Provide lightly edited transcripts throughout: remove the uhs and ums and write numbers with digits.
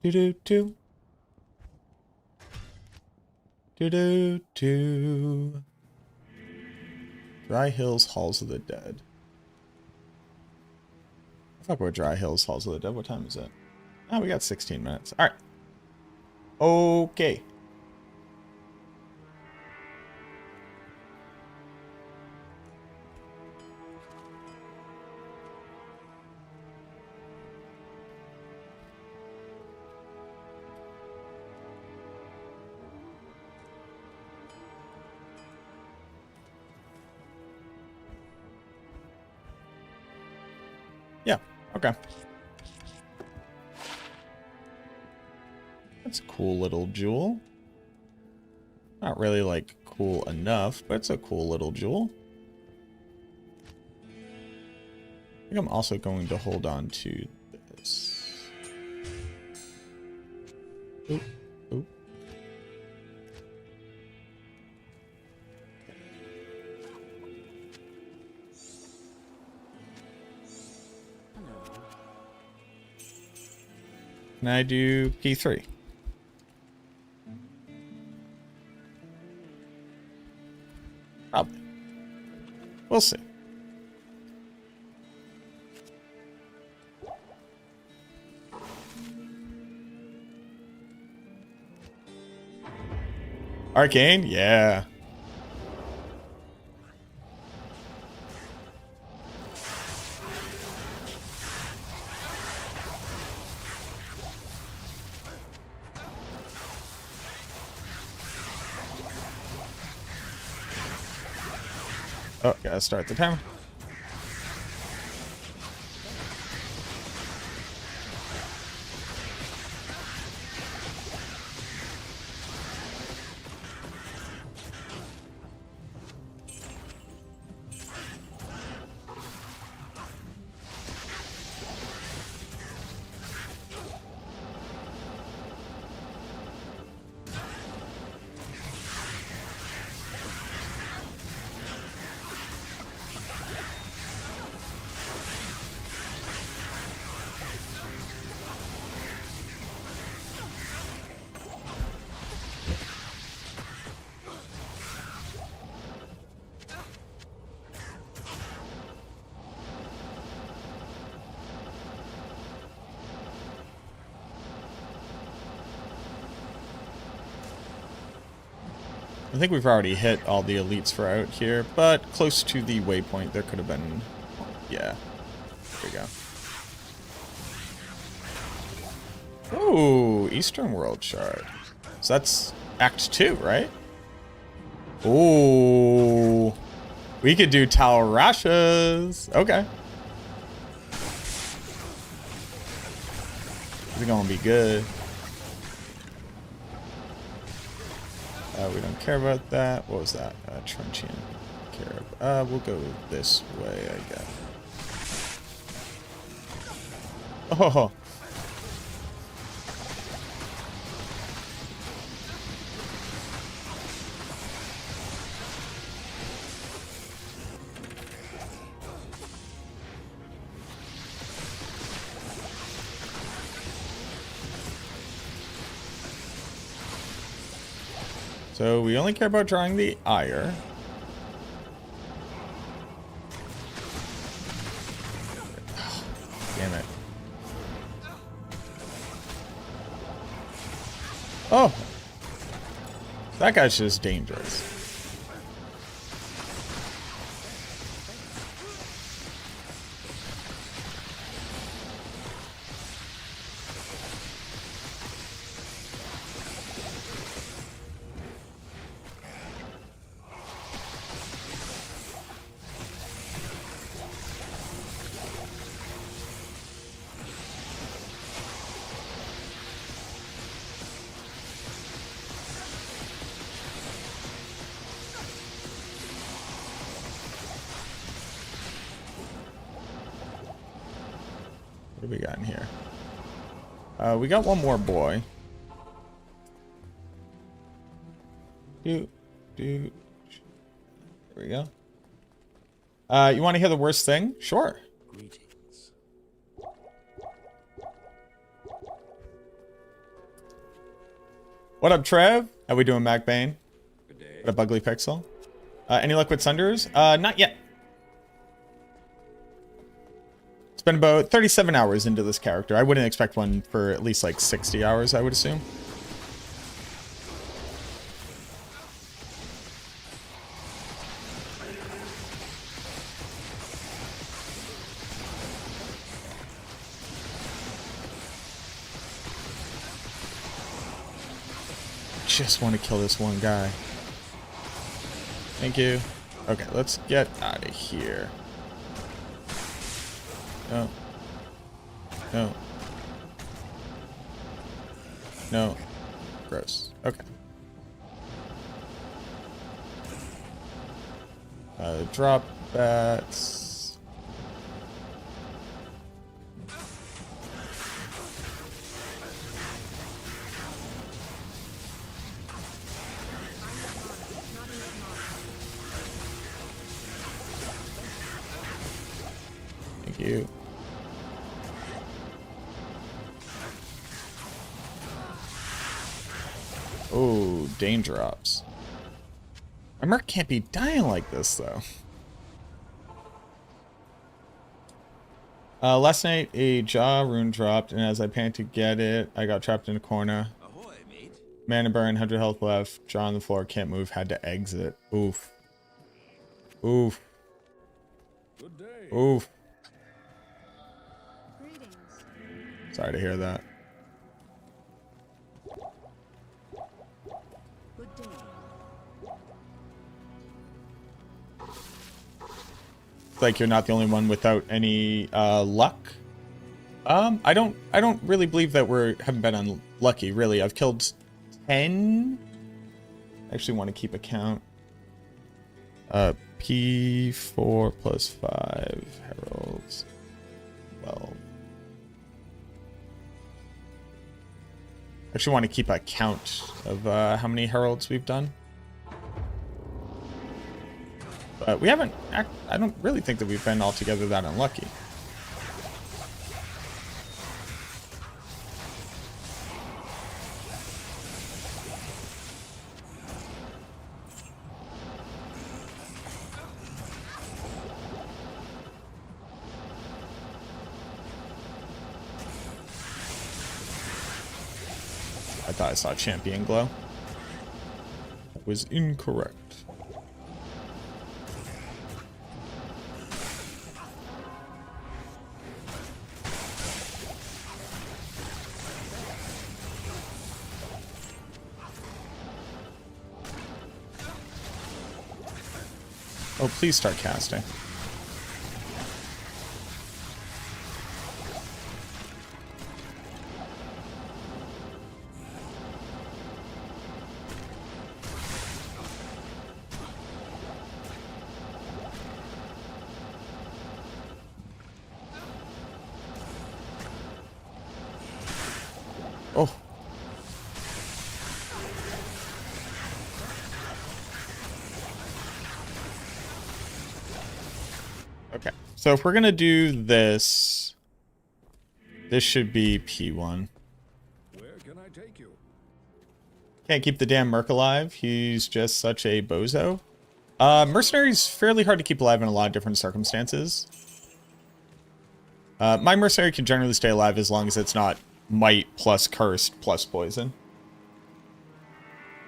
Do do do. Do do do. Dry Hills, Halls of the Dead. I fuck with Dry Hills, Halls of the Dead. What time is it? Oh, we got 16 minutes. All right. Okay. Yeah. Okay. That's a cool little jewel. Not really, like, cool enough, but it's a cool little jewel. I think I'm also going to hold on to this. Oop, oop. Can I do key 3? Probably. We'll see. Arcane? Yeah. Oh, gotta start the timer. I think we've already hit all the elites for out here, but close to the waypoint there could have been... Yeah. There we go. Ooh, Eastern World Shard. So that's Act 2, right? Ooh. We could do Talrashas. Okay. This is gonna be good. We don't care about that. What was that? Truncheon. Care. We'll go this way, I guess. Oh. So we only care about drawing the ire. Damn it. Oh! That guy's just dangerous. What do we got in here? We got one more boy. There we go. You want to hear the worst thing? Sure. What up, Trev? How we doing, Mac Bane? Good day. What up, Ugly Pixel? Any luck with Sunders? Not yet. It's been about 37 hours into this character. I wouldn't expect one for at least like 60 hours, I would assume. Just want to kill this one guy. Thank you. Okay, let's get out of here. No. No. No. Gross. Okay. Drop bats. Thank you. Oh, Dane drops. My Merc can't be dying like this, though. Last night, a jaw rune dropped, and as I panicked to get it, I got trapped in a corner. Ahoy, mate. Man and burn, 100 health left. Jaw on the floor, can't move, had to exit. Oof. Oof. Good day. Oof. Greetings. Sorry to hear that. Good day. It's like you're not the only one without any luck. I don't really believe that haven't been unlucky, really. I've killed 10. I actually want to keep a count. P4 plus 5 heralds. Well, I actually want to keep a count of how many heralds we've done. But we haven't, I don't really think that we've been altogether that unlucky. I thought I saw champion glow. That was incorrect. Oh, please start casting. Oh. Okay, so if we're gonna do this, this should be P1. Where can I take you? Can't keep the damn Merc alive. He's just such a bozo. Mercenary's fairly hard to keep alive in a lot of different circumstances. My Mercenary can generally stay alive as long as it's not Might plus Cursed plus Poison.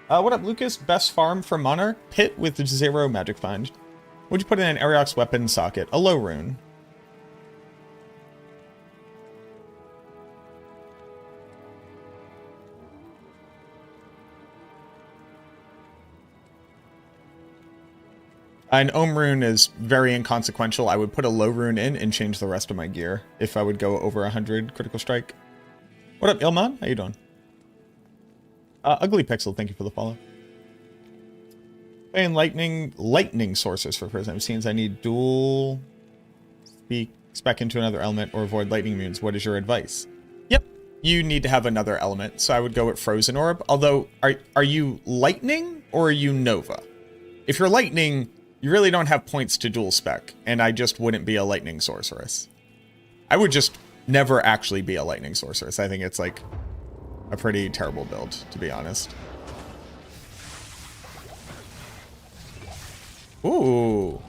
What up, Lucas? Best farm for Monarch? Pit with 0 magic find. Would you put in an Ariox weapon socket? A low rune. An Ohm rune is very inconsequential. I would put a low rune in and change the rest of my gear if I would go over 100 critical strike. What up, Ilman? How you doing? Ugly Pixel, thank you for the follow. And lightning sources for first time scenes. I need dual spec into another element or avoid lightning immunes. What is your advice? Yep, you need to have another element. So I would go with Frozen Orb. Although, are you lightning or are you Nova? If you're lightning, you really don't have points to dual spec, and I just wouldn't be a lightning sorceress. I would just never actually be a lightning sorceress. I think it's like a pretty terrible build, to be honest. Ooh.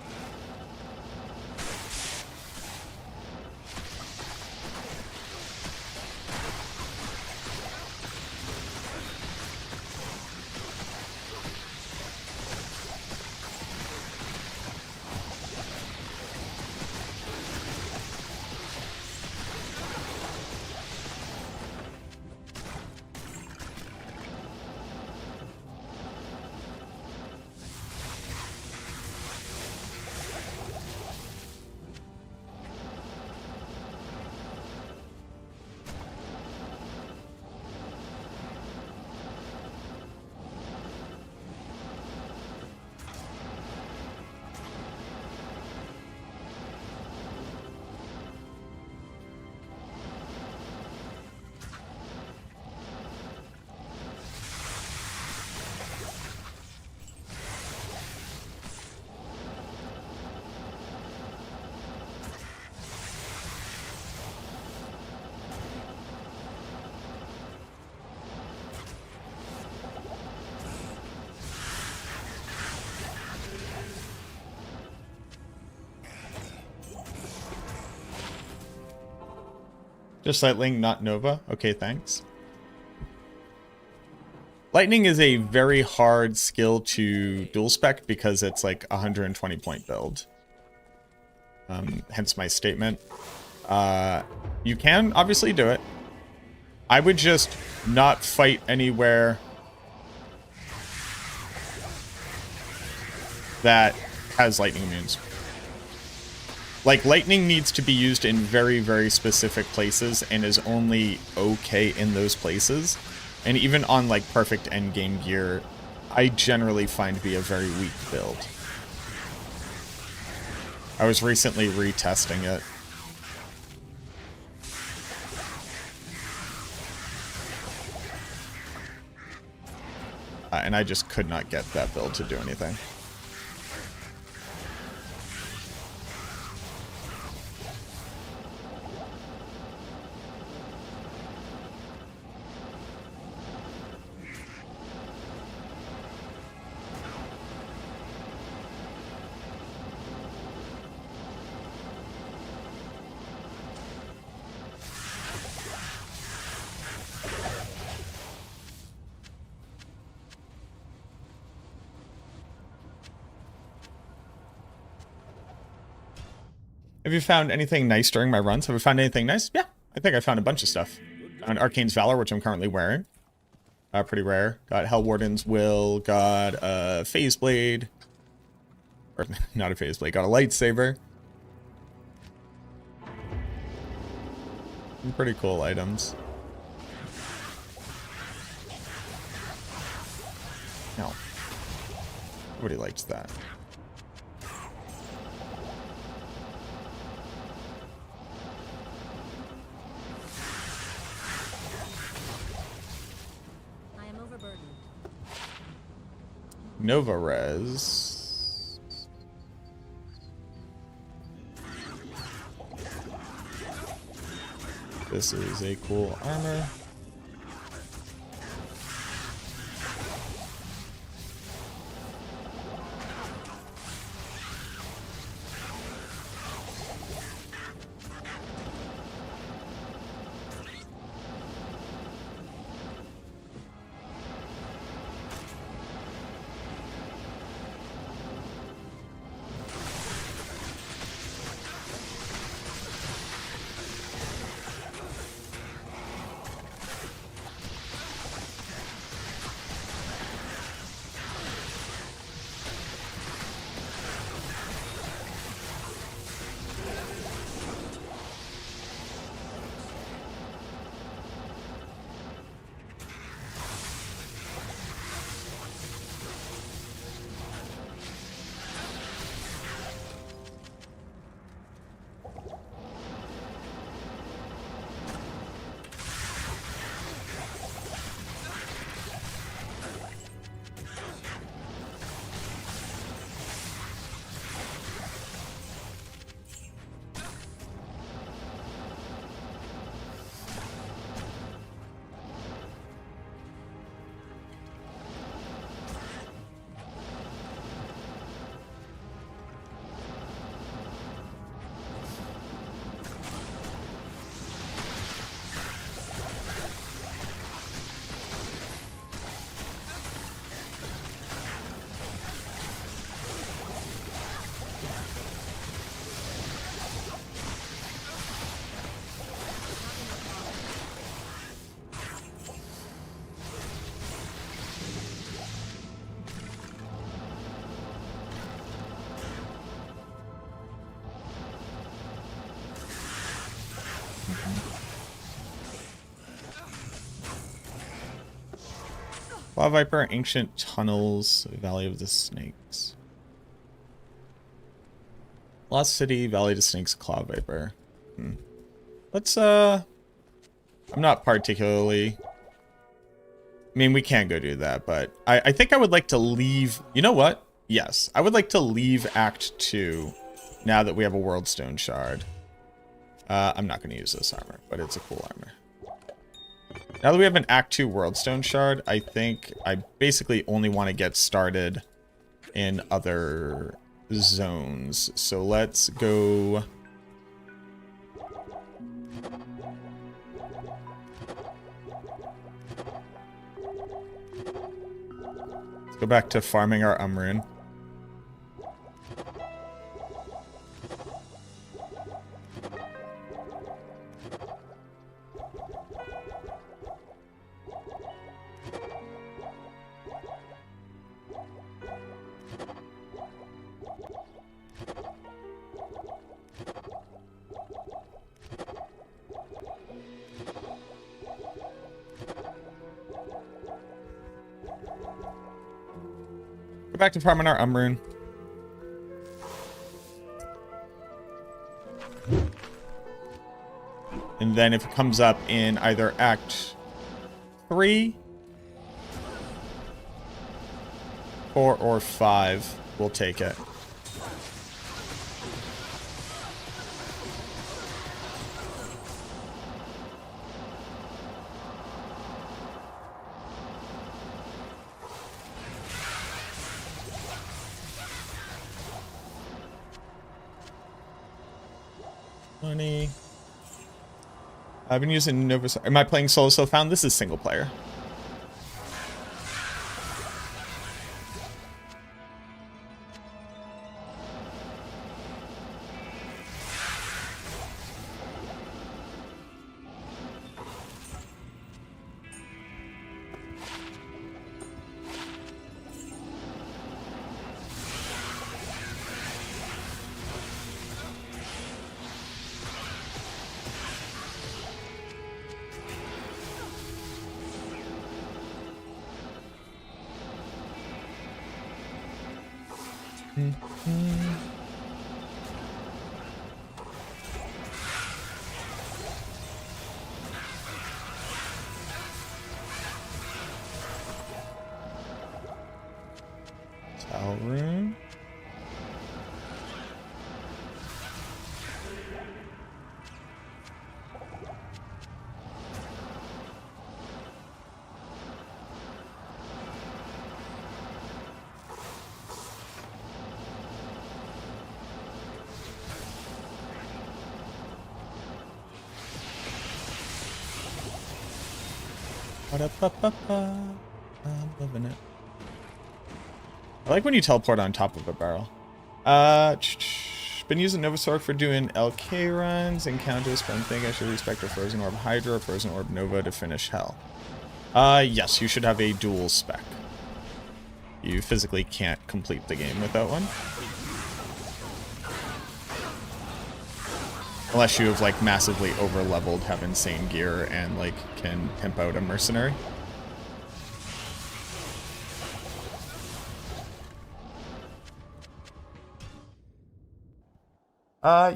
Just lightning, not Nova. Okay, thanks. Lightning is a very hard skill to dual spec because it's like a 120 point build. Hence my statement. You can obviously do it. I would just not fight anywhere that has lightning immunes. Like, lightning needs to be used in very, very specific places and is only okay in those places. And even on, like, perfect endgame gear, I generally find to be a very weak build. I was recently retesting it. And I just could not get that build to do anything. Have you found anything nice during my runs? Have I found anything nice? Yeah, I think I found a bunch of stuff. Found Arcane's Valor, which I'm currently wearing. Pretty rare. Got Hellwarden's Will. Got a Phase Blade. Or, not a Phase Blade. Got a Lightsaber. Some pretty cool items. No. Nobody likes that. Nova Res. This is a cool armor. Claw Viper, Ancient Tunnels, Valley of the Snakes. Lost City, Valley of the Snakes, Claw Viper. Let's, I'm not particularly... I mean, we can go do that, but I think I would like to leave... You know what? Yes, I would like to leave Act 2 now that we have a World Stone Shard. I'm not going to use this armor, but it's a cool armor. Now that we have an Act 2 World Stone Shard, I think I basically only want to get started in other zones. So let's go... Let's go back to farming our Umrune. Go back to farming our Umrune. And then if it comes up in either Act 3, 4, or 5, we'll take it. Money. I've been using Nova. Am I playing solo so found? This is single player. Towel room. Ba-da-ba-ba-ba. I'm loving it. I like when you teleport on top of a barrel. Been using Novasaur for doing LK runs and counters, but I think I should respect a Frozen Orb Hydra or Frozen Orb Nova to finish Hell. Yes, you should have a dual spec. You physically can't complete the game without one. Unless you have, like, massively over-leveled, have insane gear, and, like, can pimp out a mercenary.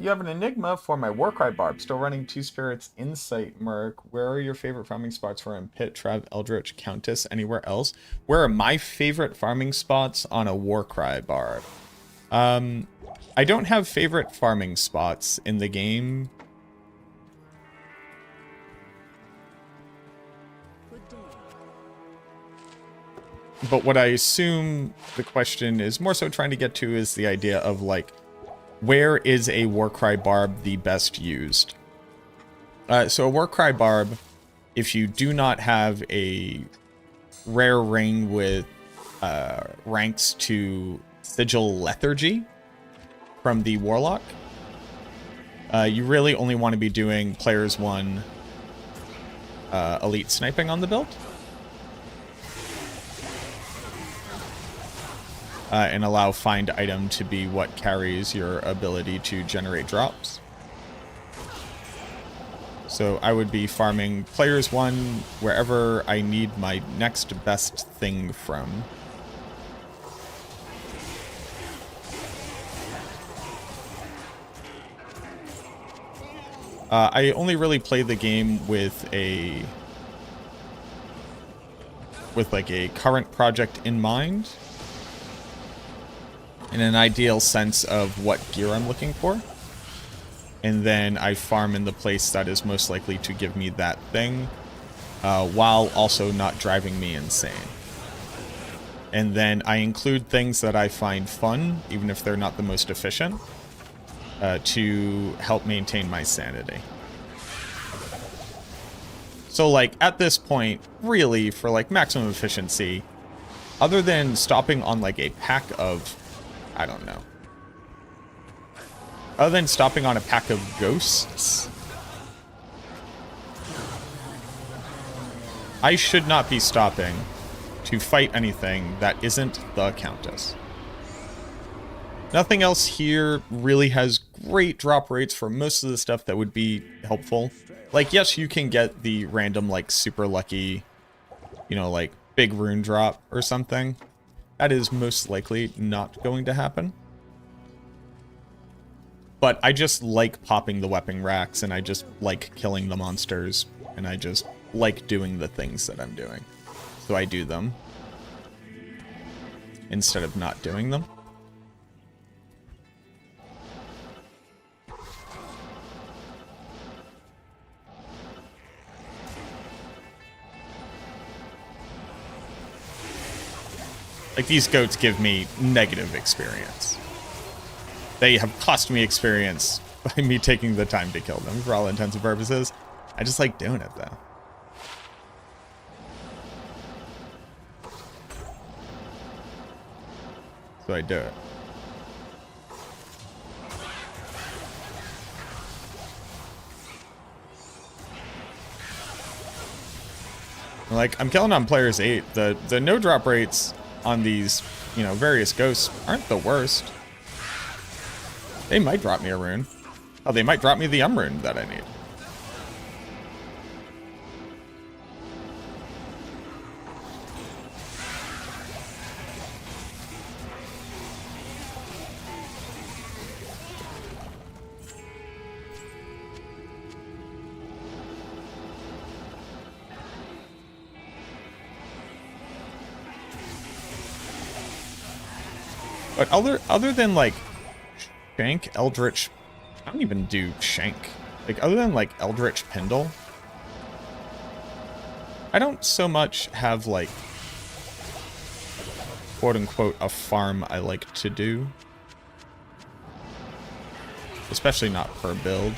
You have an Enigma for my Warcry Barb. Still running 2 Spirits Insight, Merc. Where are your favorite farming spots for him? Pit, Trev, Eldritch, Countess, anywhere else? Where are my favorite farming spots on a Warcry Barb? I don't have favorite farming spots in the game. But what I assume the question is more so trying to get to is the idea of, like, where is a Warcry Barb the best used? So a Warcry Barb, if you do not have a rare ring with ranks to Sigil Lethargy from the Warlock, you really only want to be doing Players 1 Elite Sniping on the build. And allow Find Item to be what carries your ability to generate drops. So I would be farming players 1 wherever I need my next best thing from. I only really play the game with like a current project in mind, in an ideal sense of what gear I'm looking for. And then I farm in the place that is most likely to give me that thing, while also not driving me insane. And then I include things that I find fun, even if they're not the most efficient, to help maintain my sanity. So, like, at this point, really, for, like, maximum efficiency, other than stopping on, like, a pack of, I don't know, other than stopping on a pack of ghosts, I should not be stopping to fight anything that isn't the Countess. Nothing else here really has great drop rates for most of the stuff that would be helpful. Like, yes, you can get the random, like, super lucky, you know, like, big rune drop or something. That is most likely not going to happen. But I just like popping the weapon racks, and I just like killing the monsters, and I just like doing the things that I'm doing. So I do them instead of not doing them. Like, these goats give me negative experience. They have cost me experience by me taking the time to kill them for all intents and purposes. I just like doing it, though. So I do it. Like, I'm killing on players 8. The no drop rates on these, you know, various ghosts aren't the worst. They might drop me a rune. Oh, they might drop me the rune that I need. But other than, like, Shank, Eldritch, I don't even do Shank. Like, other than, like, Eldritch Pindle, I don't so much have, like, quote-unquote, a farm I like to do. Especially not per build.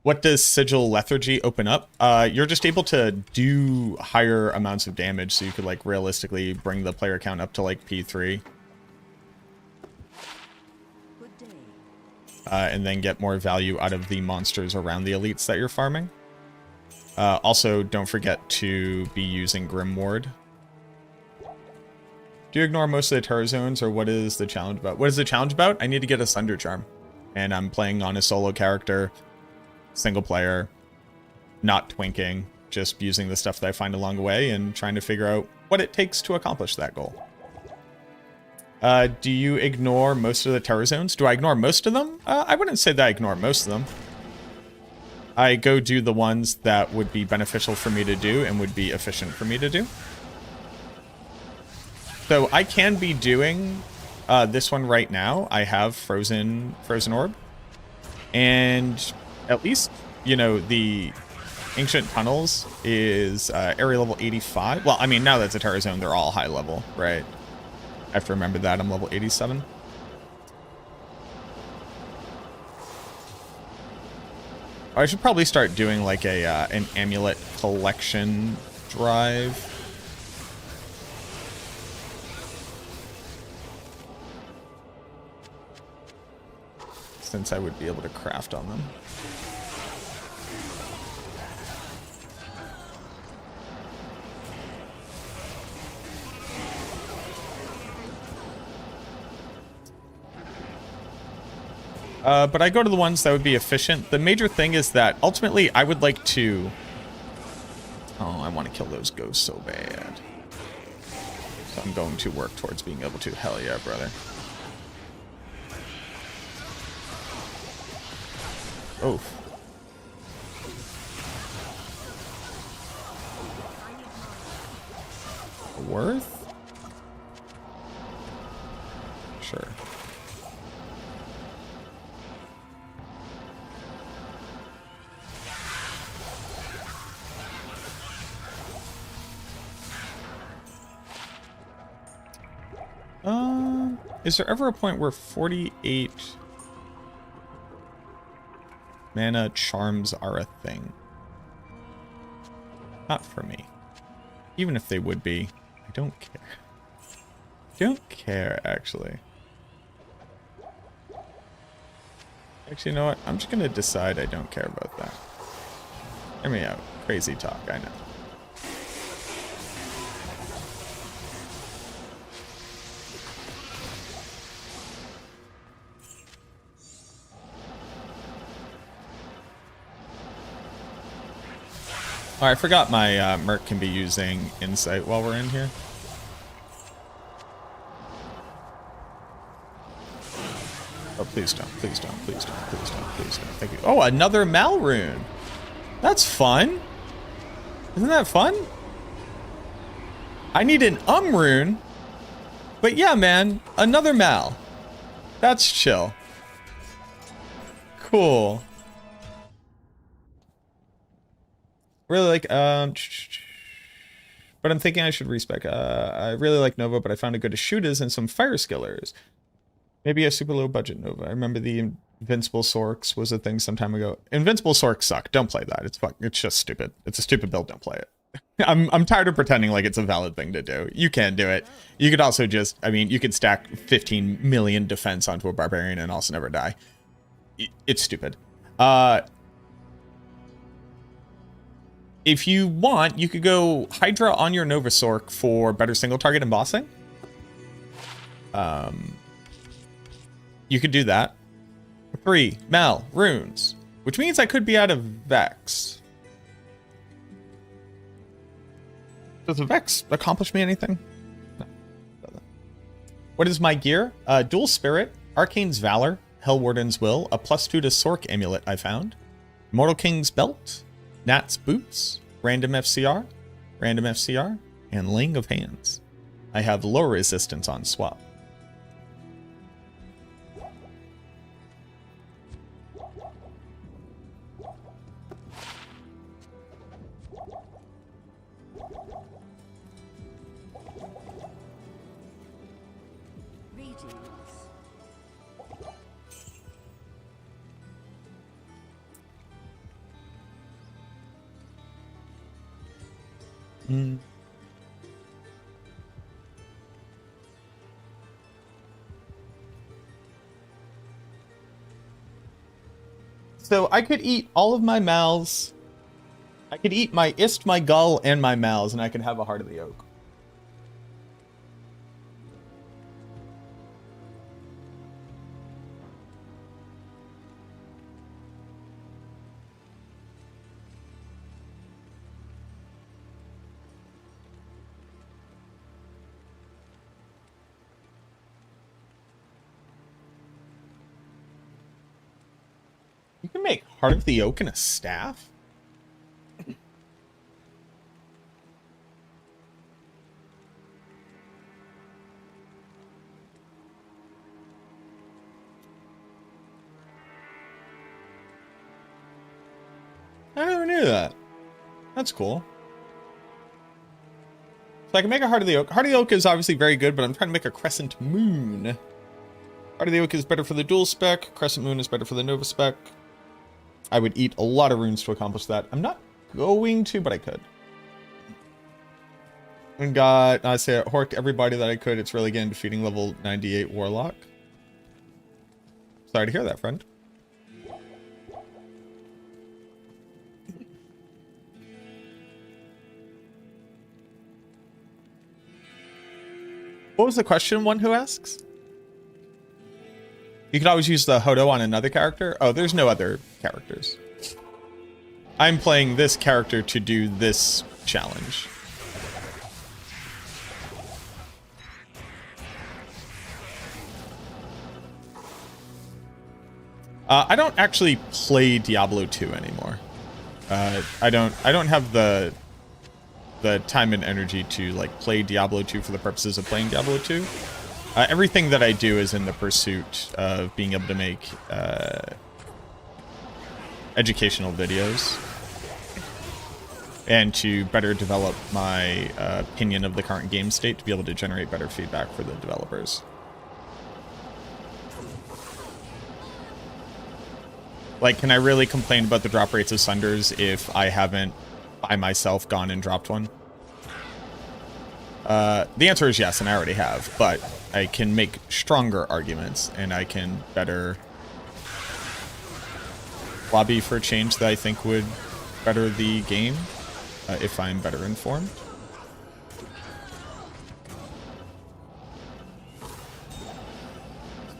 What does Sigil Lethargy open up? You're just able to do higher amounts of damage, so you could, like, realistically bring the player count up to, like, P3. And then get more value out of the monsters around the elites that you're farming. Also, don't forget to be using Grim Ward. Do you ignore most of the terror zones, or what is the challenge about? What is the challenge about? I need to get a Sunder charm. And I'm playing on a solo character. Single player, not twinking, just using the stuff that I find along the way and trying to figure out what it takes to accomplish that goal. Do you ignore most of the terror zones? Do I ignore most of them? I wouldn't say that I ignore most of them. I go do the ones that would be beneficial for me to do and would be efficient for me to do. So I can be doing this one right now. I have Frozen Orb. And at least, you know, the Ancient Tunnels is area level 85. Well, I mean, now that's a Terror Zone, they're all high level, right? I have to remember that. I'm level 87. I should probably start doing, like, an amulet collection drive. since I would be able to craft on them. But I go to the ones that would be efficient. The major thing is that ultimately I would like to... Oh, I want to kill those ghosts so bad. So I'm going to work towards being able to. Hell yeah, brother. Oh. Worth? Sure. Is there ever a point where 48 mana charms are a thing? Not for me. Even if they would be, I don't care. Don't care, actually. Actually, you know what? I'm just gonna decide I don't care about that. Hear me out. Crazy talk, I know. Oh, I forgot my Merc can be using Insight while we're in here. Oh, please don't, please don't, please don't, please don't, please don't. Thank you. Oh, another Mal rune. That's fun. Isn't that fun? I need an rune. But yeah, man, another Mal. That's chill. Cool. Really like, but I'm thinking I should respec. I really like Nova, but I found a good shooters and some fire skillers. Maybe a super low budget Nova. I remember the Invincible Sorks was a thing some time ago. Invincible Sorks suck. Don't play that. It's just stupid. It's a stupid build. Don't play it. I'm tired of pretending like it's a valid thing to do. You can do it. You could also just, I mean, you could stack 15 million defense onto a barbarian and also never die. It's stupid. If you want, you could go Hydra on your Nova Sork for better single target embossing. You could do that. 3 Mal runes, which means I could be out of Vex. Does the Vex accomplish me anything? No. What is my gear? Dual Spirit, Arcane's Valor, Hellwarden's Will, a +2 to Sork amulet I found, Mortal King's Belt, Nat's Boots, Random FCR, and Laying of Hands. I have low resistance on swap. So I could eat all of my Mals. I could eat my Ist, my Gull, and my Mals, and I could have a Heart of the Oak. You can make Heart of the Oak and a staff? I never knew that. That's cool. So I can make a Heart of the Oak. Heart of the Oak is obviously very good, but I'm trying to make a Crescent Moon. Heart of the Oak is better for the dual spec. Crescent Moon is better for the Nova spec. I would eat a lot of runes to accomplish that. I'm not going to, but I could. And got, I say, horked everybody that I could. It's really getting defeating level 98 Warlock. Sorry to hear that, friend. What was the question, one who asks? You could always use the Hodo on another character. Oh, there's no other characters. I'm playing this character to do this challenge. I don't actually play Diablo 2 anymore. I don't have the time and energy to like play Diablo 2 for the purposes of playing Diablo 2. Everything that I do is in the pursuit of being able to make educational videos and to better develop my opinion of the current game state to be able to generate better feedback for the developers. Like, can I really complain about the drop rates of Sunders if I haven't, by myself, gone and dropped one? The answer is yes, and I already have, but I can make stronger arguments, and I can better lobby for change that I think would better the game if I'm better informed.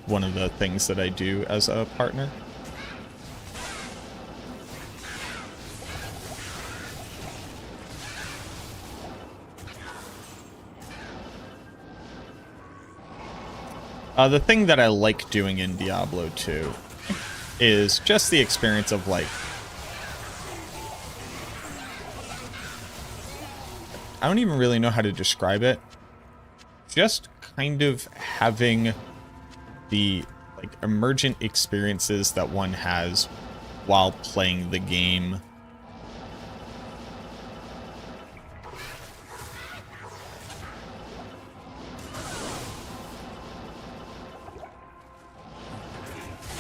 One of the things that I do as a partner. The thing that I like doing in Diablo 2 is just the experience of, like, I don't even really know how to describe it. Just kind of having the, like, emergent experiences that one has while playing the game.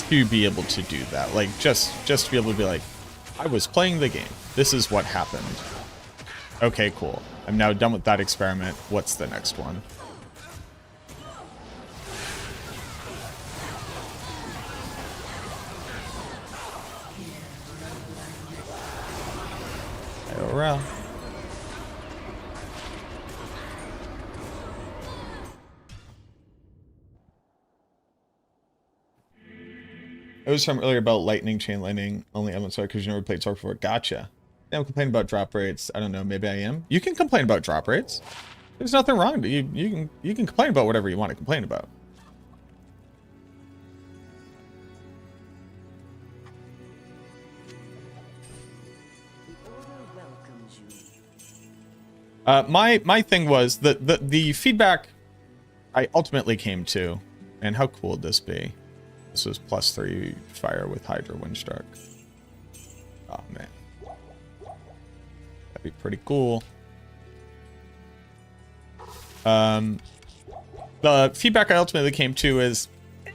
To be able to do that, like just to be able to be like, I was playing the game, this is what happened. Okay, cool, I'm now done with that experiment. What's the next one? IRL. It was from earlier about lightning, chain lightning, only elements, sorry, because you never played Sword before. Gotcha. I'm complaining about drop rates. I don't know, maybe I am. You can complain about drop rates. There's nothing wrong. You can complain about whatever you want to complain about. My thing was the feedback I ultimately came to, and how cool would this be? This was +3 fire with Hydra Windstruck. Oh man, that'd be pretty cool. The feedback I ultimately came to is,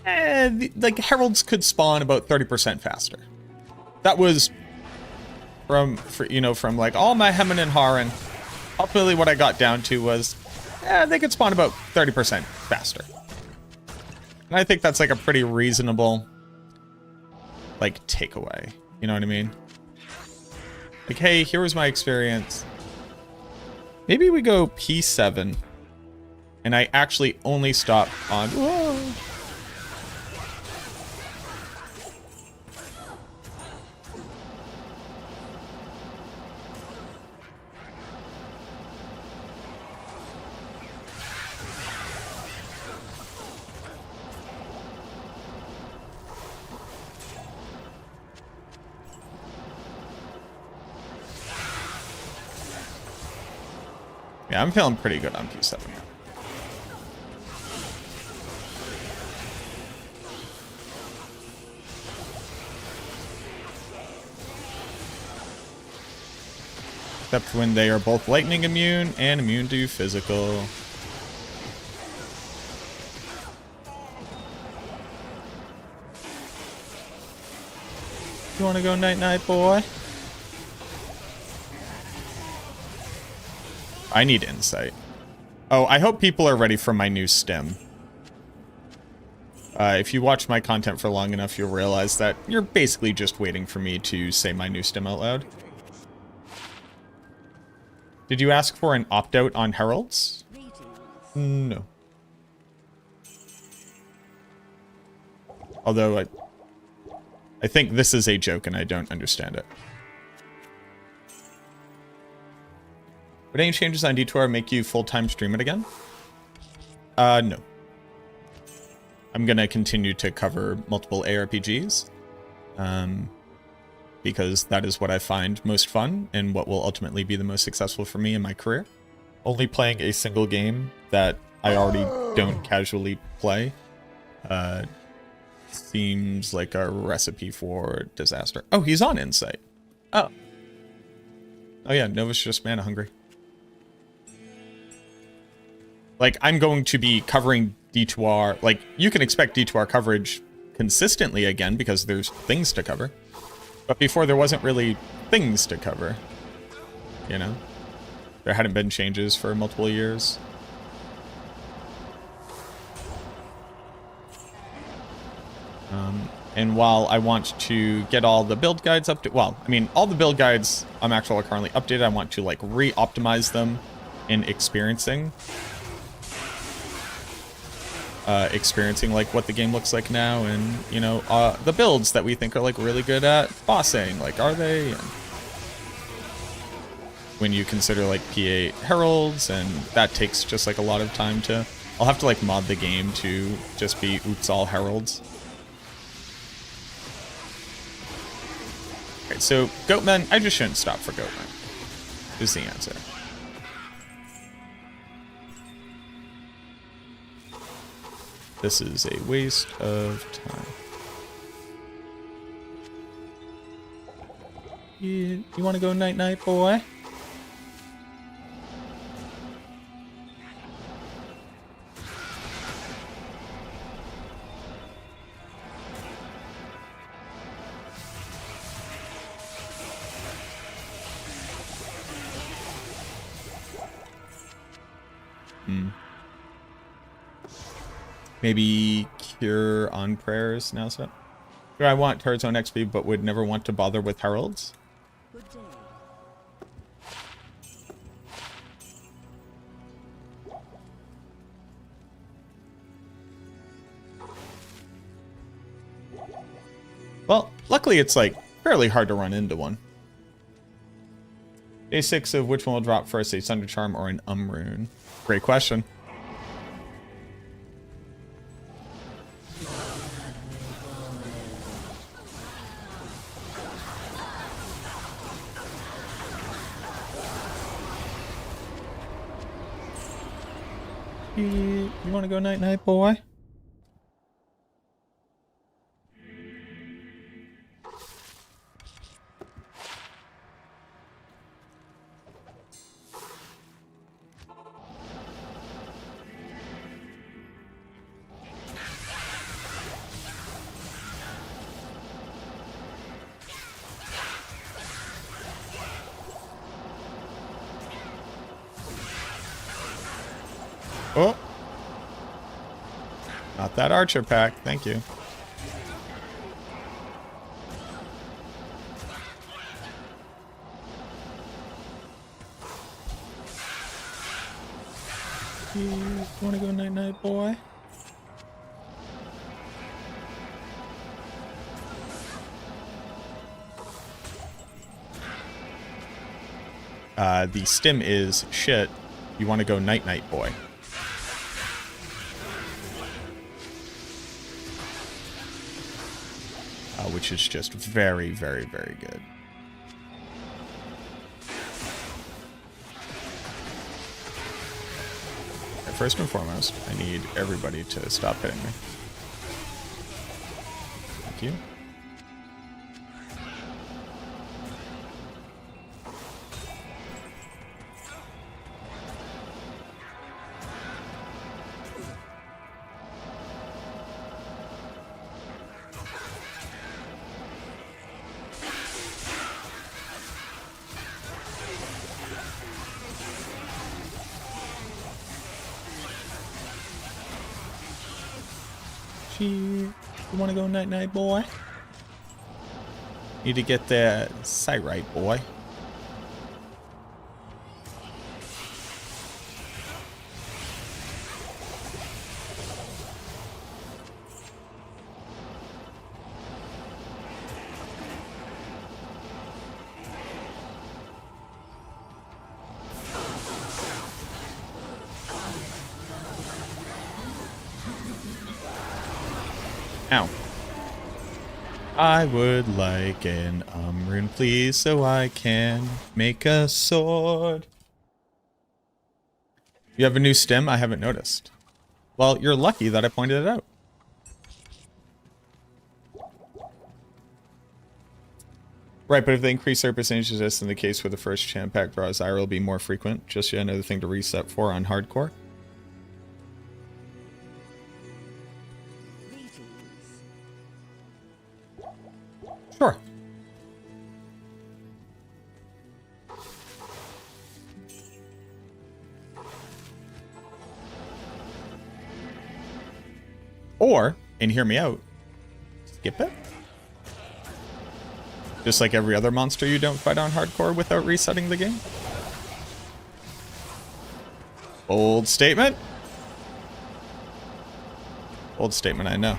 like heralds could spawn about 30% faster. That was from like all my Hemen and Haran. Ultimately, what I got down to was, they could spawn about 30% faster. And I think that's like a pretty reasonable, like, takeaway. You know what I mean? Like, hey, here was my experience. Maybe we go P7, and I actually only stop on... Whoa. Yeah, I'm feeling pretty good on P7 now. Except when they are both lightning immune and immune to physical. You wanna go night-night, boy? I need insight. Oh, I hope people are ready for my new stim. If you watch my content for long enough, you'll realize that you're basically just waiting for me to say my new stim out loud. Did you ask for an opt-out on heralds? No. Although I think this is a joke and I don't understand it. Would any changes on D2R make you full-time stream it again? No. I'm gonna continue to cover multiple ARPGs. Because that is what I find most fun and what will ultimately be the most successful for me in my career. Only playing a single game that I already don't casually play seems like a recipe for disaster. Oh, he's on Insight. Oh. Oh yeah, Nova's just mana hungry. Like, I'm going to be covering D2R. Like, you can expect D2R coverage consistently again because there's things to cover. But before, there wasn't really things to cover. You know? There hadn't been changes for multiple years. And while I want to get all the build guides up to, well, I mean, all the build guides on Maxwell are currently updated. I want to, like, re-optimize them in experiencing like what the game looks like now, and you know, the builds that we think are like really good at bossing, like are they? And when you consider like P8 heralds, and that takes just like a lot of time to, I'll have to like mod the game to just be oops all heralds. Okay, so Goatmen, I just shouldn't stop for Goatmen is the answer. This is a waste of time. You want to go night-night, boy? Maybe Cure on Prayers now, so. Sure, I want Turret's own XP, but would never want to bother with Heralds. Good day. Well, luckily it's like fairly hard to run into one. Day 6 of which one will drop first, a Sunder Charm or an Rune? Great question. You want to go night-night, boy? Oh! Not that archer pack, thank you. You wanna go night-night, boy? The stim is shit. You wanna go night-night, boy. Which is just very, very, very good. First and foremost, I need everybody to stop hitting me. Thank you. You want to go night-night, boy? Need to get the sight right, boy. Ow. I would like an rune, please, so I can make a sword. You have a new stem? I haven't noticed. Well, you're lucky that I pointed it out. Right, but if they increase their percentages, as in the case where the first champ pack draws, Zyra will be more frequent. Just yet another thing to reset for on hardcore. Sure. Or, and hear me out, skip it. Just like every other monster you don't fight on hardcore without resetting the game. Bold statement. Bold statement, I know.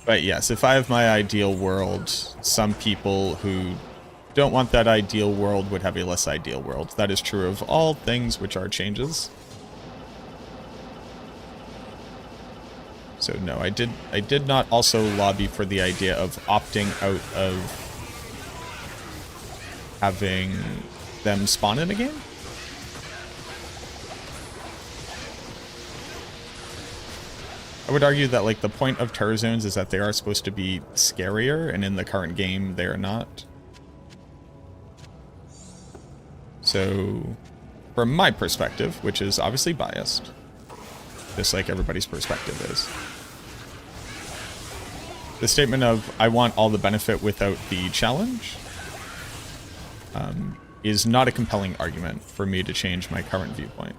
But yes, if I have my ideal world, some people who don't want that ideal world would have a less ideal world. That is true of all things which are changes. So no, I did not also lobby for the idea of opting out of having them spawn in a game. I would argue that like the point of terror zones is that they are supposed to be scarier, and in the current game they are not. So from my perspective, which is obviously biased, just like everybody's perspective is, the statement of I want all the benefit without the challenge is not a compelling argument for me to change my current viewpoint.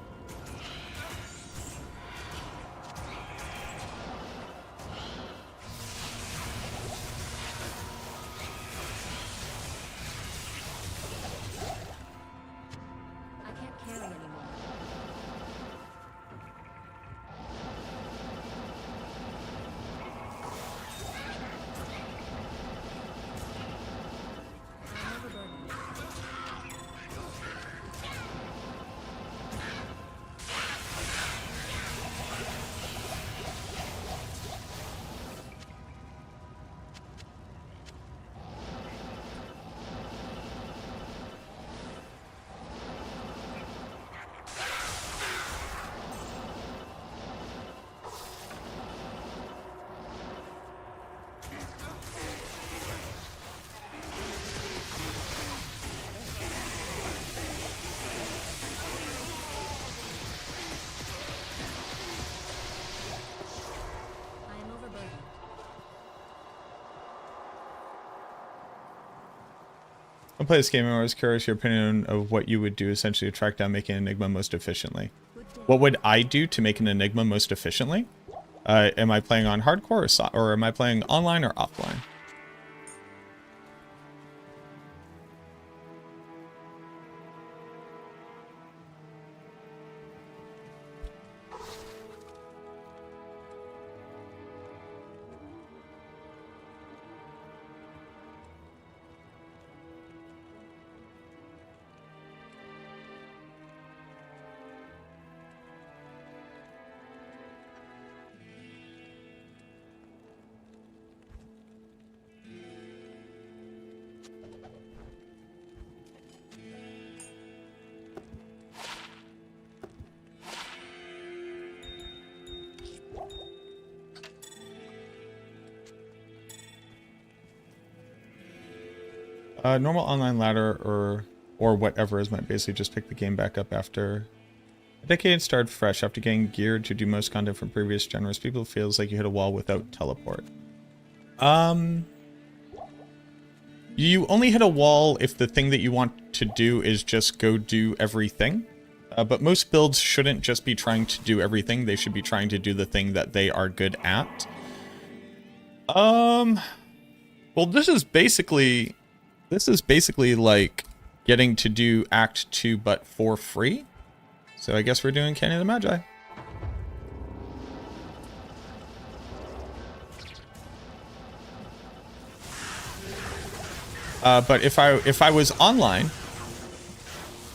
I play this game and I was curious your opinion of what you would do essentially to track down making an Enigma most efficiently. What would I do to make an Enigma most efficiently? Am I playing on hardcore or am I playing online or offline? Normal online ladder or whatever is might basically just pick the game back up after a decade, start fresh after getting geared to do most content from previous genres. People feels like you hit a wall without teleport. You only hit a wall if the thing that you want to do is just go do everything. But most builds shouldn't just be trying to do everything. They should be trying to do the thing that they are good at. Well, this is basically like getting to do Act 2 but for free. So I guess we're doing Canyon of the Magi. But if I was online,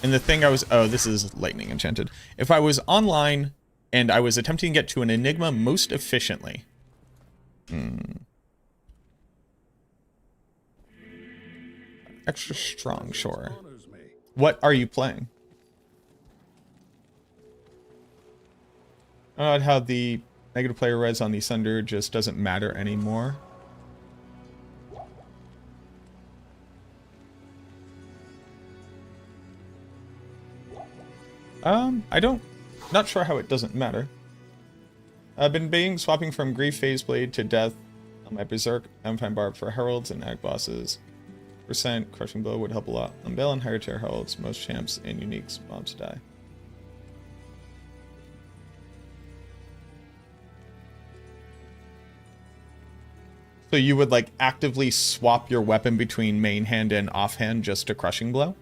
and the thing I was... Oh, this is lightning enchanted. If I was online and I was attempting to get to an enigma most efficiently. Extra strong, sure. Honors me. What are you playing? I don't know how the negative player res on the Sunder just doesn't matter anymore. Not sure how it doesn't matter. I've been swapping from Grief Phase Blade to Death on my Berserk. I'm fine Barb for Heralds and Ag Bosses. Percent Crushing Blow would help a lot. On Bale and Higher Tier Heralds, most champs and uniques mobs die. So you would like actively swap your weapon between main hand and offhand just to Crushing Blow?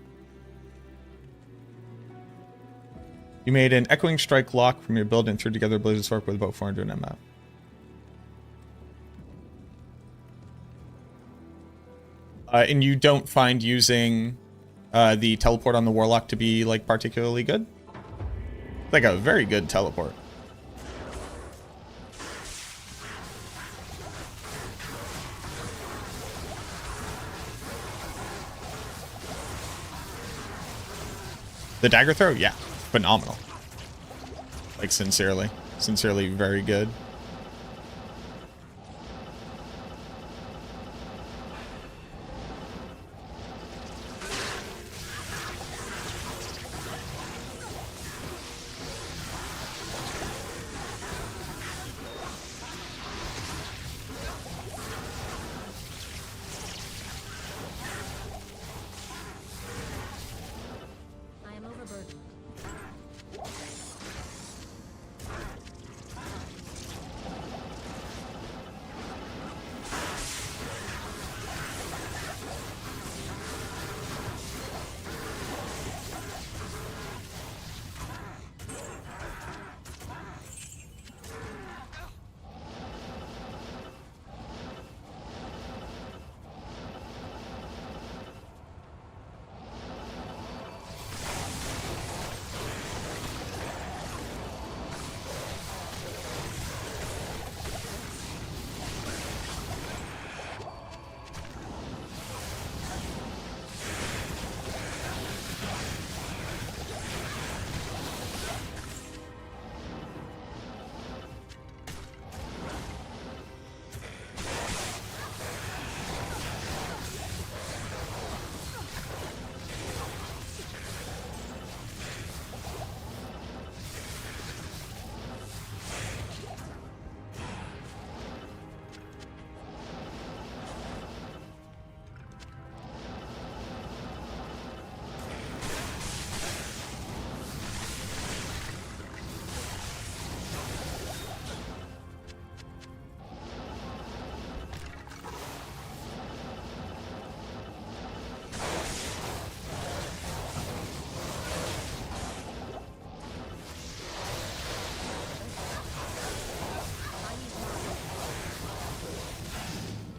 You made an Echoing Strike lock from your build and threw together a Blizzard Spark with about 400 MF. And you don't find using the teleport on the Warlock to be like particularly good? Like a very good teleport. The dagger throw? Yeah. Phenomenal. Like, sincerely. Sincerely very good. I am overburdened.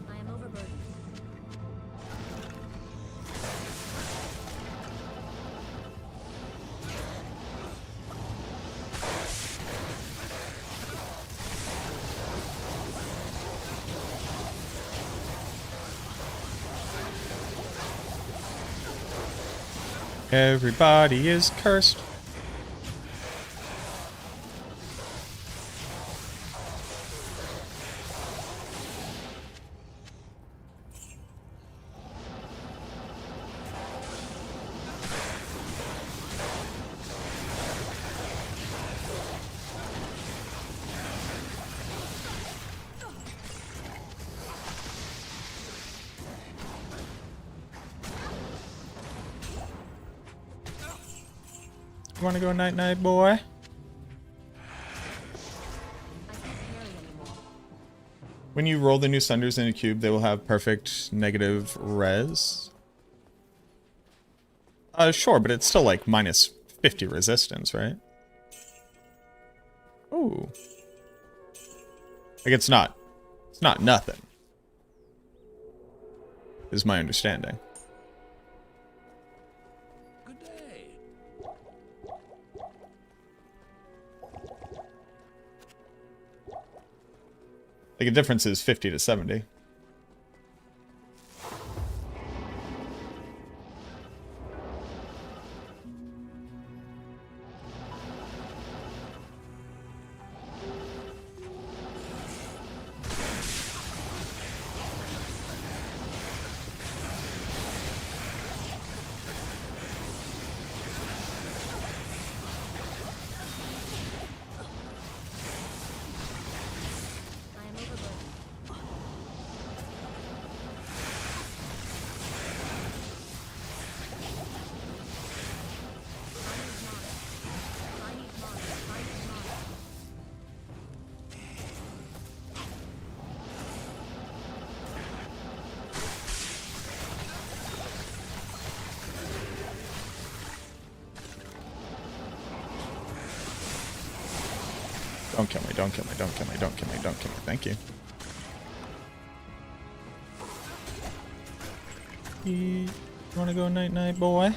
I am overburdened. Everybody is cursed. You wanna go night-night, boy? I can't carry anymore. When you roll the new Sunders in a cube, they will have perfect negative res. Sure, but it's still like minus 50 resistance, right? Ooh. Like it's not nothing. Is my understanding. Good day. Like, the difference is 50 to 70. I am overburdened. I need mana. I need mana. Don't kill me, don't kill me, don't kill me, don't kill me, don't kill me. Thank you. You wanna go night-night, boy?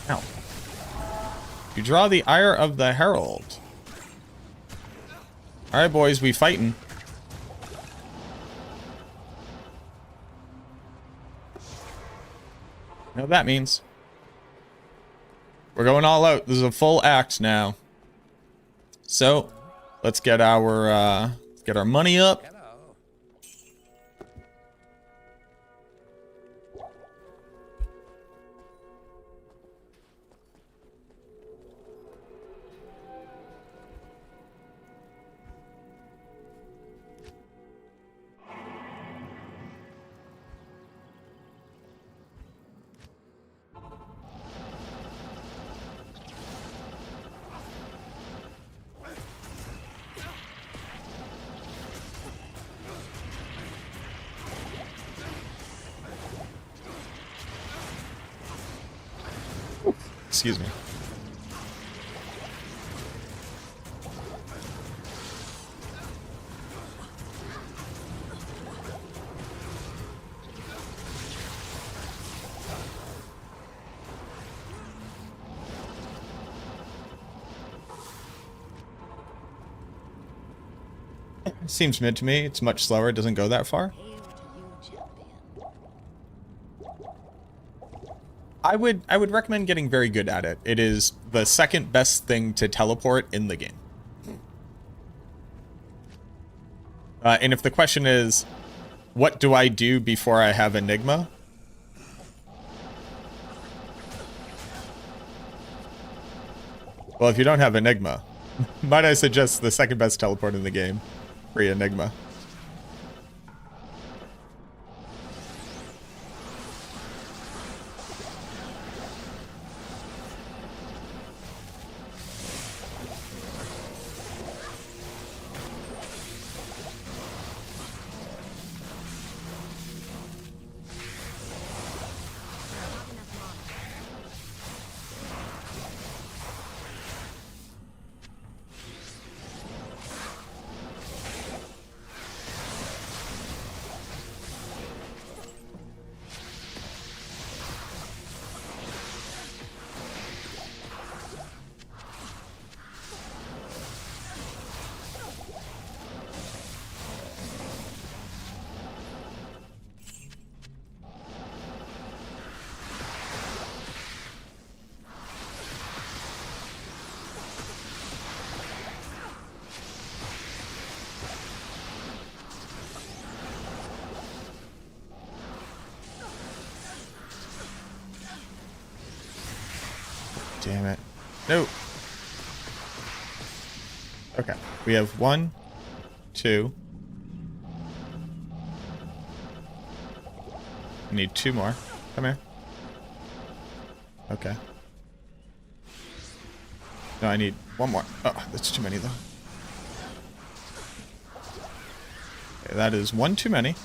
Ow. You draw the ire of the herald. Alright, boys, we fighting. You know what that means? We're going all out. This is a full act now. So, let's get our money up. Hello. Excuse me. Seems mid to me. It's much slower. It doesn't go that far. Hail to you, champion. I would recommend getting very good at it. It is the second best thing to teleport in the game. And if the question is, what do I do before I have Enigma? Well, if you don't have Enigma, might I suggest the second best teleport in the game? Free Enigma. Not enough mana. Damn it. No. Okay. We have 1, 2. I need 2 more. Come here. Okay. No, I need 1 more. Oh, that's too many though. Okay, that is 1 too many.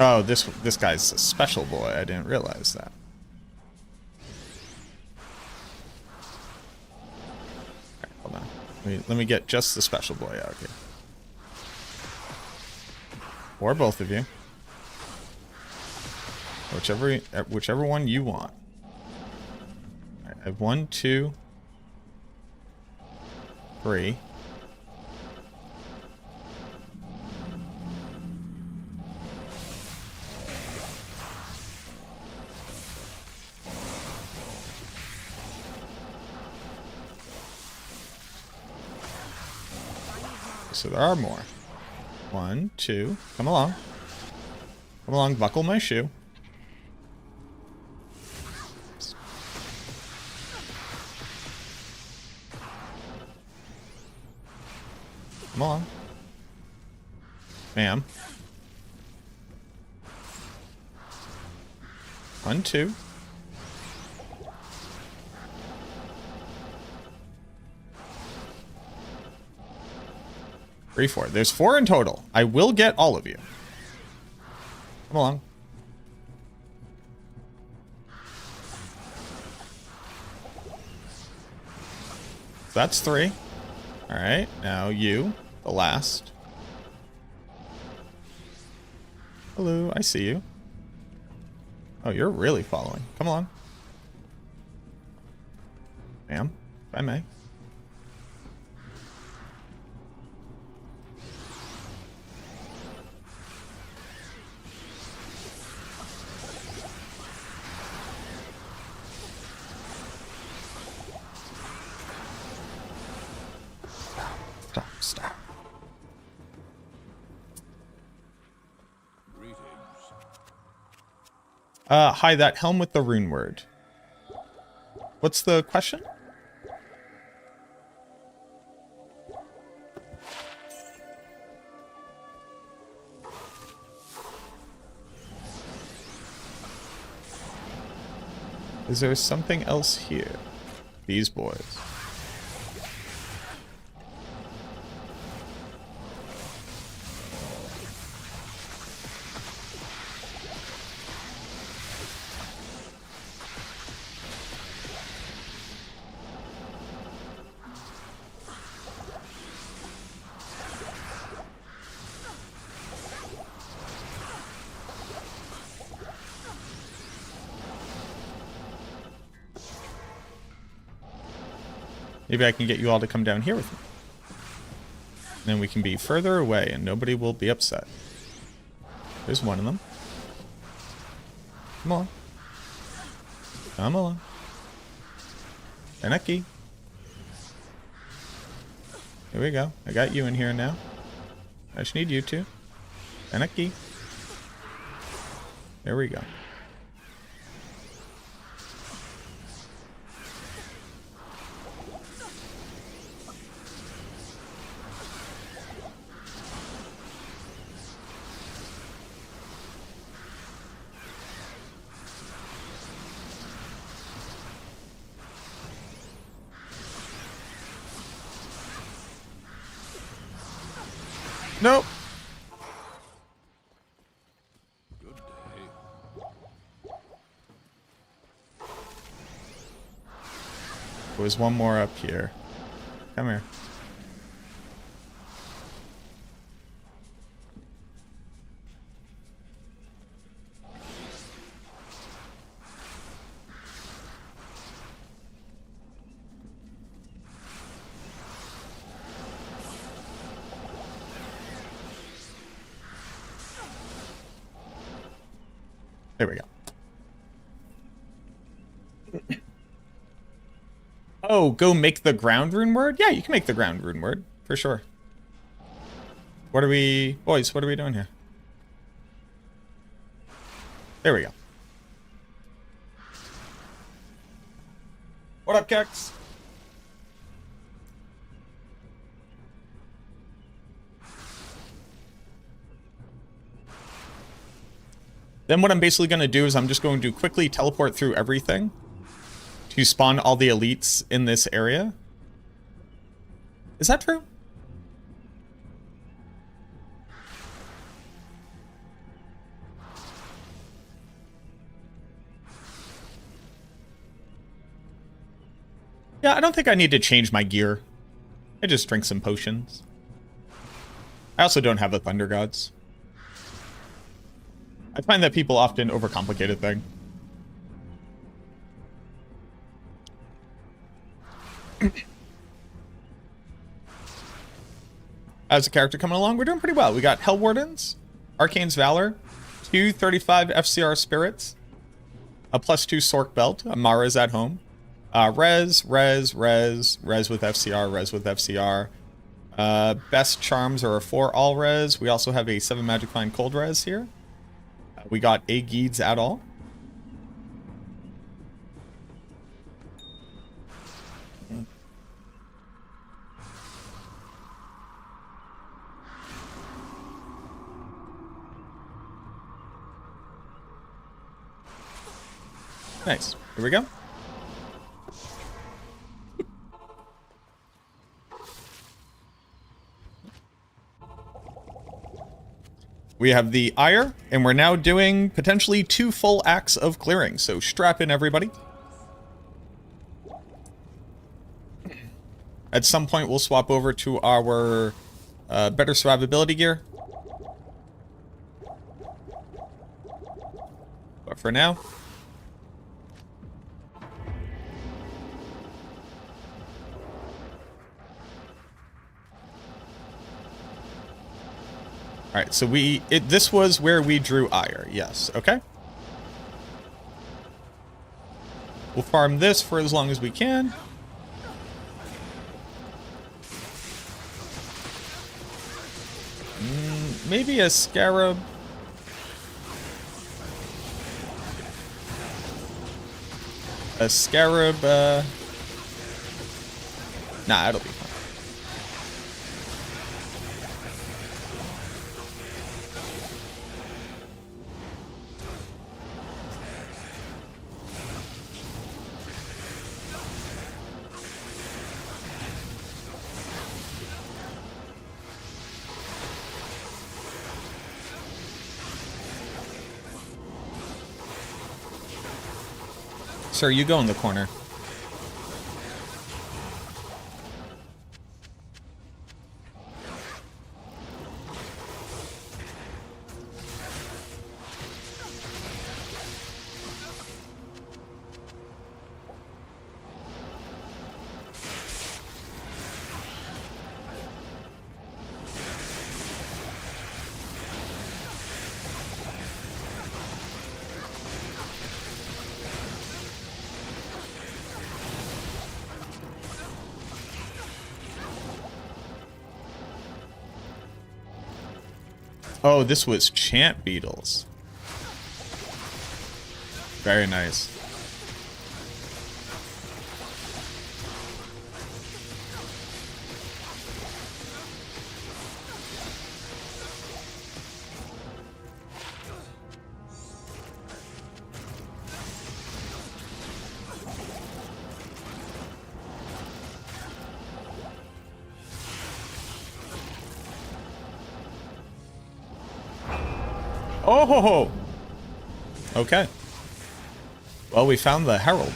Oh, this guy's a special boy. I didn't realize that. Okay, hold on. Let me get just the special boy out here. Or both of you. Whichever one you want. All right, I have 1, 2, 3. So there are more. 1, 2. Come along. Come along, buckle my shoe. Come along. Ma'am. 1, 2. 3, 4. There's 4 in total. I will get all of you. Come along. So that's 3. All right. Now you, the last. Hello, I see you. Oh, you're really following. Come along. Ma'am, if I may. Stop. Greetings. Hi, that helm with the rune word. What's the question? Is there something else here? These boys. Maybe I can get you all to come down here with me. And then we can be further away and nobody will be upset. There's one of them. Come on. Come along. Anaki. Here we go. I got you in here now. I just need you two. Anaki. There we go. Nope. Good day. There's one more up here. Come here. There we go. Oh, go make the ground rune word? Yeah, you can make the ground rune word, for sure. What are we... Boys, what are we doing here? There we go. What up, Kex? Then what I'm basically going to do is I'm just going to quickly teleport through everything to spawn all the elites in this area. Is that true? Yeah, I don't think I need to change my gear. I just drink some potions. I also don't have the Thunder Gods. I find that people often overcomplicate a thing. As a character coming along, we're doing pretty well. We got Hell Wardens, Arcane's Valor, 235 FCR Spirits, a +2 Sork Belt, Amara's at home, Res with FCR, Res with FCR. Best Charms are a 4 all Res. We also have a 7 Magic Find Cold Res here. We got a Geeds at all. Nice. Here we go. We have the Ire, and we're now doing potentially 2 full acts of clearing, so strap in, everybody. At some point, we'll swap over to our better survivability gear. But for now... Alright, so this was where we drew Ire, yes, okay? We'll farm this for as long as we can. Maybe a Scarab. A Scarab, nah, it'll be fine. Sir, you go in the corner. Oh, this was Chant Beetles. Very nice. Oh ho ho! Okay. Well, we found the Herald.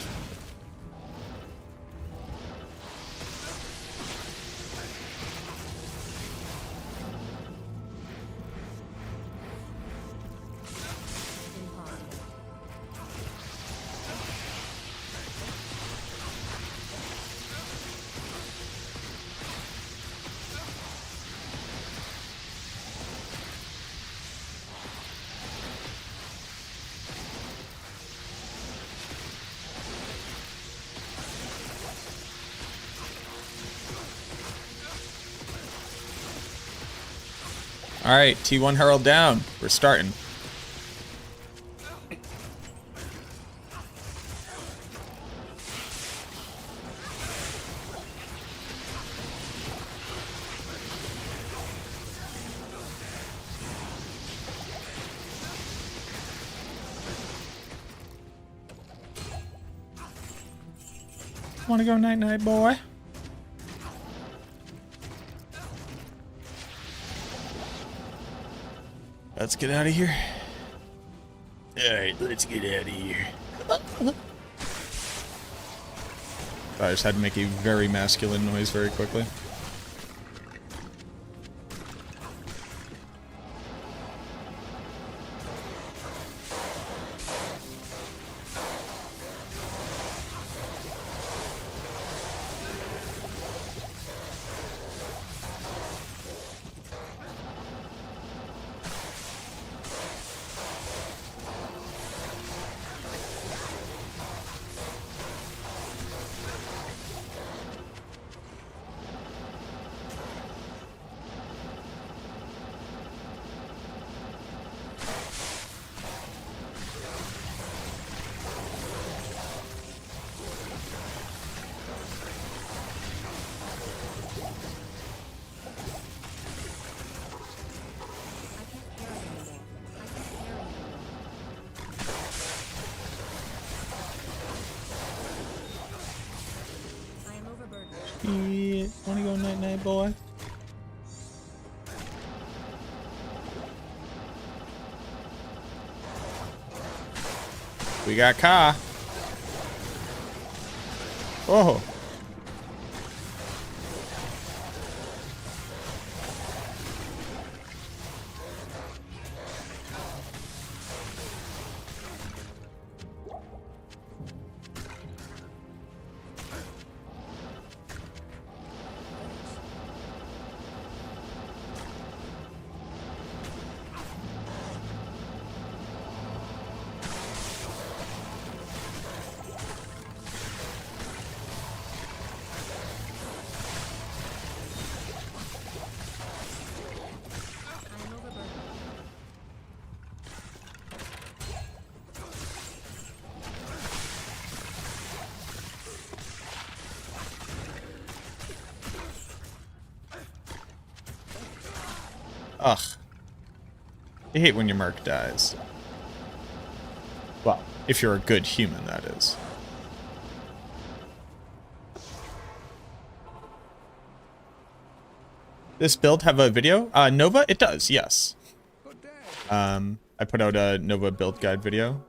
Alright, T1 Herald down. We're starting. Wanna go night-night, boy? Let's get out of here. Alright, let's get out of here. I just had to make a very masculine noise very quickly. Yeah, wanna go night night, boy? We got Ka. Oh. I'm overburdened. Ugh. I hate when your merc dies. Well, if you're a good human, that is. This build have a video? Nova? It does, yes. I put out a Nova build guide video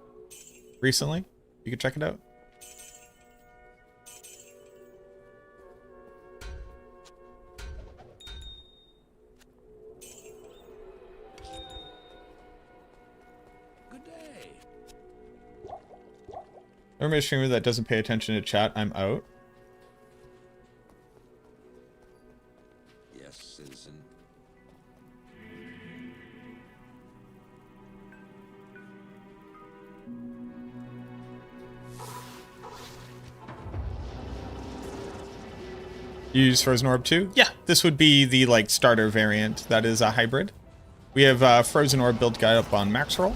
recently. You can check it out. Good day. Remember a streamer that doesn't pay attention to chat, I'm out. Yes, citizen. You use Frozen Orb too? Yeah, this would be the like starter variant that is a hybrid. We have Frozen Orb build guide up on Maxroll.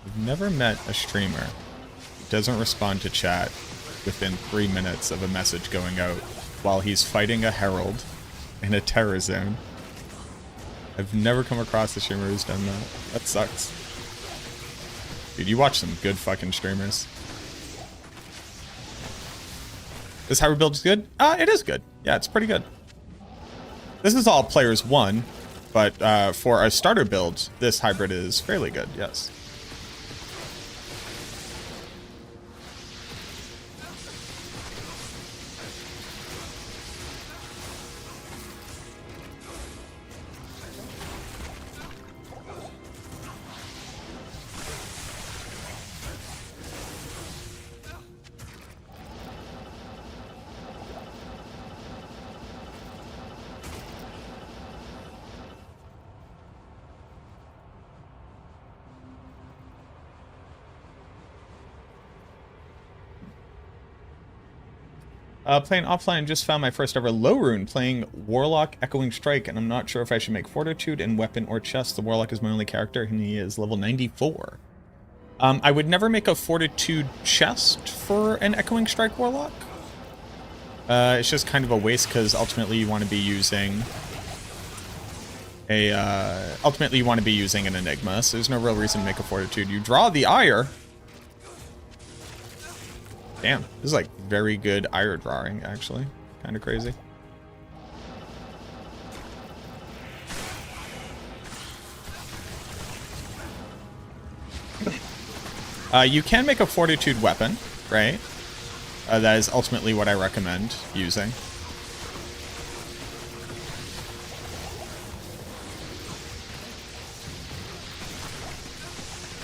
I've never met a streamer who doesn't respond to chat within 3 minutes of a message going out while he's fighting a herald in a terror zone. I've never come across a streamer who's done that. That sucks. Dude, you watch some good fucking streamers. This hybrid build is good? It is good. Yeah, it's pretty good. This is all players 1, but for a starter build, this hybrid is fairly good, yes. Playing offline, just found my first ever low rune playing Warlock Echoing Strike, and I'm not sure if I should make Fortitude in weapon or chest. The Warlock is my only character, and he is level 94. I would never make a Fortitude chest for an Echoing Strike Warlock. It's just kind of a waste, because ultimately you want to be using an Enigma, so there's no real reason to make a Fortitude. You draw the Ire. Damn, this is like very good ire drawing, actually. Kind of crazy. You can make a Fortitude weapon, right? That is ultimately what I recommend using.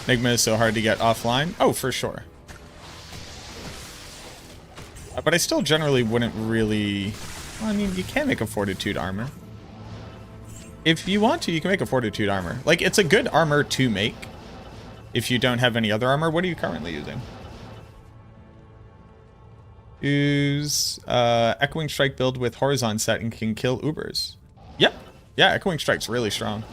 Enigma is so hard to get offline. Oh, for sure. But I still generally wouldn't really... Well, I mean, you can make a Fortitude armor. If you want to, you can make a Fortitude armor. Like, it's a good armor to make. If you don't have any other armor, what are you currently using? Use Echoing Strike build with Horizon set and can kill Ubers. Yep. Yeah, Echoing Strike's really strong.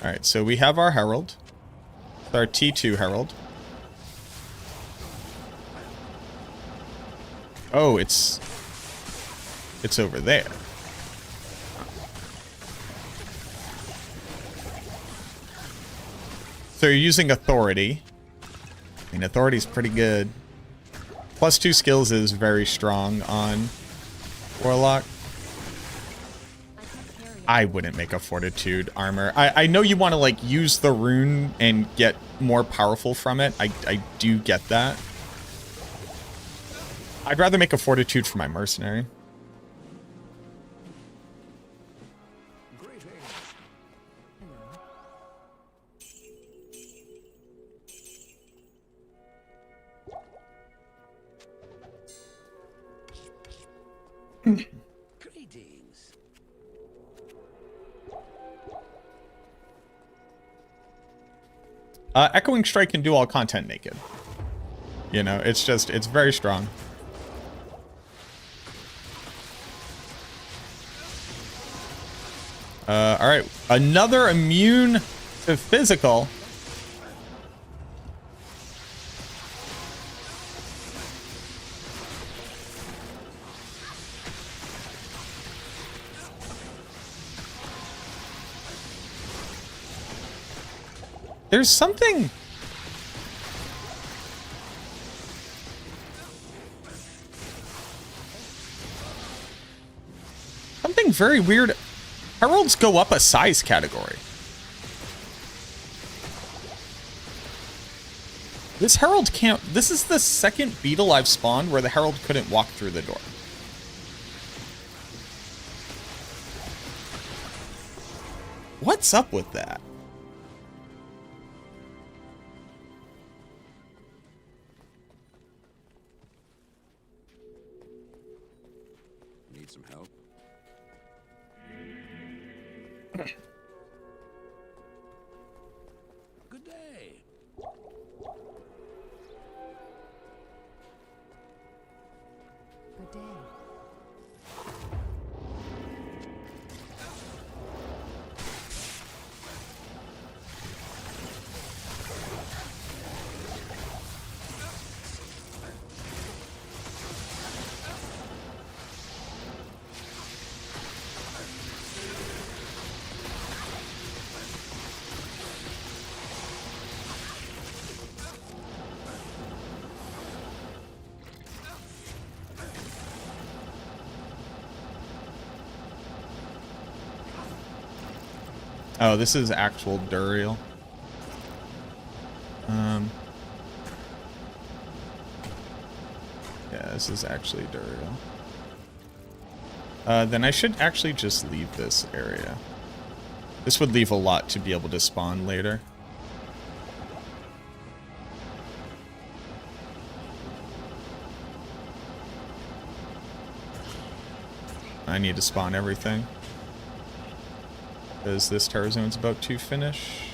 Alright, so we have our Herald. Our T2 Herald. Oh, it's over there. So you're using authority. I mean, authority's pretty good. +2 skills is very strong on Warlock. I wouldn't make a fortitude armor. I know you want to like use the rune and get more powerful from it. I do get that. I'd rather make a fortitude for my mercenary. Greetings. Echoing Strike can do all content naked. You know, it's very strong. Alright, another immune to physical. There's something... something very weird. Heralds go up a size category. This Herald can't... This is the second beetle I've spawned where the Herald couldn't walk through the door. What's up with that? Need some help? Good day. Good day. Oh, this is actual Duriel. Yeah, this is actually Duriel. Then I should actually just leave this area. This would leave a lot to be able to spawn later. I need to spawn everything. Because this tower zone's about to finish.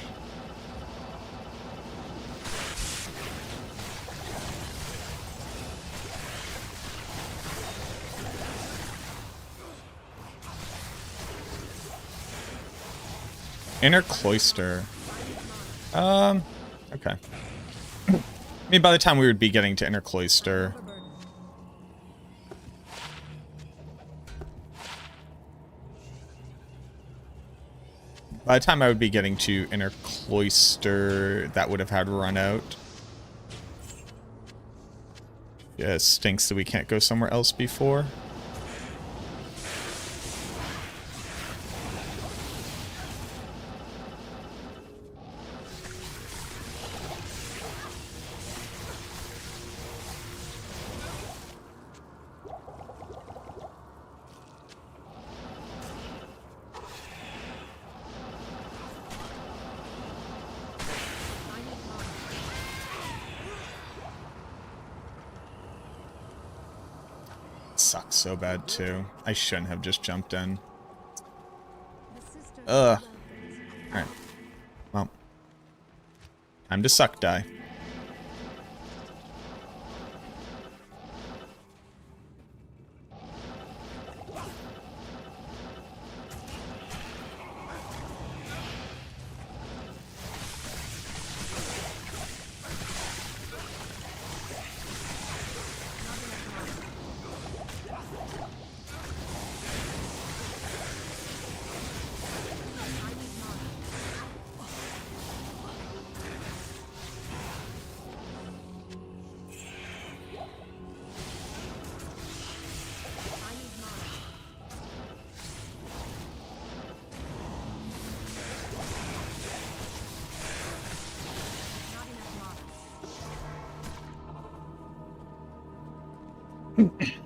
Inner Cloister. Okay. I mean, by the time we would be getting to Inner Cloister... By the time I would be getting to Inner Cloister, that would have had run out. Yeah, it stinks that we can't go somewhere else before. Sucks so bad too. I shouldn't have just jumped in. Ugh. Alright. Well. Time to suck die. Finish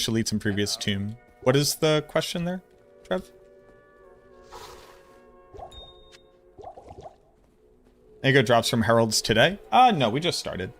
elites in previous tomb. What is the question there, Trev? Ego drops from Heralds today? No, we just started.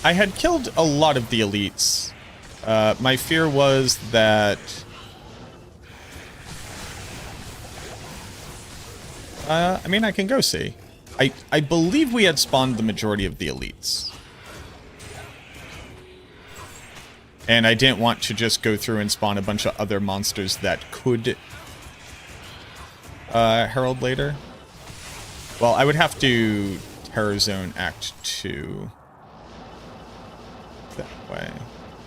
I had killed a lot of the elites. My fear was that... I mean, I can go see. I believe we had spawned the majority of the elites. And I didn't want to just go through and spawn a bunch of other monsters that could herald later. Well, I would have to Terror Zone Act 2 that way.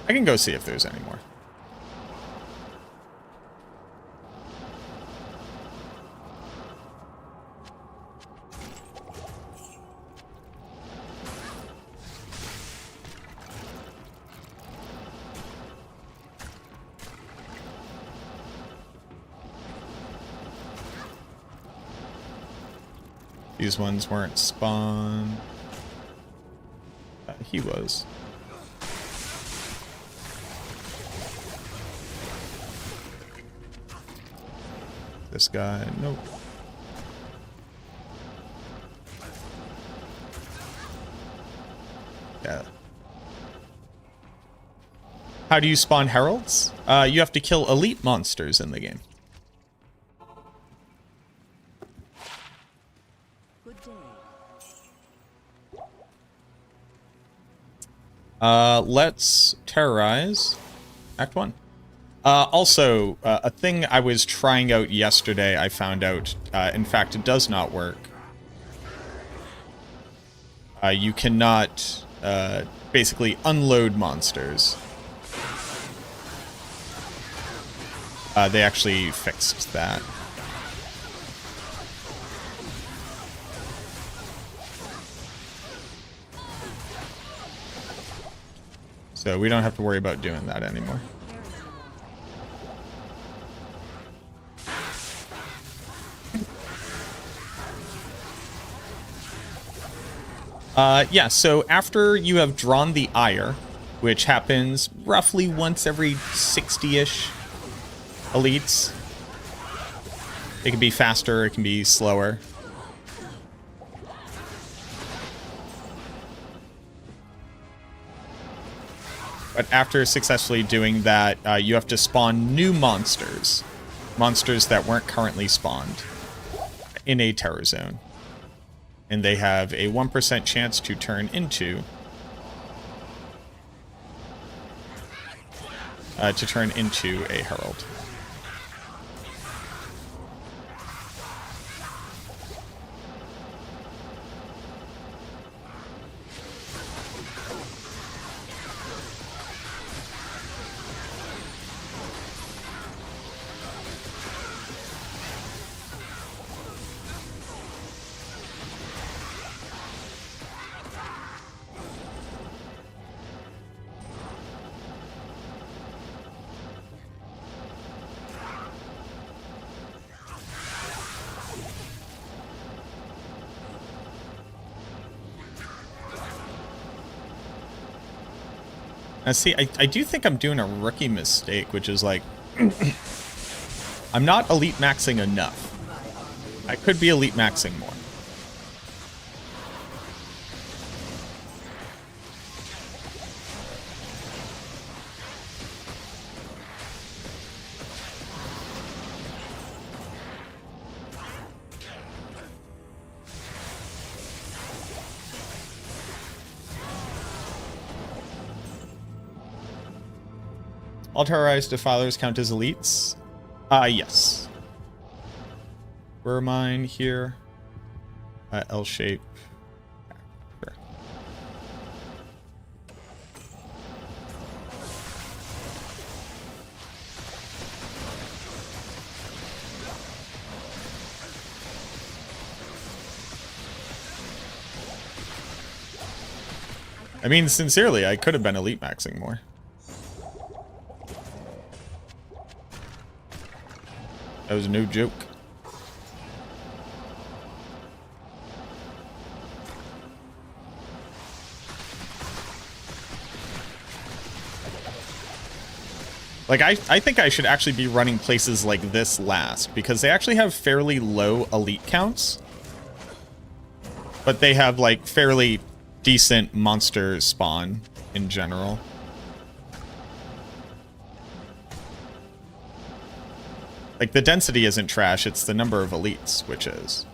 I can go see if there's any more. These ones weren't spawned. He was. This guy, nope. Yeah. How do you spawn heralds? You have to kill elite monsters in the game. Good day. Let's terrorize Act 1. Also, a thing I was trying out yesterday, I found out, in fact, it does not work. You cannot, basically unload monsters. They actually fixed that. So we don't have to worry about doing that anymore. Yeah, so after you have drawn the ire, which happens roughly once every 60-ish elites, it can be faster, it can be slower. But after successfully doing that, you have to spawn new monsters. Monsters that weren't currently spawned in a terror zone. And they have a 1% chance to turn into... a herald. See, I do think I'm doing a rookie mistake, which is like, I'm not elite maxing enough. I could be elite maxing more. All terrorized defilers count as elites? Yes. Where are mine here? L shape. Sure. I mean, sincerely, I could have been elite maxing more. That was no joke. Like, I think I should actually be running places like this last, because they actually have fairly low elite counts. But they have, like, fairly decent monster spawn in general. Like, the density isn't trash, it's the number of elites, which is.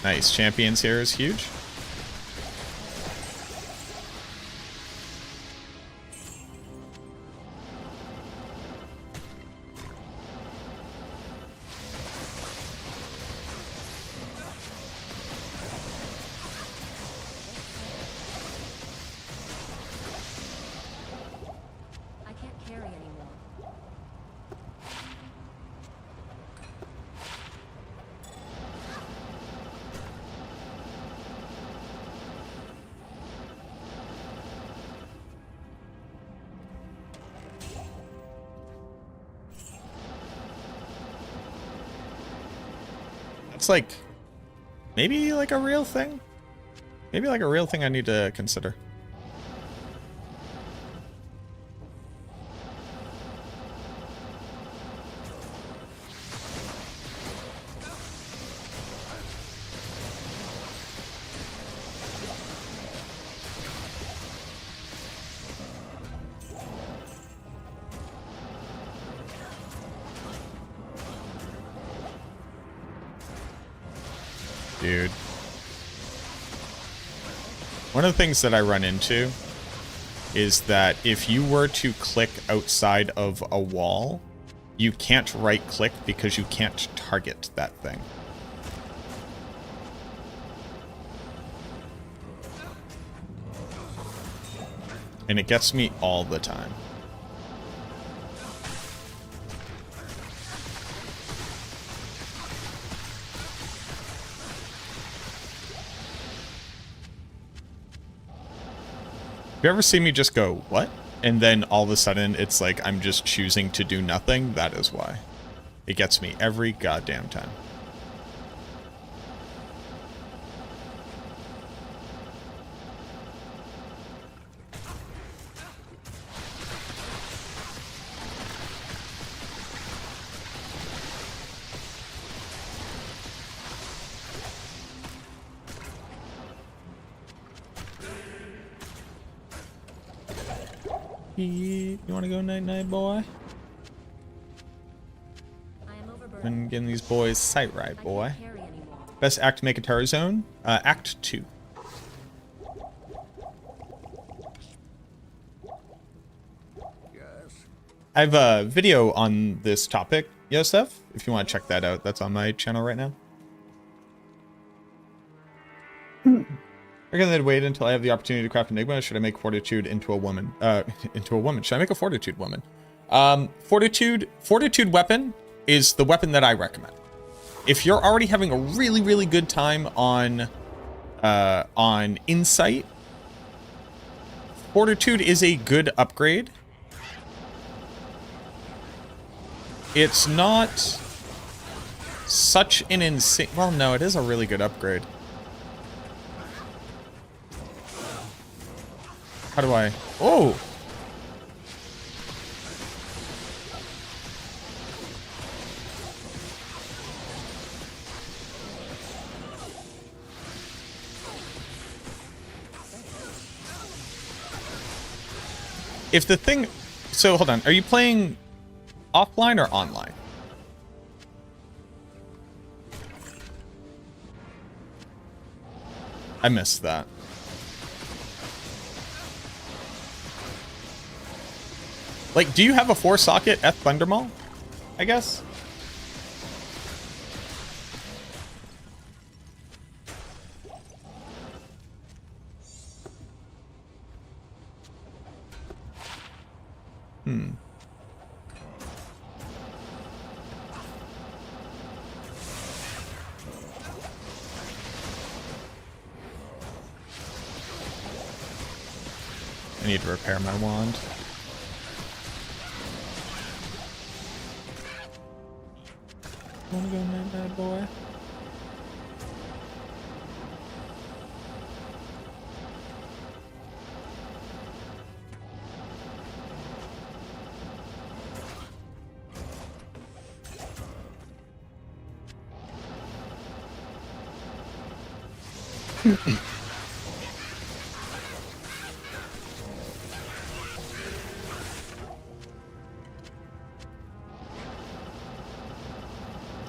Nice, champions here is huge. I can't carry anymore. That's like, maybe like a real thing? Maybe like a real thing I need to consider. Dude. One of the things that I run into is that if you were to click outside of a wall, you can't right click because you can't target that thing. And it gets me all the time. Have you ever seen me just go, what? And then all of a sudden it's like I'm just choosing to do nothing? That is why. It gets me every goddamn time. You want to go night-night, boy? I am overburdened. Been getting these boys sight right, I boy. can't carry anymore. Best act to make a terror zone? Act 2. Yes. I have a video on this topic, Yosef, if you want to check that out. That's on my channel right now. Recommend that wait until I have the opportunity to craft Enigma, or should I make Fortitude into a woman? Into a woman. Should I make a Fortitude woman? Fortitude weapon is the weapon that I recommend. If you're already having a really, really good time on Insight, Fortitude is a good upgrade. It's not such an insane... Well, no, it is a really good upgrade. How do I... Oh! If the thing... So, hold on. Are you playing offline or online? I missed that. Like, do you have a 4-socket F Thundermaul? I guess? I need to repair my wand. Wanna go night-night, boy?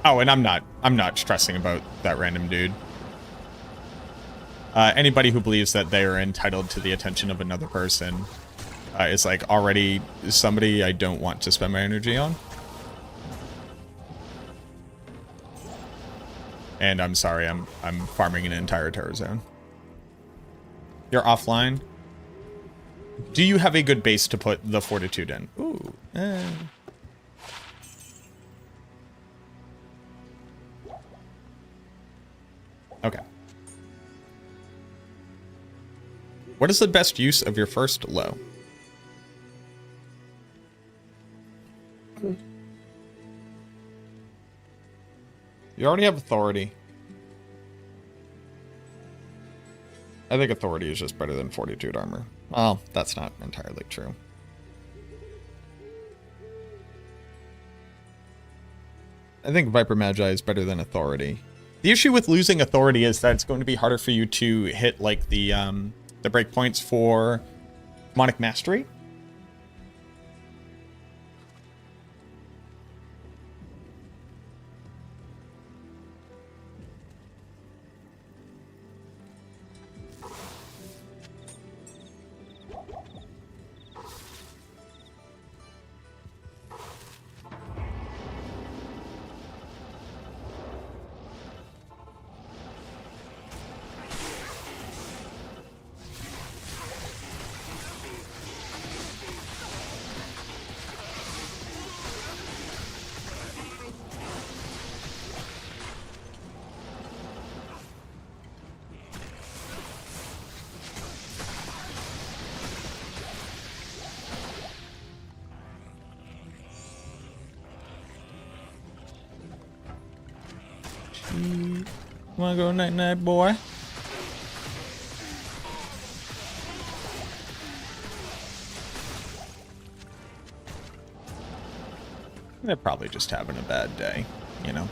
Oh, and I'm not stressing about that random dude. Anybody who believes that they are entitled to the attention of another person is like already somebody I don't want to spend my energy on. And I'm sorry, I'm farming an entire terror zone. You're offline. Do you have a good base to put the fortitude in? Ooh. Okay. What is the best use of your first low? You already have authority. I think authority is just better than fortitude armor. Well, that's not entirely true. I think Viper Magi is better than authority. The issue with losing authority is that it's going to be harder for you to hit like the breakpoints for demonic mastery. Wanna go night night, boy? They're probably just having a bad day, you know.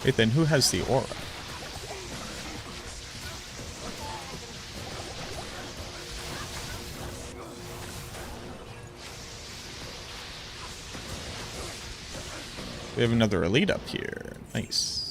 Wait, then who has the aura? We have another elite up here. Nice.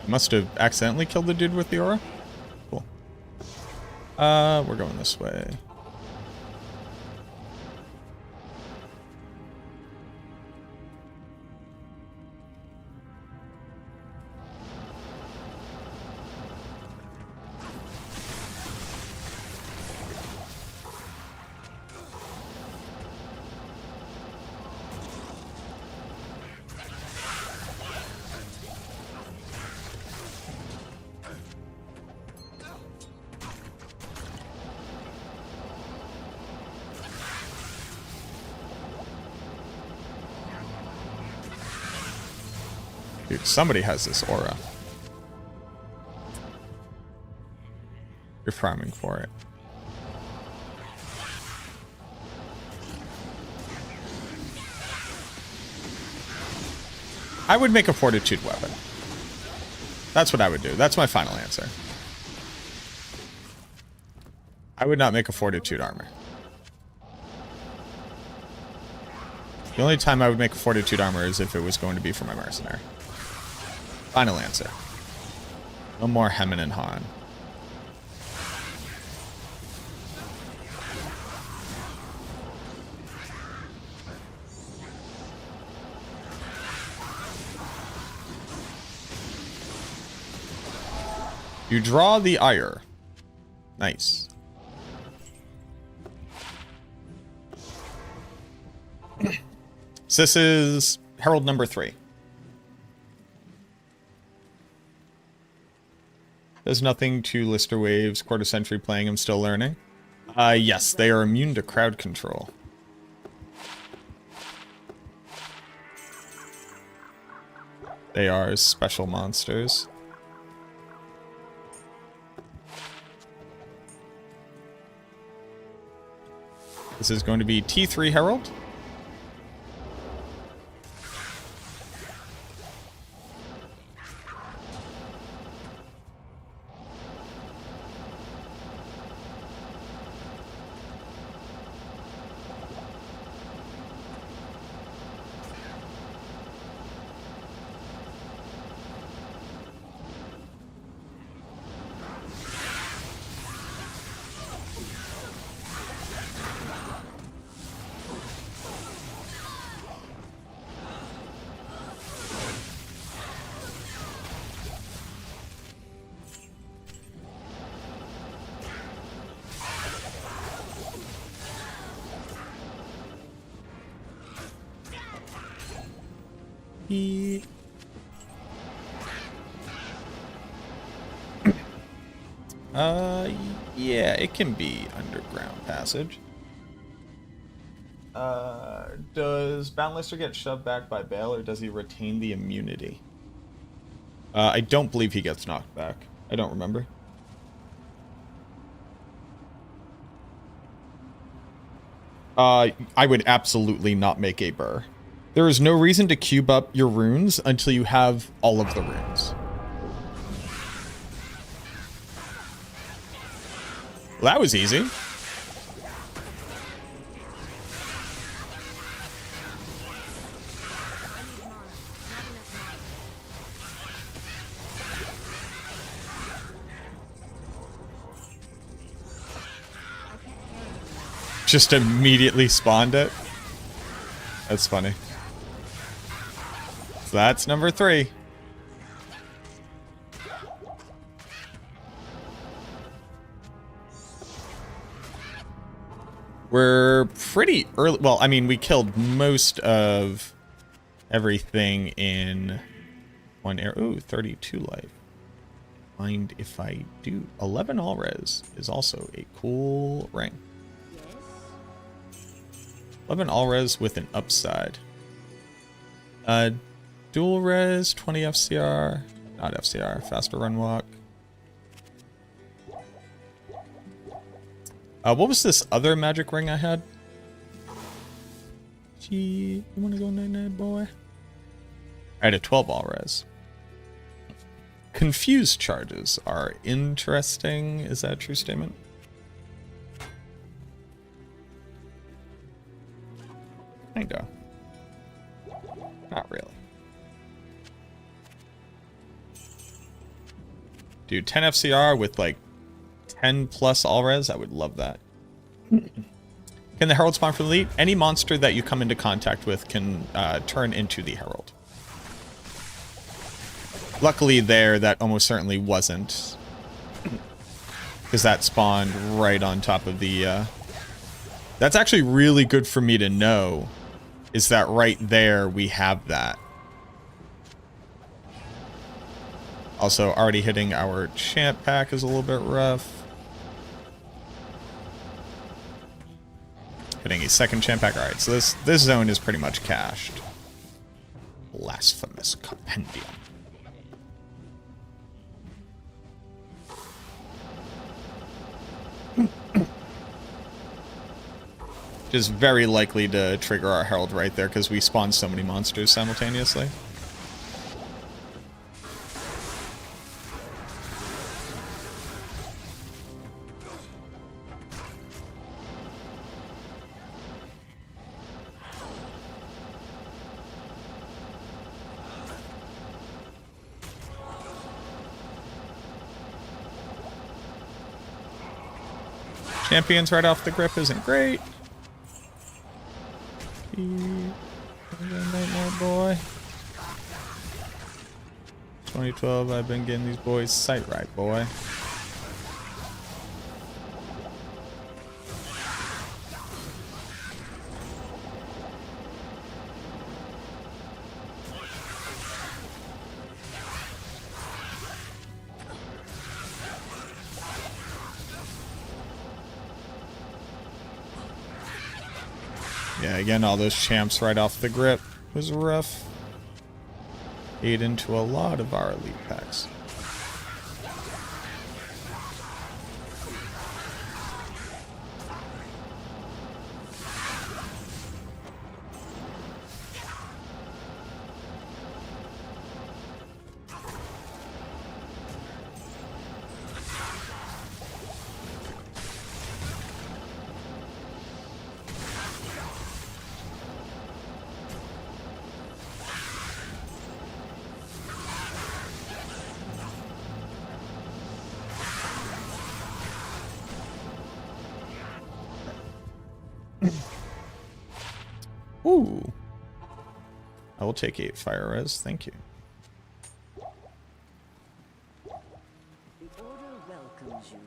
Must have accidentally killed the dude with the aura. Cool. We're going this way. Dude, somebody has this aura. You're farming for it. I would make a fortitude weapon. That's what I would do. That's my final answer. I would not make a fortitude armor. The only time I would make a fortitude armor is if it was going to be for my mercenary. Final answer. No more hemming and hawing. You draw the ire. Nice. So this is Herald number 3. There's nothing to Lister Waves, quarter century playing, I'm still learning. Yes, they are immune to crowd control. They are special monsters. This is going to be T3 Herald. Yeah, it can be underground passage. Does Boundlister get shoved back by Bale, or does he retain the immunity? I don't believe he gets knocked back. I don't remember. I would absolutely not make a burr. There is no reason to cube up your runes until you have all of the runes. Well, that was easy. Just immediately spawned it. That's funny. So that's number 3. We're pretty early. Well, I mean, we killed most of everything in one air. Ooh, 32 life. Mind if I do? 11 all res is also a cool rank. 11 all res with an upside. Dual res, 20 FCR, not FCR, faster run walk. What was this other magic ring I had? Gee, you wanna go night-night, boy? I had a 12 all res. Confused charges are interesting. Is that a true statement? Kinda. Not really. Dude, 10 FCR with like 10 plus all res, I would love that. Can the Herald spawn for the elite? Any monster that you come into contact with can turn into the Herald. Luckily there, that almost certainly wasn't. Because that spawned right on top of the... That's actually really good for me to know, is that right there we have that. Also, already hitting our champ pack is a little bit rough. Hitting a second champ pack. Alright, so this zone is pretty much cached. Blasphemous Compendium. Which is very likely to trigger our Herald right there because we spawn so many monsters simultaneously. Champions right off the grip isn't great. Night Night Boy. 2012, I've been getting these boys sight right, boy. Yeah, again, all those champs right off the grip was rough. Ate into a lot of our elite packs. Ooh. I will take 8 fire res, thank you. The Order welcomes you.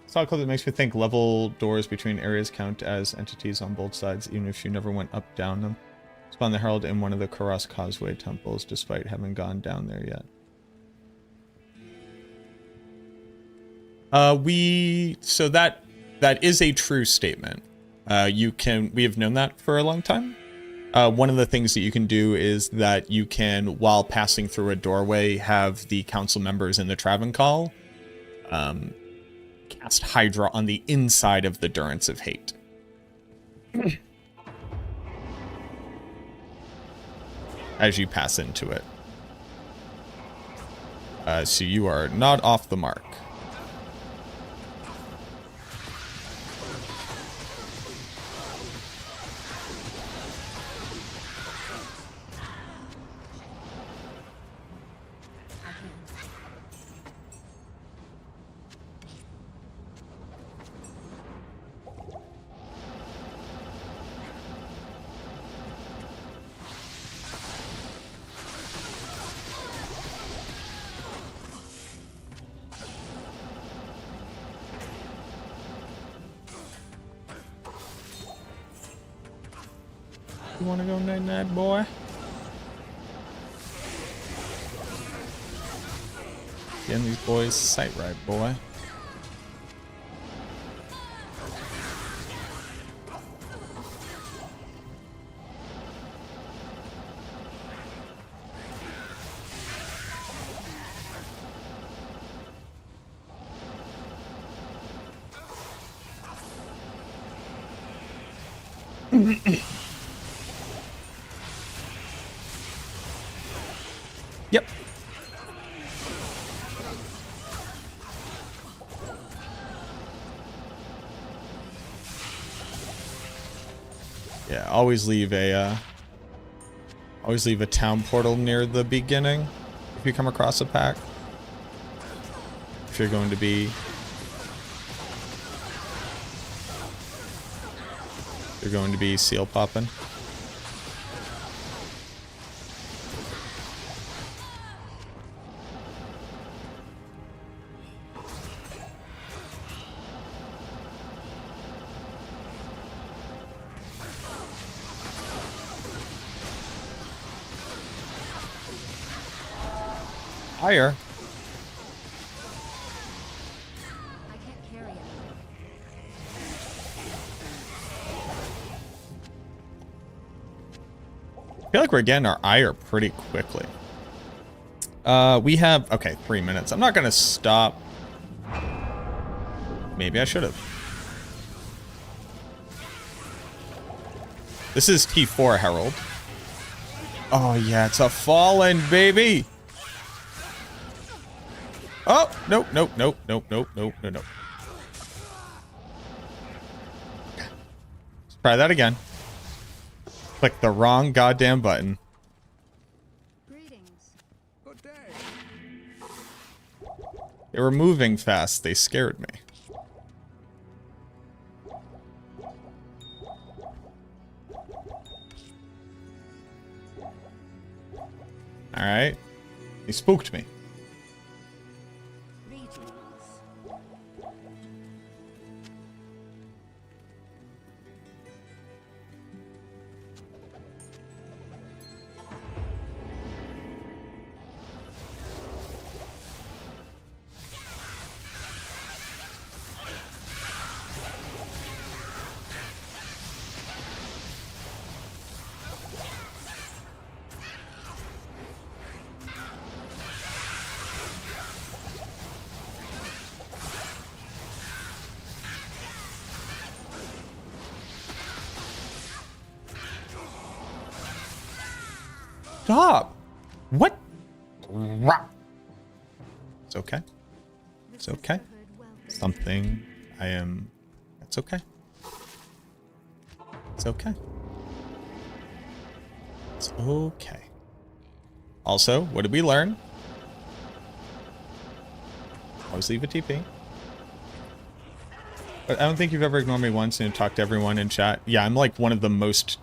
Saw a clip that makes me think level doors between areas count as entities on both sides, even if you never went up down them. Spawn the Herald in one of the Karas Causeway temples, despite having gone down there yet. So that is a true statement. We have known that for a long time. One of the things that you can do is that you can, while passing through a doorway, have the council members in the Travancore cast Hydra on the inside of the Durance of Hate. As you pass into it. So you are not off the mark. You wanna go night night, boy? Getting these boys sight right, boy. Yep. Yeah, always leave a town portal near the beginning if you come across a pack. If you're going to be seal popping. Higher. I can't carry it. I feel like we're getting our ire pretty quickly. We have, okay, 3 minutes. I'm not gonna stop. Maybe I should have. This is T4 Herald. Oh, yeah, it's a fallen, baby. Oh, nope, nope, nope, nope, nope, nope, no, no. Let's try that again. Click the wrong goddamn button. Greetings. Good day. They were moving fast. They scared me. Alright. He spooked me. Greetings. Stop! What? It's okay. It's okay. Something I am... It's okay. It's okay. It's okay. Also, what did we learn? Always leave a TP. But I don't think you've ever ignored me once and talked to everyone in chat. Yeah, I'm like one of the most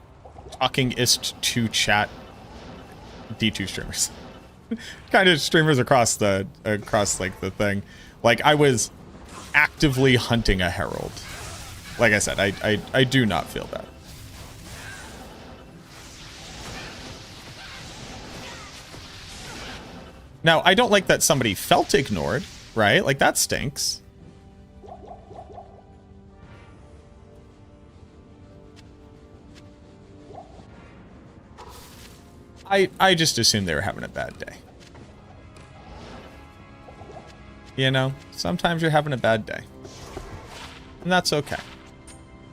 talkingest to chat D2 streamers. Kind of streamers across like the thing. Like I was actively hunting a herald. Like I said, I do not feel bad. Now, I don't like that somebody felt ignored, right? Like that stinks. I just assumed they were having a bad day. You know, sometimes you're having a bad day. And that's okay.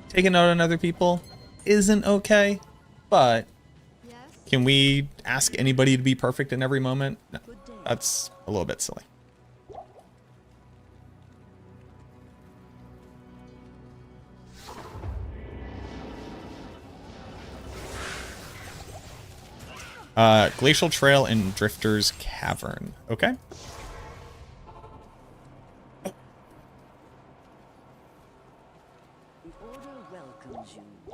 Taking out on other people isn't okay, but Yes? can we ask anybody to be perfect in every moment? No, Good day. that's a little bit silly. Glacial Trail and Drifter's Cavern. Okay. The Order welcomes you.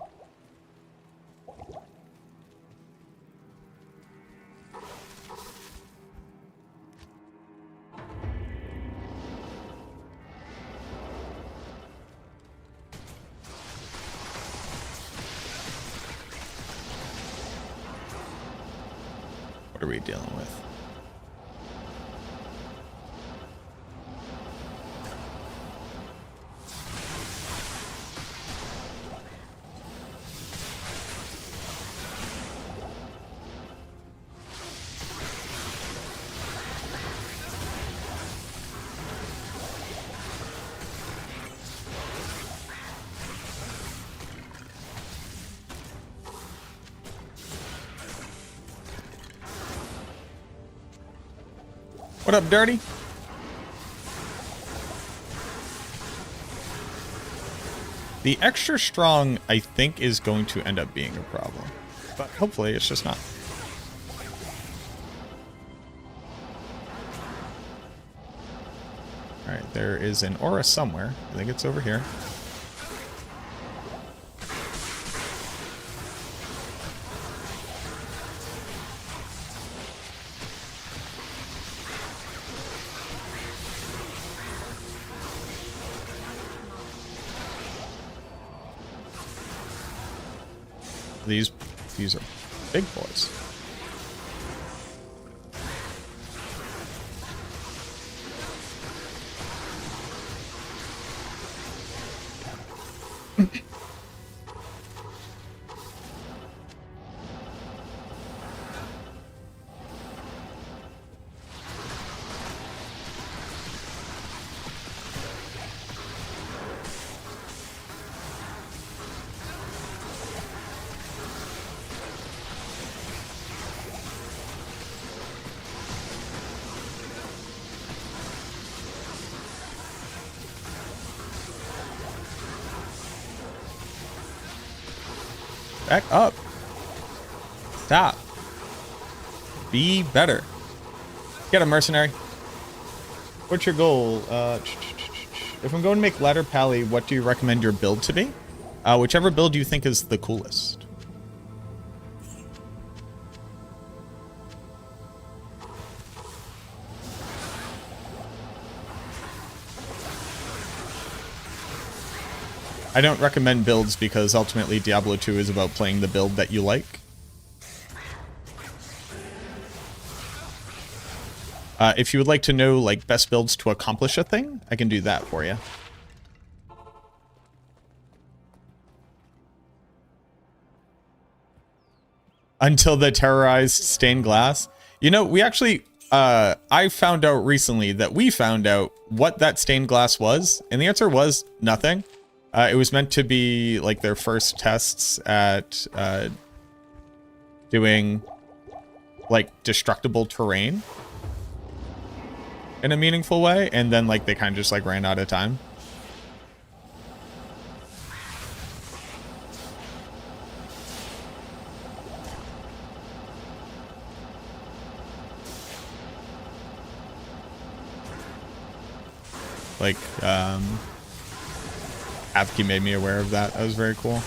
What are we dealing with? What up, Dirty? The extra strong, I think, is going to end up being a problem. But hopefully it's just not. Alright, there is an aura somewhere. I think it's over here. These are big boys. Back up. Stop. Be better. Get a mercenary. What's your goal? If I'm going to make ladder pally, what do you recommend your build to be? Whichever build you think is the coolest. I don't recommend builds because ultimately Diablo 2 is about playing the build that you like. If you would like to know like best builds to accomplish a thing, I can do that for you. Until the terrorized stained glass. You know, we actually, I found out recently that we found out what that stained glass was, and the answer was nothing. It was meant to be like their first tests at doing like destructible terrain in a meaningful way, and then like they kind of just like ran out of time. Like, Avki made me aware of that. That was very cool.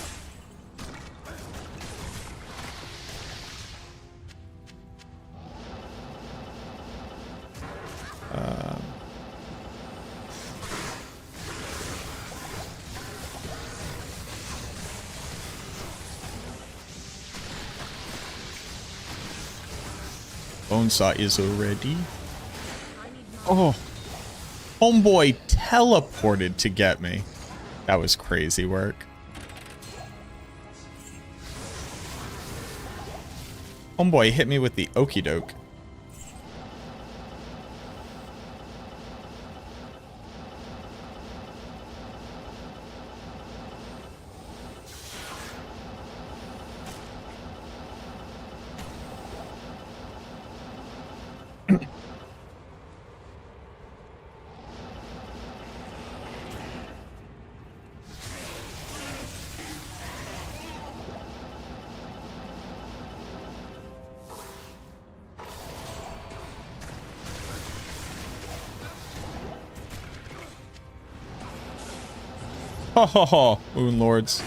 Bonesaw is already. Oh, homeboy teleported to get me. That was crazy work. Homeboy hit me with the okie doke. Ho ho ho, Moon Lords.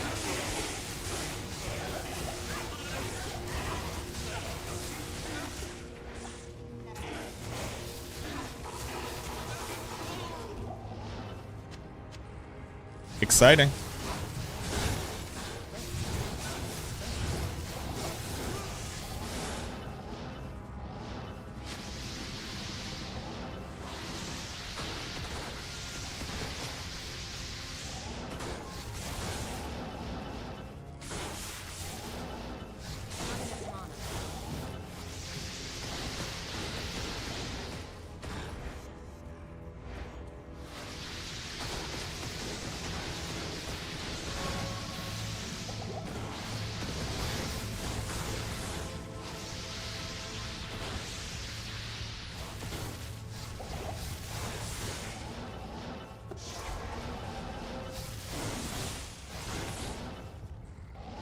Exciting.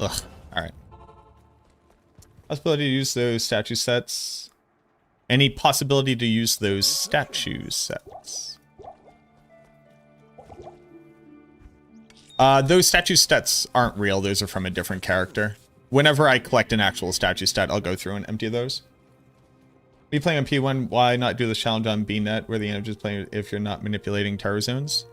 Ugh. Alright. Possibility to use those statue sets. Any possibility to use those statue sets? Those statue sets aren't real. Those are from a different character. Whenever I collect an actual statue stat, I'll go through and empty those. Be playing on P1, why not do this challenge on BNet where the image is playing if you're not manipulating terror zones?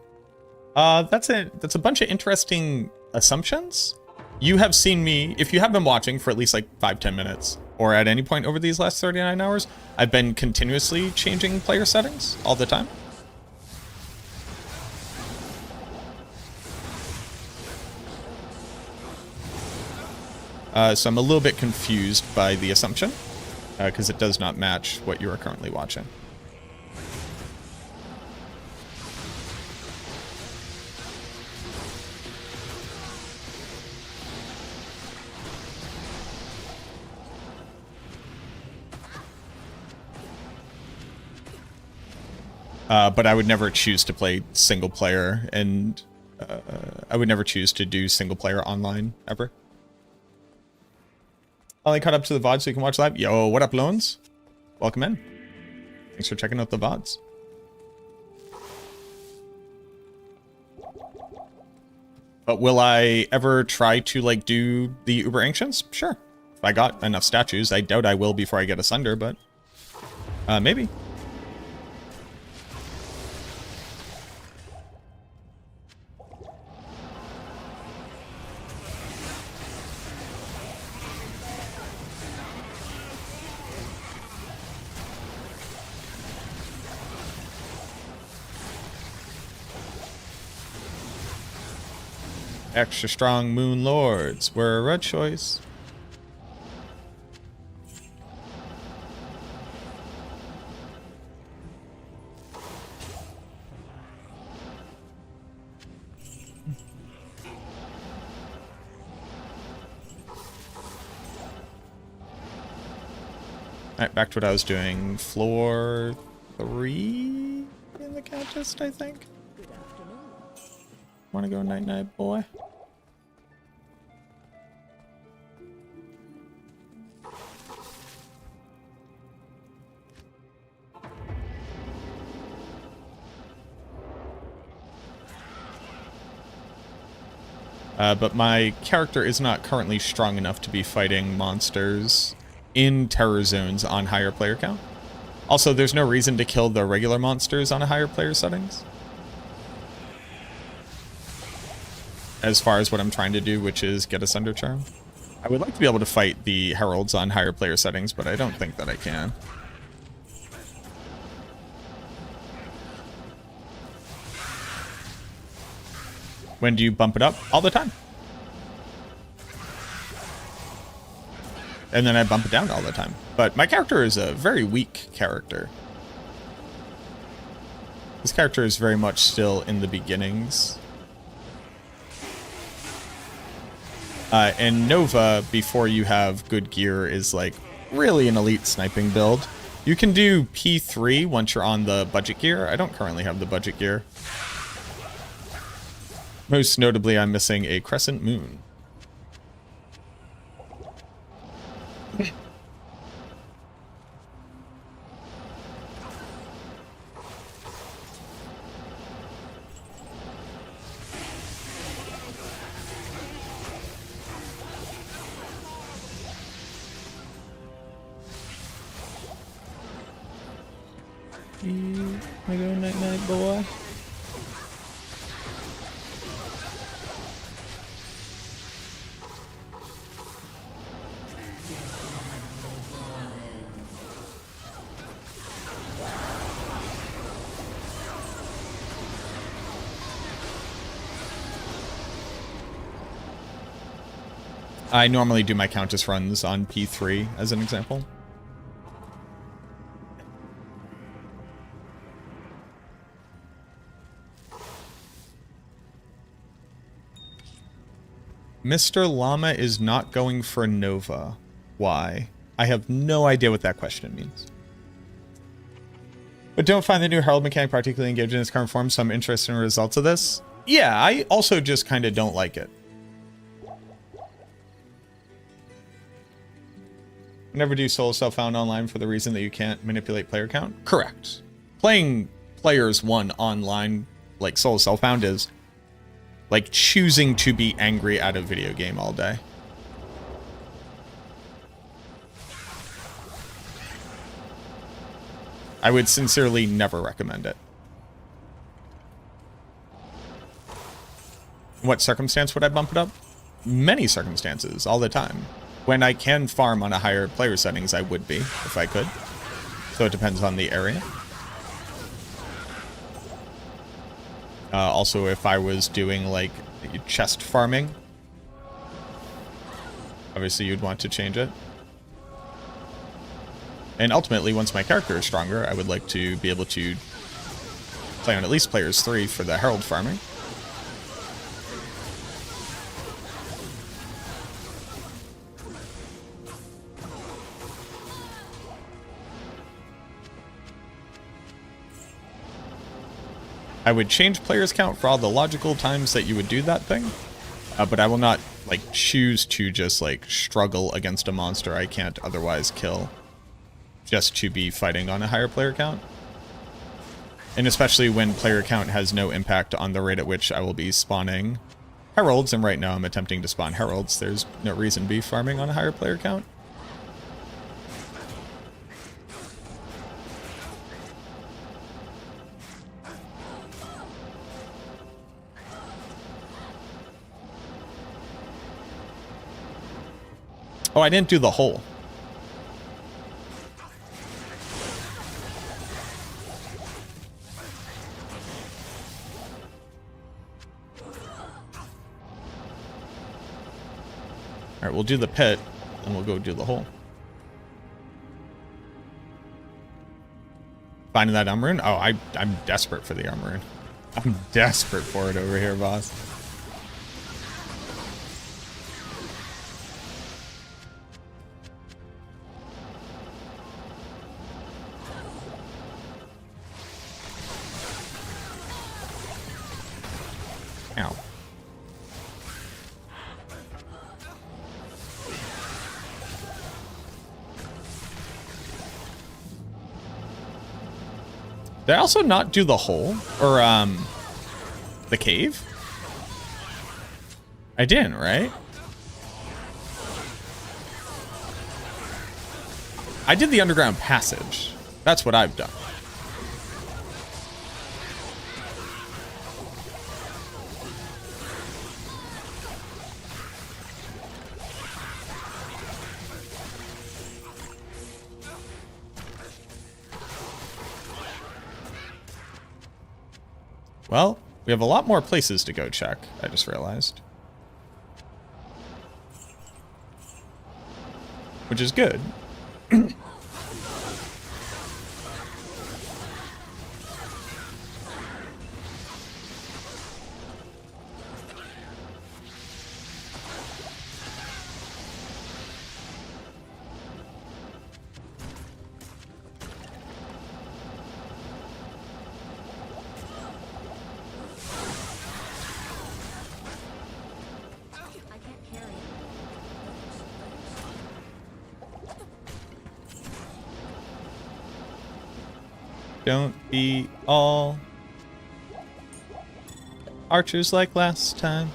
That's a bunch of interesting assumptions. You have seen me, if you have been watching for at least like 5-10 minutes, or at any point over these last 39 hours, I've been continuously changing player settings all the time. So I'm a little bit confused by the assumption, because it does not match what you are currently watching. But I would never choose to play single player, and I would never choose to do single player online ever. Finally caught up to the VOD so you can watch live. Yo, what up, Loans? Welcome in. Thanks for checking out the VODs. But will I ever try to, like, do the Uber Ancients? Sure. If I got enough statues. I doubt I will before I get a Sunder, but maybe. Extra strong Moon Lords were a red choice. Alright, back to what I was doing. Floor 3 in the Countess, I think. Good afternoon. Wanna go night-night, boy? But my character is not currently strong enough to be fighting monsters in terror zones on higher player count. Also, there's no reason to kill the regular monsters on a higher player settings. As far as what I'm trying to do, which is get a Sunder Charm. I would like to be able to fight the heralds on higher player settings, but I don't think that I can. When do you bump it up? All the time. And then I bump it down all the time. But my character is a very weak character. This character is very much still in the beginnings. And Nova, before you have good gear, is like really an elite sniping build. You can do P3 once you're on the budget gear. I don't currently have the budget gear. Most notably, I'm missing a crescent moon. I go night night, boy. I normally do my Countess runs on P3 as an example. Mr. Llama is not going for Nova. Why? I have no idea what that question means. But don't find the new Herald mechanic particularly engaging in its current form, so I'm interested in the results of this. Yeah, I also just kind of don't like it. Never do solo self-found online for the reason that you can't manipulate player count? Correct. Playing players 1 online, like solo self-found, is like choosing to be angry at a video game all day. I would sincerely never recommend it. What circumstance would I bump it up? Many circumstances, all the time. When I can farm on a higher player settings, I would be, if I could. So it depends on the area. Also, if I was doing, like, chest farming, obviously you'd want to change it. And ultimately, once my character is stronger, I would like to be able to play on at least players 3 for the Herald farming. I would change players count for all the logical times that you would do that thing. But I will not, like, choose to just, like, struggle against a monster I can't otherwise kill just to be fighting on a higher player count. And especially when player count has no impact on the rate at which I will be spawning heralds, and right now I'm attempting to spawn heralds. There's no reason to be farming on a higher player count. Oh, I didn't do the hole. Alright, we'll do the pit, and we'll go do the hole. Finding that Rune? Oh, I'm desperate for the Rune. I'm desperate for it over here, boss. Ow. Did I also not do the hole? Or, the cave? I didn't, right? I did the underground passage. That's what I've done. Well, we have a lot more places to go check, I just realized. Which is good. I can't carry it. Don't be all archers like last time.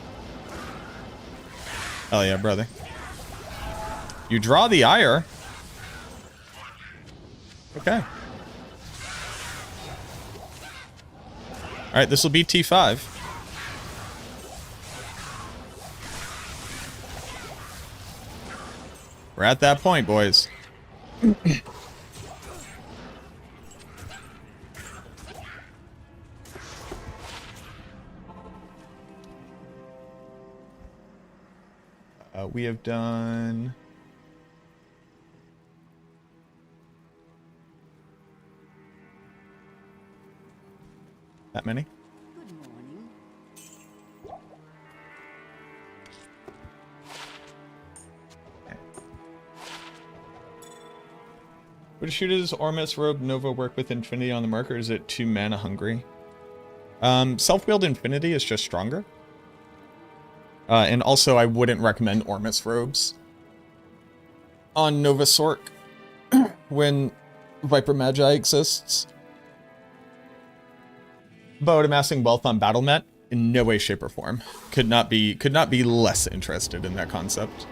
Hell yeah, brother. You draw the ire. Okay. Alright, this will be T5. We're at that point, boys. We have done... that many? Good morning. Would a shooter's Ormus Robe Nova work with Infinity on the mark, or is it too mana hungry? Self-wield Infinity is just stronger. And also, I wouldn't recommend Ormus Robes on Nova Sork when Viper Magi exists. But amassing wealth on BattleNet, in no way, shape, or form. Could not be less interested in that concept.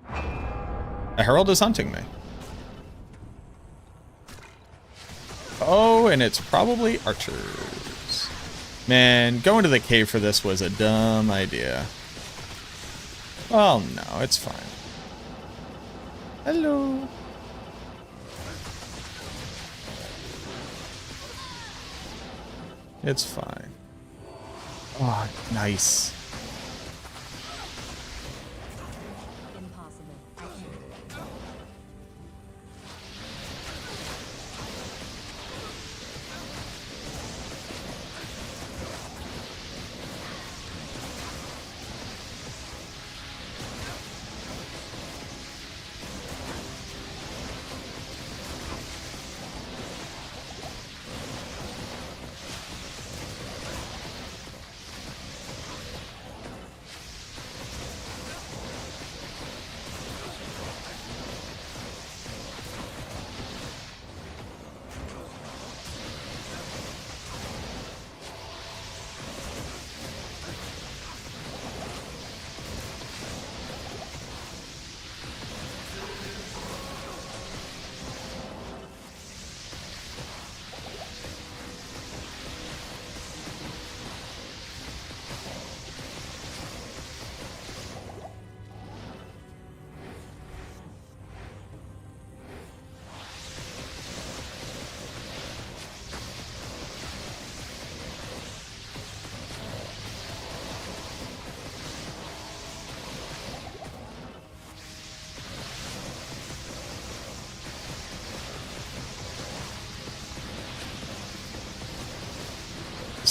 A herald is hunting me. Oh, and it's probably archers. Man, going to the cave for this was a dumb idea. Well, no, it's fine. Hello. It's fine. Oh, nice. Impossible. I can't.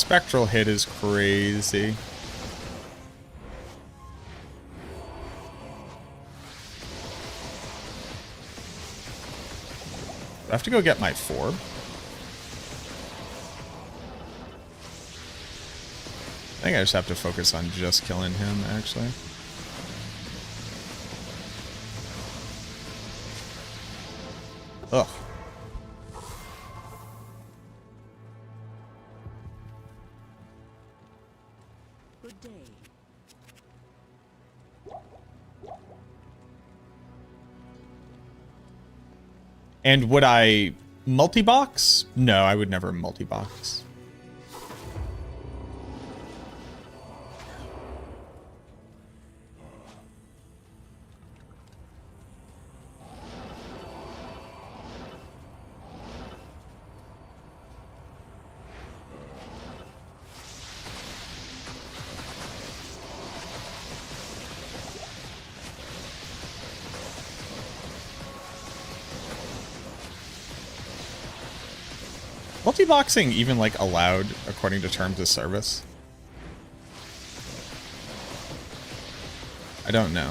spectral hit is crazy. I have to go get my Forb. I think I just have to focus on just killing him, actually. Ugh. Good day. And would I multi-box? No, I would never multi-box. Multi-boxing even, like, allowed according to terms of service? I don't know.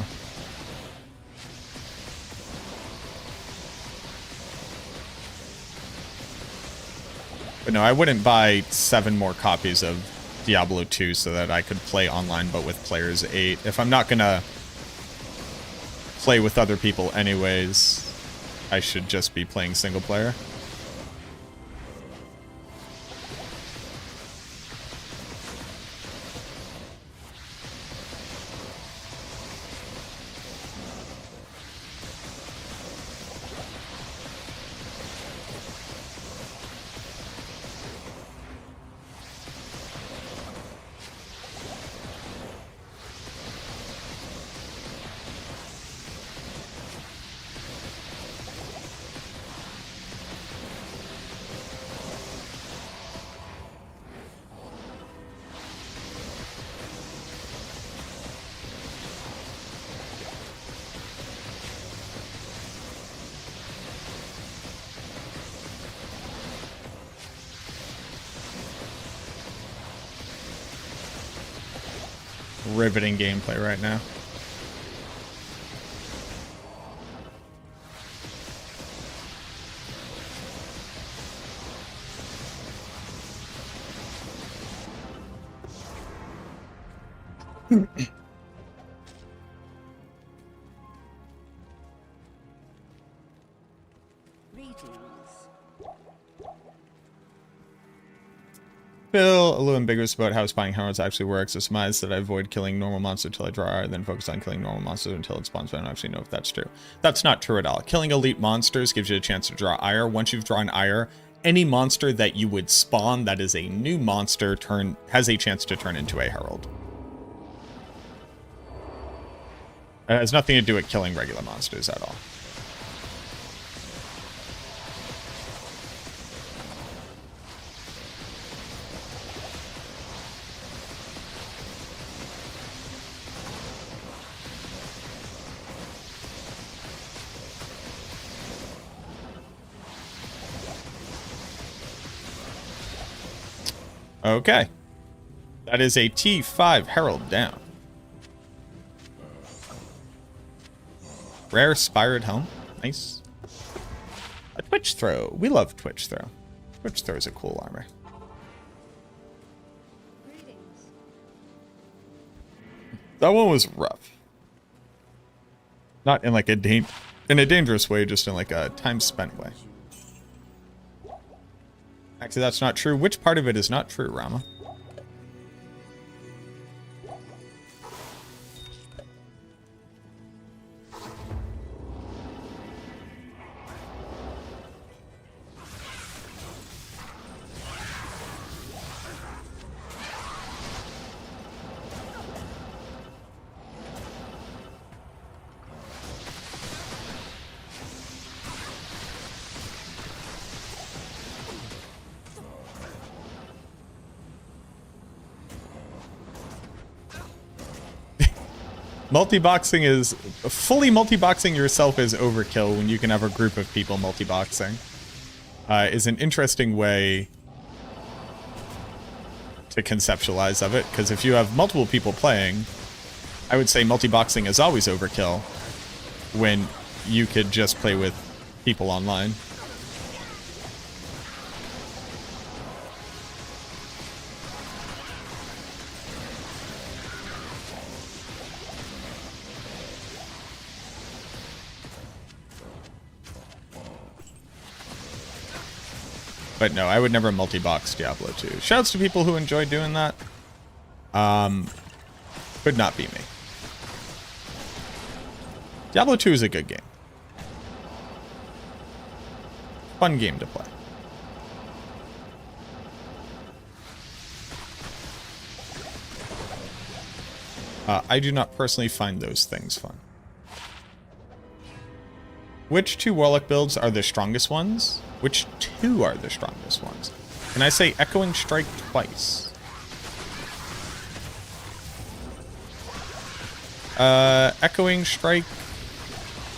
But no, I wouldn't buy 7 more copies of Diablo 2 so that I could play online but with players 8. If I'm not gonna play with other people anyways, I should just be playing single player. Riveting gameplay right now. Feel a little ambiguous about how spawning heralds actually works. It's surmise that I avoid killing normal monsters until I draw ire, then focus on killing normal monsters until it spawns, but I don't actually know if that's true. That's not true at all. Killing elite monsters gives you a chance to draw ire. Once you've drawn ire, any monster that you would spawn that is a new monster has a chance to turn into a herald. It has nothing to do with killing regular monsters at all. Okay. That is a T5 Herald down. Rare Spired Helm. Nice. A Twitch Throw. We love Twitch Throw. Twitch Throw is a cool armor. Greetings. That one was rough. Not in like in a dangerous way, just in like a time spent way. Actually, that's not true. Which part of it is not true, Rama? Multi-boxing is... Fully multi-boxing yourself is overkill when you can have a group of people multi-boxing. Is an interesting way to conceptualize of it, because if you have multiple people playing, I would say multi-boxing is always overkill when you could just play with people online. But no, I would never multi-box Diablo 2. Shouts to people who enjoy doing that. Could not be me. Diablo 2 is a good game. Fun game to play. I do not personally find those things fun. Which two Warlock builds are the strongest ones? Which two are the strongest ones? Can I say Echoing Strike twice? Echoing Strike,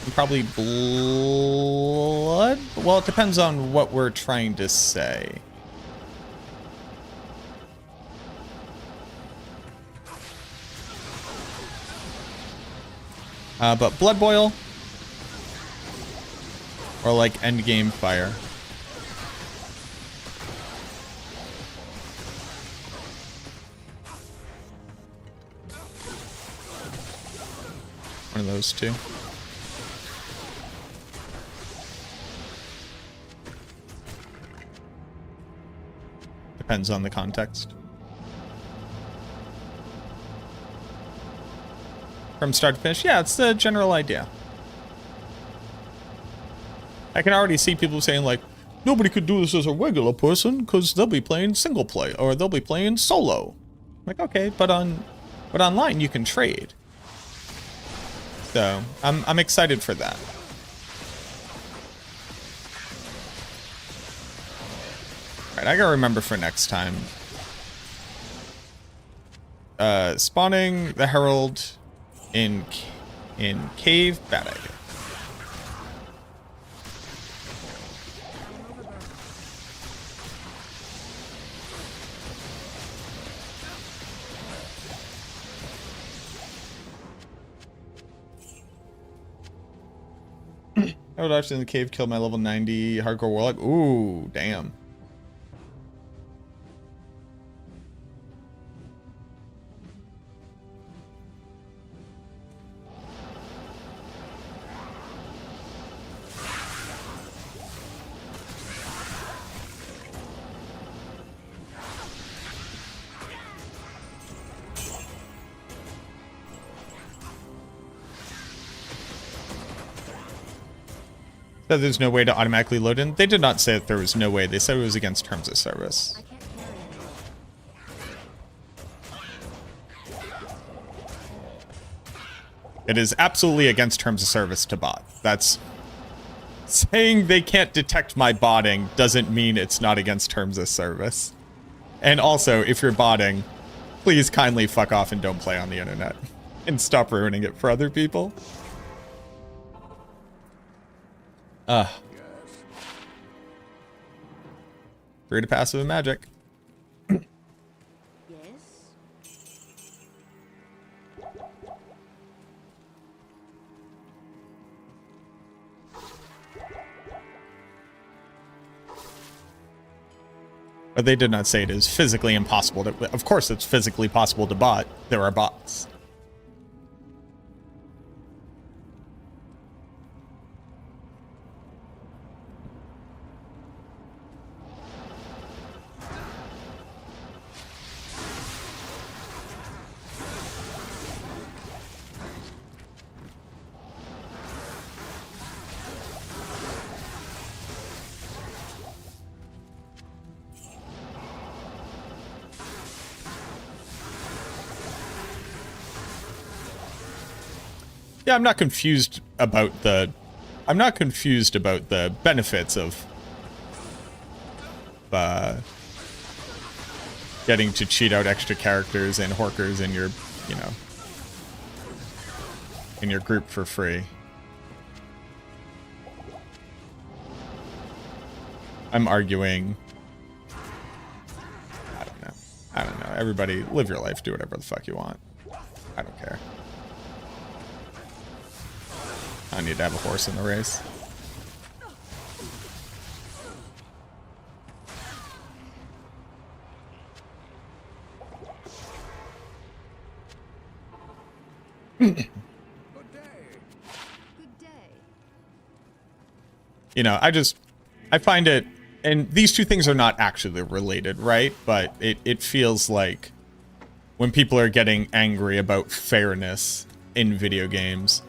and probably Blood? Well, it depends on what we're trying to say. But Blood Boil, or like Endgame Fire. One of those two. Depends on the context. From start to finish, yeah, it's the general idea. I can already see people saying like, nobody could do this as a regular person because they'll be playing single play or they'll be playing solo. Like, okay, but online you can trade. So I'm excited for that. Alright, I gotta remember for next time. Spawning the Herald in cave, bad idea. I would actually in the cave kill my level 90 hardcore warlock. Ooh, damn. That there's no way to automatically load in. They did not say that there was no way. They said it was against terms of service. I can't carry it. It is absolutely against terms of service to bot. That's saying they can't detect my botting doesn't mean it's not against terms of service. And also, if you're botting, please kindly fuck off and don't play on the internet and stop ruining it for other people. Free to passive and magic. Yes. But they did not say it is physically impossible to... Of course it's physically possible to bot. There are bots. Yeah, I'm not confused about the benefits of getting to cheat out extra characters and horkers in your, you know, in your group for free. I'm arguing. I don't know. everybody live your life, do whatever the fuck you want. I don't care. I need to have a horse in the race. Good day. Good day. You know, I find it, and these two things are not actually related, right? But it feels like when people are getting angry about fairness in video games,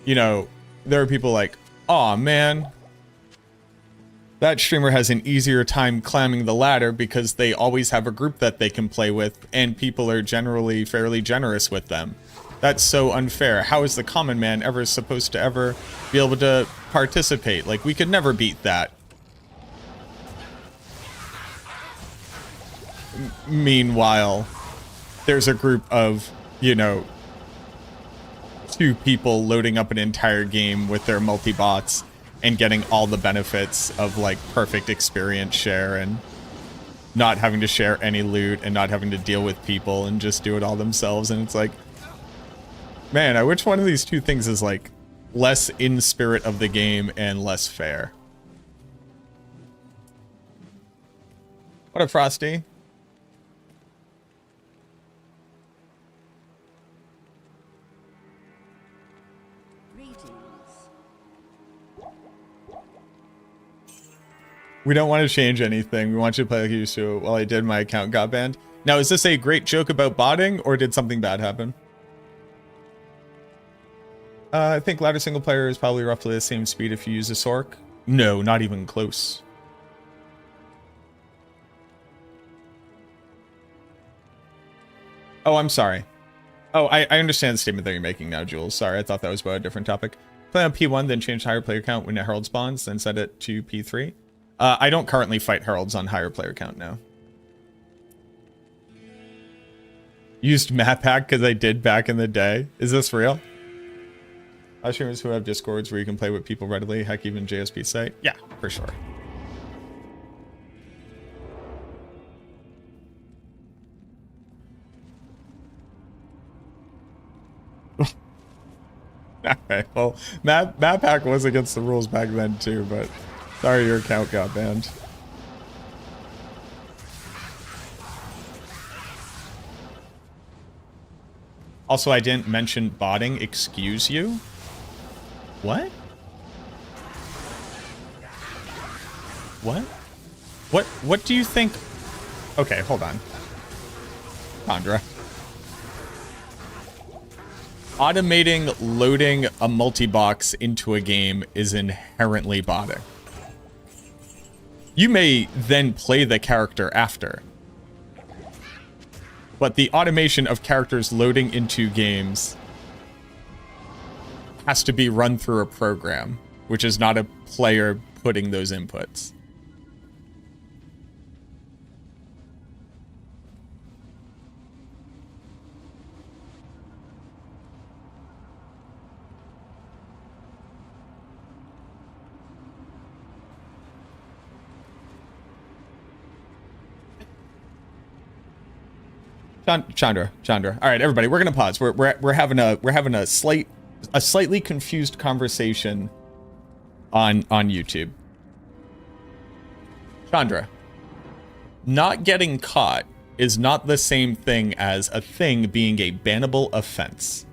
you know, there are people like, aw, man, that streamer has an easier time climbing the ladder because they always have a group that they can play with, and people are generally fairly generous with them. That's so unfair. How is the common man ever supposed to ever be able to participate? Like, we could never beat that. Meanwhile, there's a group of, you know, 2 people loading up an entire game with their multi-bots and getting all the benefits of, like, perfect experience share and not having to share any loot and not having to deal with people and just do it all themselves. And it's like, man, which one of these two things is, like, less in spirit of the game and less fair? What up, Frosty? Greetings. We don't want to change anything. We want you to play like you used to. Well, I did. My account got banned. Now, is this a great joke about botting, or did something bad happen? I think ladder single player is probably roughly the same speed if you use a Sork. No, not even close. Oh, I'm sorry. Oh, I understand the statement that you're making now, Jules. Sorry, I thought that was about a different topic. Play on P1, then change higher player count when Herald spawns, then set it to P3. I don't currently fight Heralds on higher player count now. Used map hack because I did back in the day. Is this real? Streamers who have Discords where you can play with people readily, heck, even JSP site. Yeah, for sure. Okay, well, map hack was against the rules back then too, but sorry your account got banned. Also, I didn't mention botting. Excuse you? What? What do you think? Okay, hold on. Chandra. Automating loading a multi-box into a game is inherently botting. You may then play the character after, but the automation of characters loading into games has to be run through a program, which is not a player putting those inputs. Chandra. All right, everybody, we're gonna pause. We're having a slightly confused conversation on YouTube. Chandra, not getting caught is not the same thing as a thing being a bannable offense.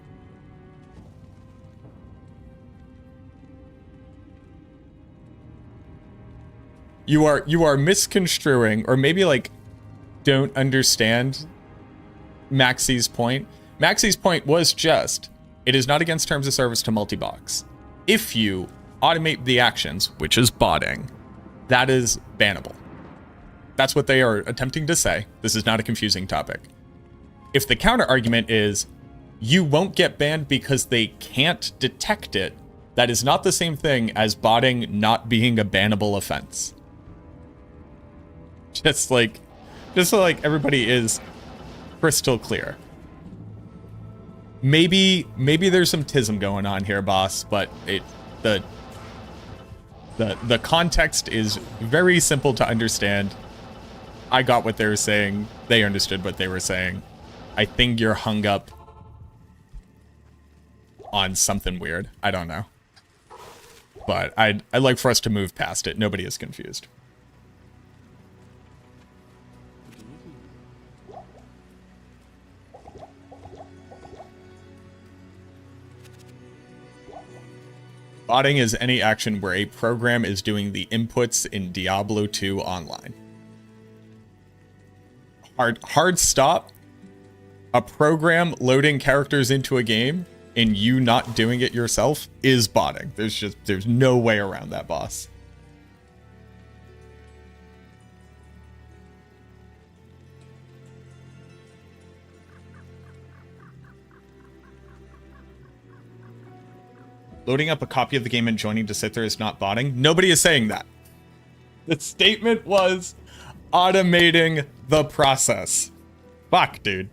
You are misconstruing, or maybe like don't understand Maxi's point. Maxi's point was just, it is not against terms of service to multi-box. If you automate the actions, which is botting, that is bannable. That's what they are attempting to say. This is not a confusing topic. If the counter argument is, you won't get banned because they can't detect it, that is not the same thing as botting not being a bannable offense. Just so like everybody is crystal clear. Maybe there's some tism going on here, boss, but the context is very simple to understand. I got what they were saying. they understood what they were saying. I think you're hung up on something weird. I don't know. But I'd like for us to move past it. Nobody is confused. Botting is any action where a program is doing the inputs in Diablo 2 online. Hard stop. A program loading characters into a game and you not doing it yourself is botting. There's no way around that, boss. Loading up a copy of the game and joining to sit there is not botting. Nobody is saying that. The statement was automating the process. Fuck, dude.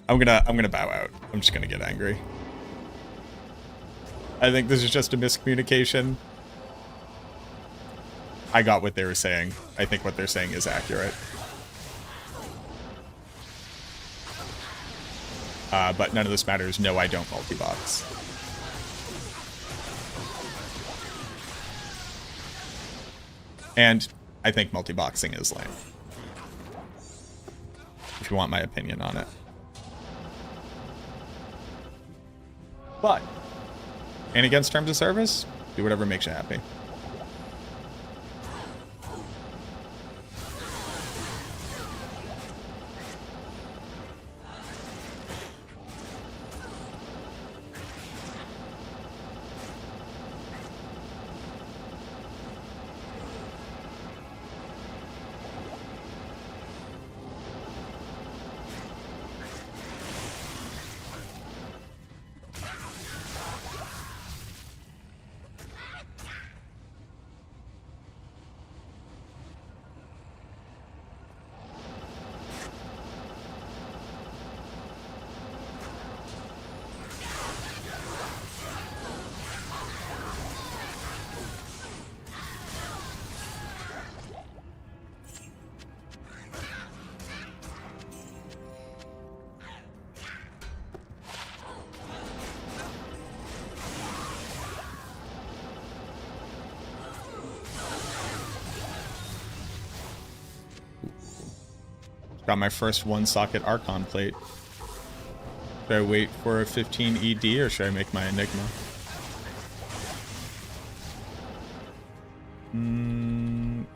I'm gonna bow out. I'm just gonna get angry. I think this is just a miscommunication. I got what they were saying. I think what they're saying is accurate. But none of this matters. No, I don't multi-box. And I think multi-boxing is lame. If you want my opinion on it. But, and against terms of service, do whatever makes you happy. Got my first one-socket Archon plate. Should I wait for a 15 ED or should I make my Enigma?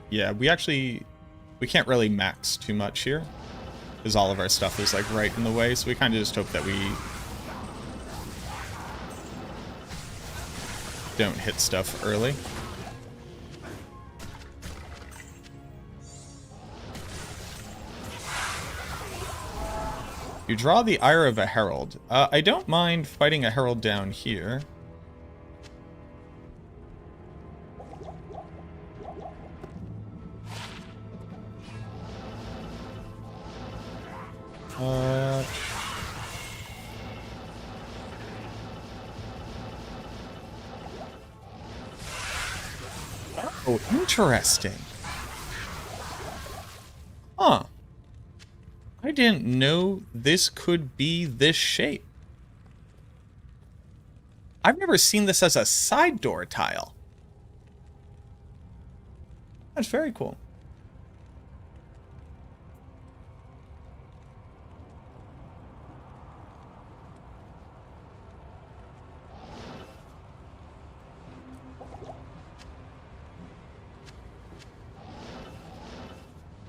Yeah, we can't really max too much here. Because all of our stuff is like right in the way, so we kind of just hope that we don't hit stuff early. You draw the ire of a herald. I don't mind fighting a herald down here. Oh, interesting. Huh. I didn't know this could be this shape. I've never seen this as a side door tile. That's very cool.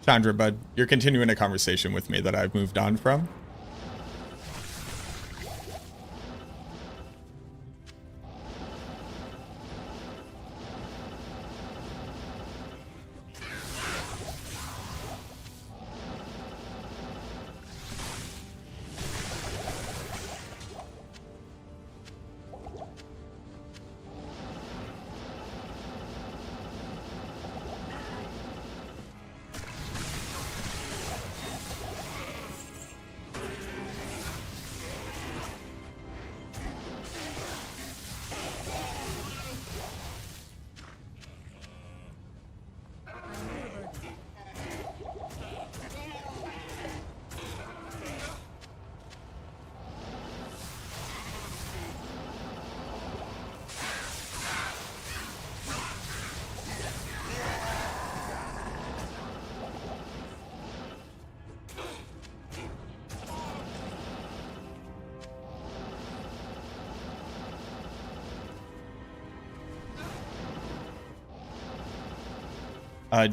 Chandra, bud, you're continuing a conversation with me that I've moved on from.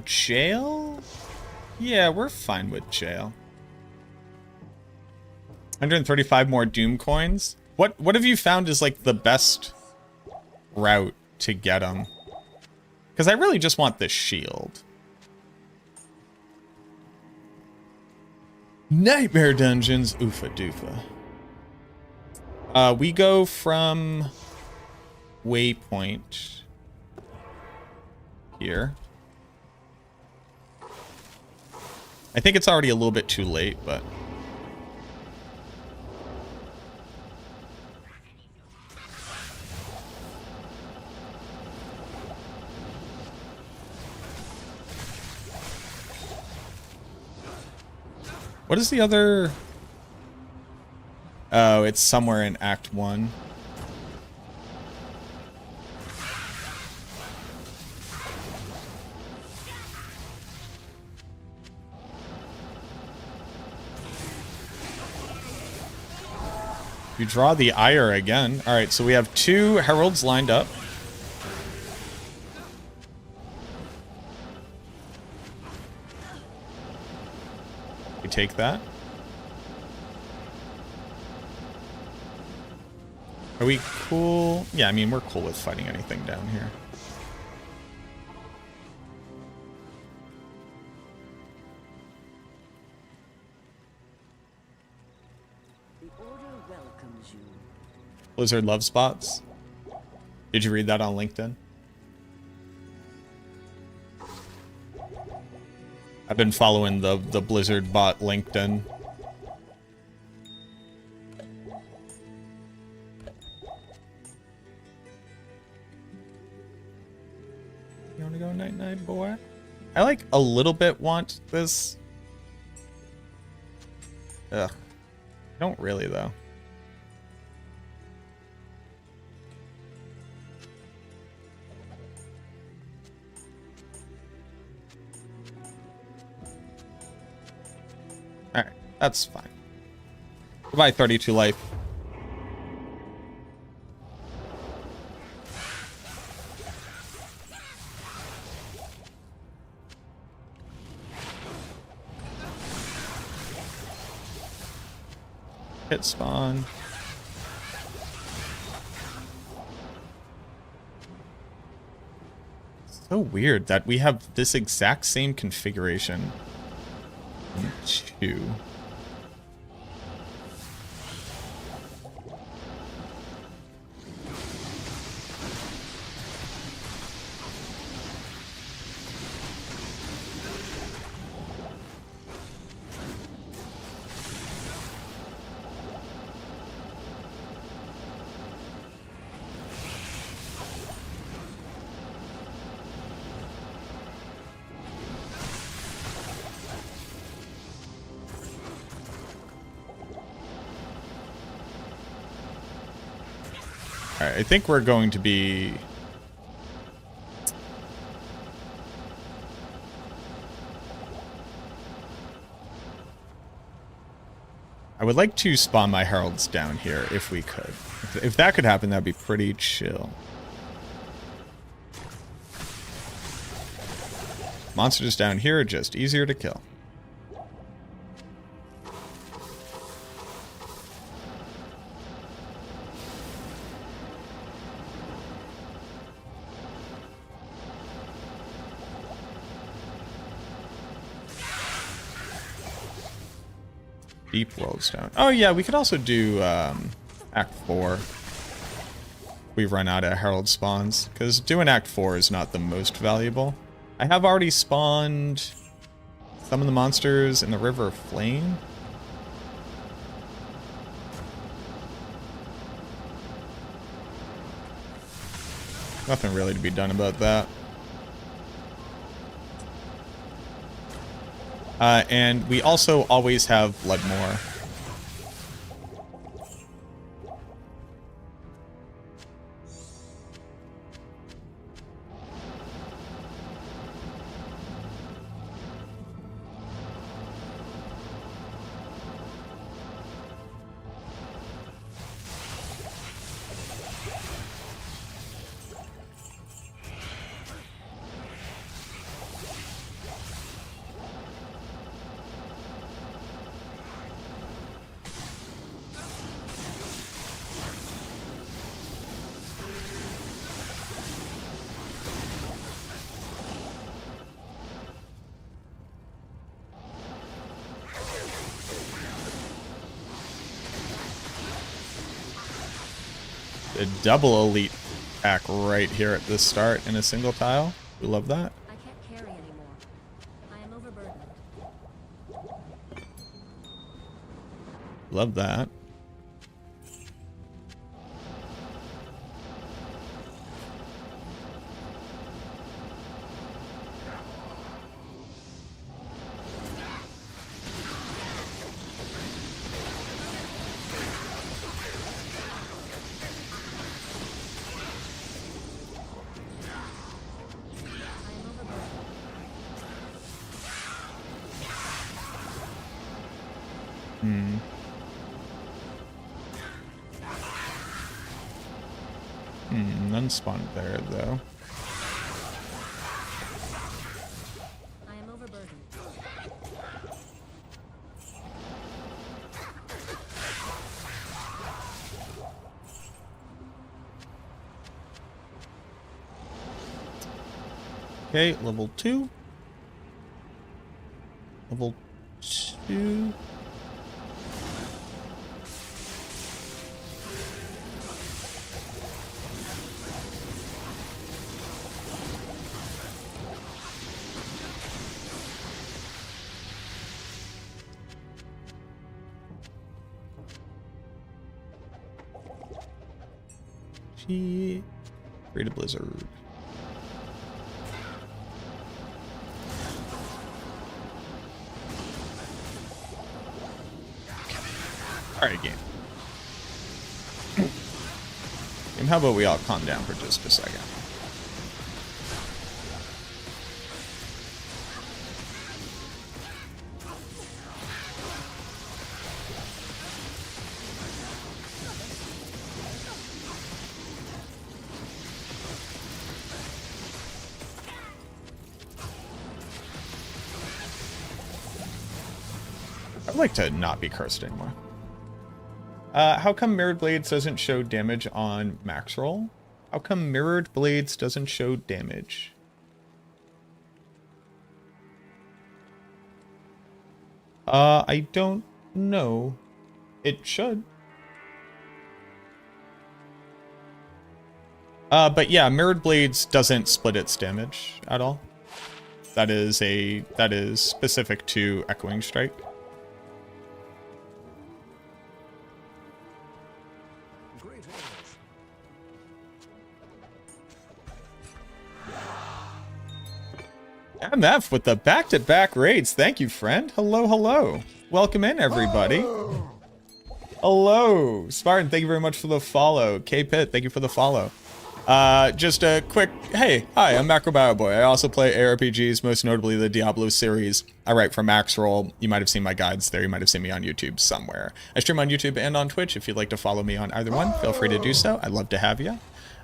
Jail? Yeah, we're fine with jail. 135 more Doom coins. What have you found is like the best route to get them? Because I really just want this shield. Nightmare dungeons. Oofa doofa. We go from waypoint here. I think it's already a little bit too late, but... What is the other... Oh, it's somewhere in Act 1. You draw the ire again. Alright, so we have 2 heralds lined up. We take that. Are we cool? Yeah, I mean, we're cool with fighting anything down here. The order welcomes you. Blizzard love spots. Did you read that on LinkedIn? I've been following the Blizzard bot LinkedIn. You wanna go night-night, boy? I like a little bit want this. Ugh. I don't really though. Alright, that's fine. Goodbye, 32 life. Hit spawn. So weird that we have this exact same configuration. 2. Alright, I think we're going to be... I would like to spawn my heralds down here if we could. If that could happen, that'd be pretty chill. Monsters down here are just easier to kill. Deep Worldstone. Oh yeah, we could also do Act 4. We run out of Herald spawns, because doing Act 4 is not the most valuable. I have already spawned some of the monsters in the River of Flame. Nothing really to be done about that. And we also always have Bloodmore. A double elite pack right here at the start in a single tile. We love that. I can't carry anymore. I am overburdened. Love that. None spawned there, though. I am overburdened. Okay, level 2. Level 2. Free to Blizzard. Alright, game. And how about we all calm down for just a second? I'd like to not be cursed anymore. How come Mirrored Blades doesn't show damage on max roll? How come Mirrored Blades doesn't show damage? I don't know. It should. But yeah, Mirrored Blades doesn't split its damage at all. That is specific to Echoing Strike. MF with the back-to-back raids. Thank you, friend. Hello, hello. Welcome in, everybody. Hello. Spartan, thank you very much for the follow. K-Pit, thank you for the follow. Just a quick, hey, hi, I'm MacroBioBoi. I also play ARPGs, most notably the Diablo series. I write for Max Roll. You might have seen my guides there. You might have seen me on YouTube somewhere. I stream on YouTube and on Twitch. If you'd like to follow me on either one, feel free to do so. I'd love to have you.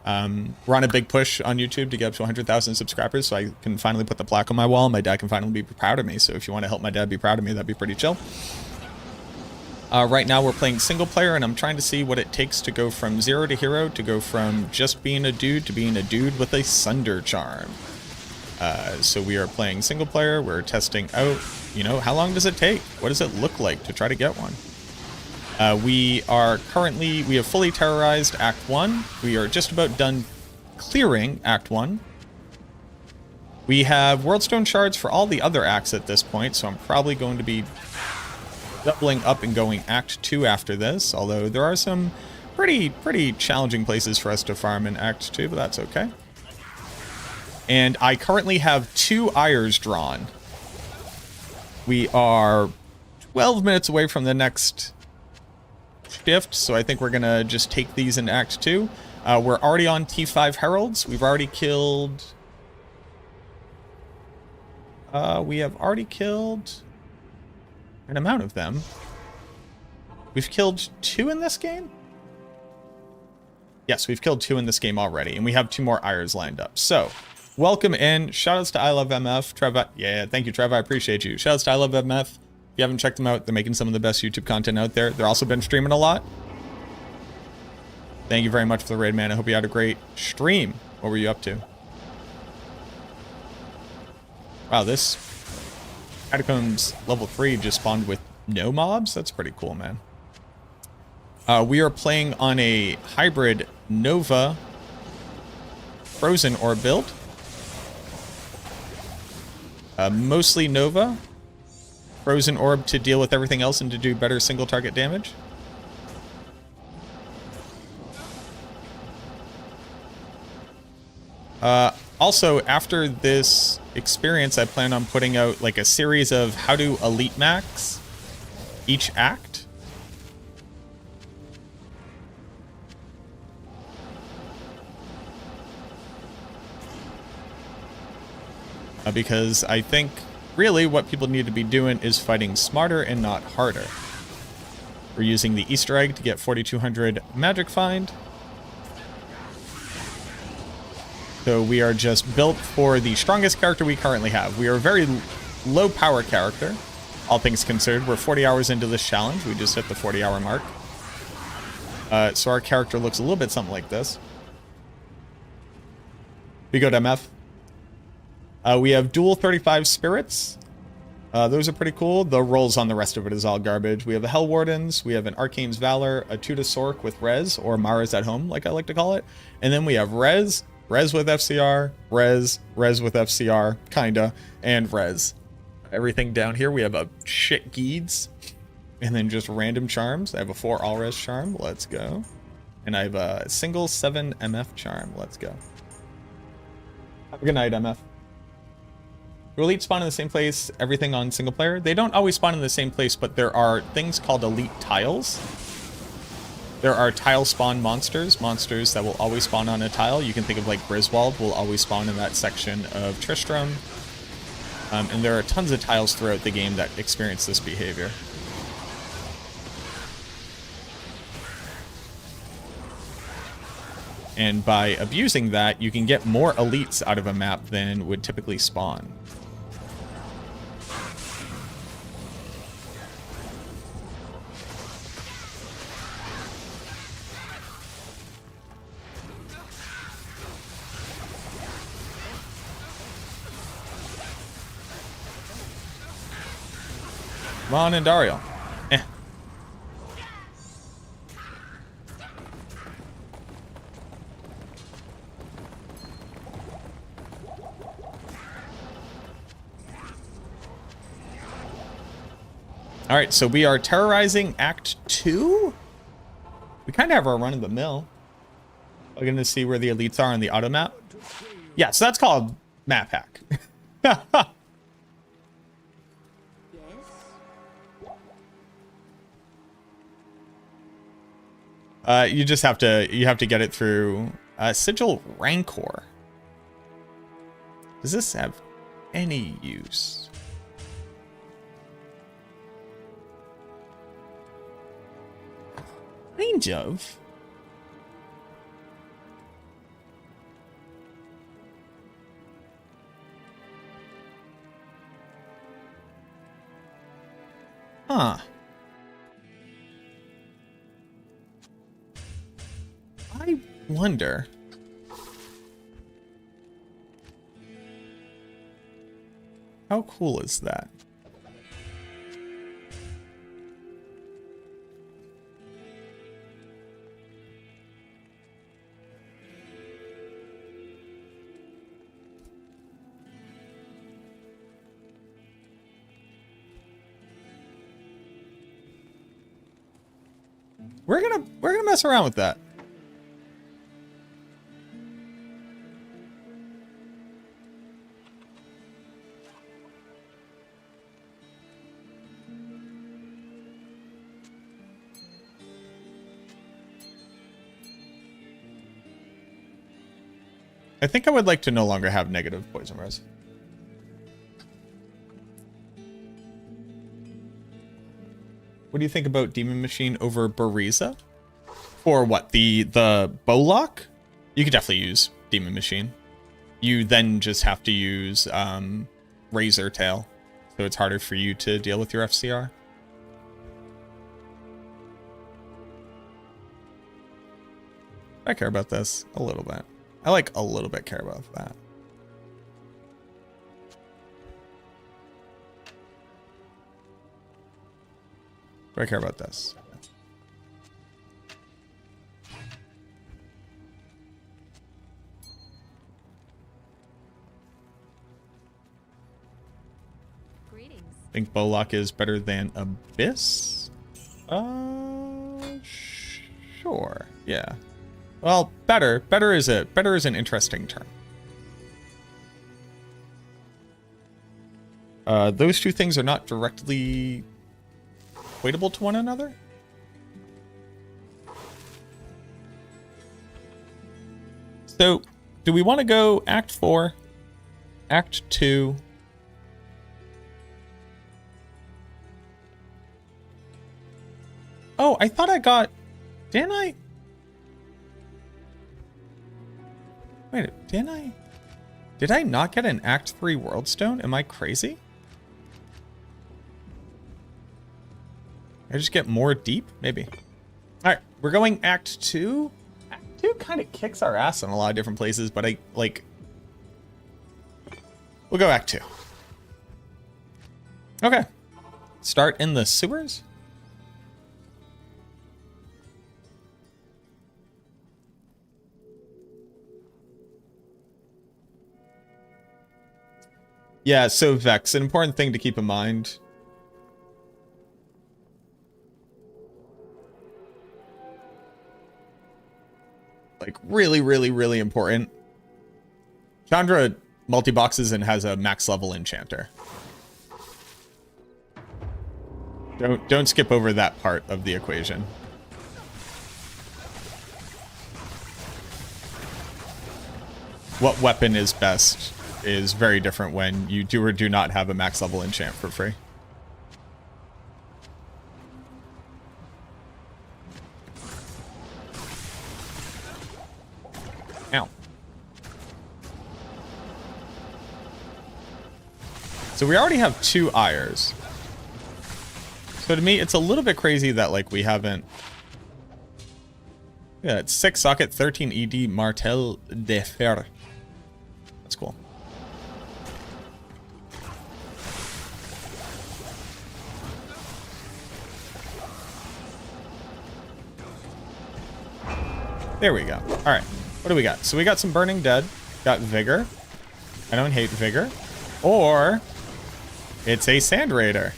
We're on a big push on YouTube to get up to 100,000 subscribers so I can finally put the plaque on my wall and my dad can finally be proud of me. So if you want to help my dad be proud of me, that'd be pretty chill. Right now we're playing single player and I'm trying to see what it takes to go from 0 to hero, to go from just being a dude to being a dude with a Sunder charm. So we are playing single player. We're testing out, you know, how long does it take? What does it look like to try to get one? We have fully terrorized Act 1. We are just about done clearing Act 1. We have Worldstone shards for all the other acts at this point, so I'm probably going to be doubling up and going Act 2 after this, although there are some pretty challenging places for us to farm in Act 2, but that's okay. And I currently have 2 Ires drawn. We are 12 minutes away from the next shift, so I think we're gonna just take these in Act 2. We're already on T5 Heralds. We've already killed... we have already killed an amount of them. We've killed 2 in this game? Yes, we've killed 2 in this game already, and we have 2 more Ires lined up. So, welcome in. Shoutouts to I Love MF. Trev, yeah, thank you, Trev. I appreciate you. Shoutouts to I Love MF. If you haven't checked them out, they're making some of the best YouTube content out there. They're also been streaming a lot. Thank you very much for the raid, man. I hope you had a great stream. What were you up to? Wow, this Catacombs level 3 just spawned with no mobs? That's pretty cool, man. We are playing on a hybrid Nova Frozen Orb build. Mostly Nova. Frozen Orb to deal with everything else and to do better single target damage. Also, after this experience, I plan on putting out like a series of how to elite max each act. Because I think really what people need to be doing is fighting smarter and not harder. We're using the Easter egg to get 4200 magic find. So we are just built for the strongest character we currently have. We are a very low power character, all things considered. We're 40 hours into this challenge. We just hit the 40-hour mark. So our character looks a little bit something like this. We go to MF. We have dual 35 spirits. Those are pretty cool. The rolls on the rest of it is all garbage. We have a Hell Wardens. We have an Arcane's Valor, a Tuda Sork with Res, or Mara's at home, like I like to call it. And then we have Res with FCR, Res with FCR, kinda, and Res. Everything down here, we have a shit Geeds, and then just random charms. I have a 4 all-res charm, let's go. And I have a single 7 MF charm, let's go. Have a good night, MF. Do elite spawn in the same place, everything on single player? They don't always spawn in the same place, but there are things called elite tiles. There are tile spawn monsters that will always spawn on a tile. You can think of like Griswold will always spawn in that section of Tristram. And there are tons of tiles throughout the game that experience this behavior. And by abusing that, you can get more elites out of a map than would typically spawn. Come on, Dario. Eh. Alright, so we are terrorizing Act 2? We kind of have our run of the mill. We're going to see where the elites are on the auto map. Yeah, so that's called map hack. You just have to get it through Sigil Rancor. Does this have any use? Kind of. Huh. I wonder. How cool is that? We're gonna mess around with that. I think I would like to no longer have negative poison res. What do you think about Demon Machine over Bariza? Or what, the Bowlock? You could definitely use Demon Machine. You then just have to use Razor Tail. So it's harder for you to deal with your FCR. I care about this a little bit. I like a little bit care about that. Do I care about this? Think Bolok is better than Abyss? Sure. Yeah. Well, better. Better is an interesting term. Those two things are not directly equatable to one another. So, do we want to go Act 4, Act 2? Oh, I thought I got... Didn't I? Wait, didn't I? Did I not get an Act 3 World Stone? Am I crazy? I just get more deep? Maybe. Alright, we're going Act 2. Act 2 kind of kicks our ass in a lot of different places, but I, like... We'll go Act 2. Okay. Start in the sewers? Yeah, so Vex, an important thing to keep in mind. Like, really, really, really important. Chandra multi-boxes and has a max level enchanter. Don't skip over that part of the equation. What weapon is best is very different when you do or do not have a max level enchant for free. Ow. So we already have 2 Ires. So to me, it's a little bit crazy that, like, we haven't... Yeah, it's 6 socket, 13 ED, Martel de Fer. That's cool. There we go. All right. What do we got? So we got some Burning Dead. Got Vigor. I don't hate Vigor. Or it's a Sand Raider.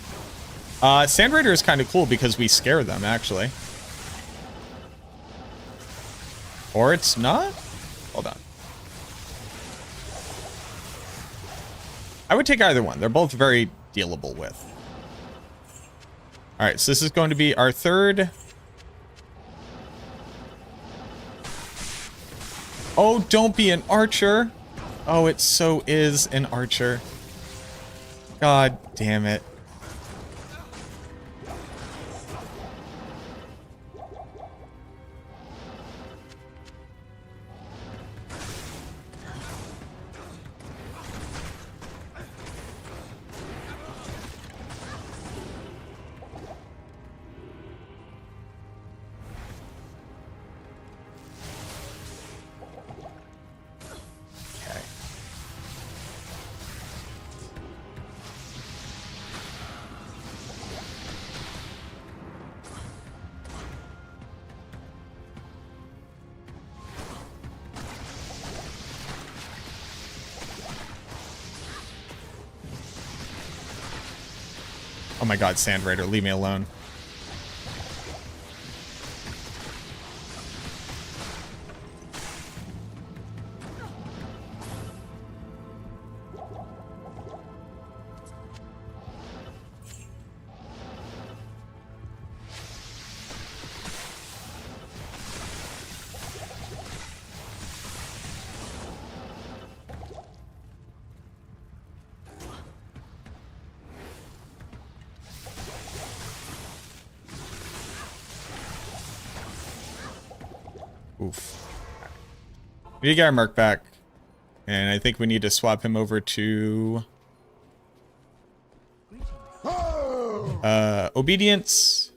Sand Raider is kind of cool because we scare them, actually. Or it's not? Hold on. I would take either one. They're both very dealable with. All right, so this is going to be our third... Oh, don't be an archer. Oh, it so is an archer. God damn it. Oh my god, Sand Raider, leave me alone. Oof. We need to get our Merc back. And I think we need to swap him over to... Obedience.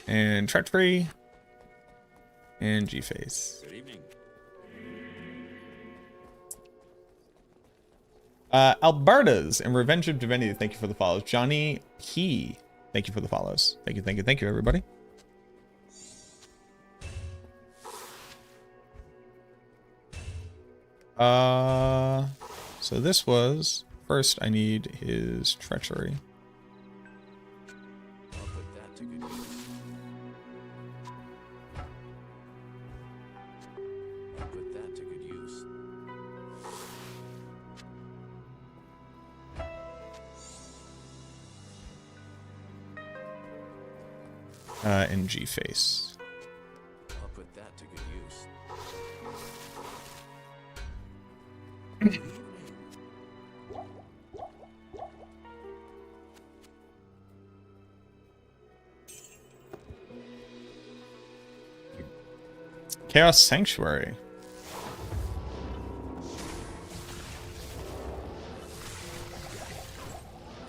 And Treachery. And G-Face. Good evening. Alberta's and Revenge of Divinity, thank you for the follows. Johnny P, thank you for the follows. Thank you, thank you, thank you, everybody. So this was... First, I need his Treachery. in G-Face. I'll put that to good use. Chaos Sanctuary.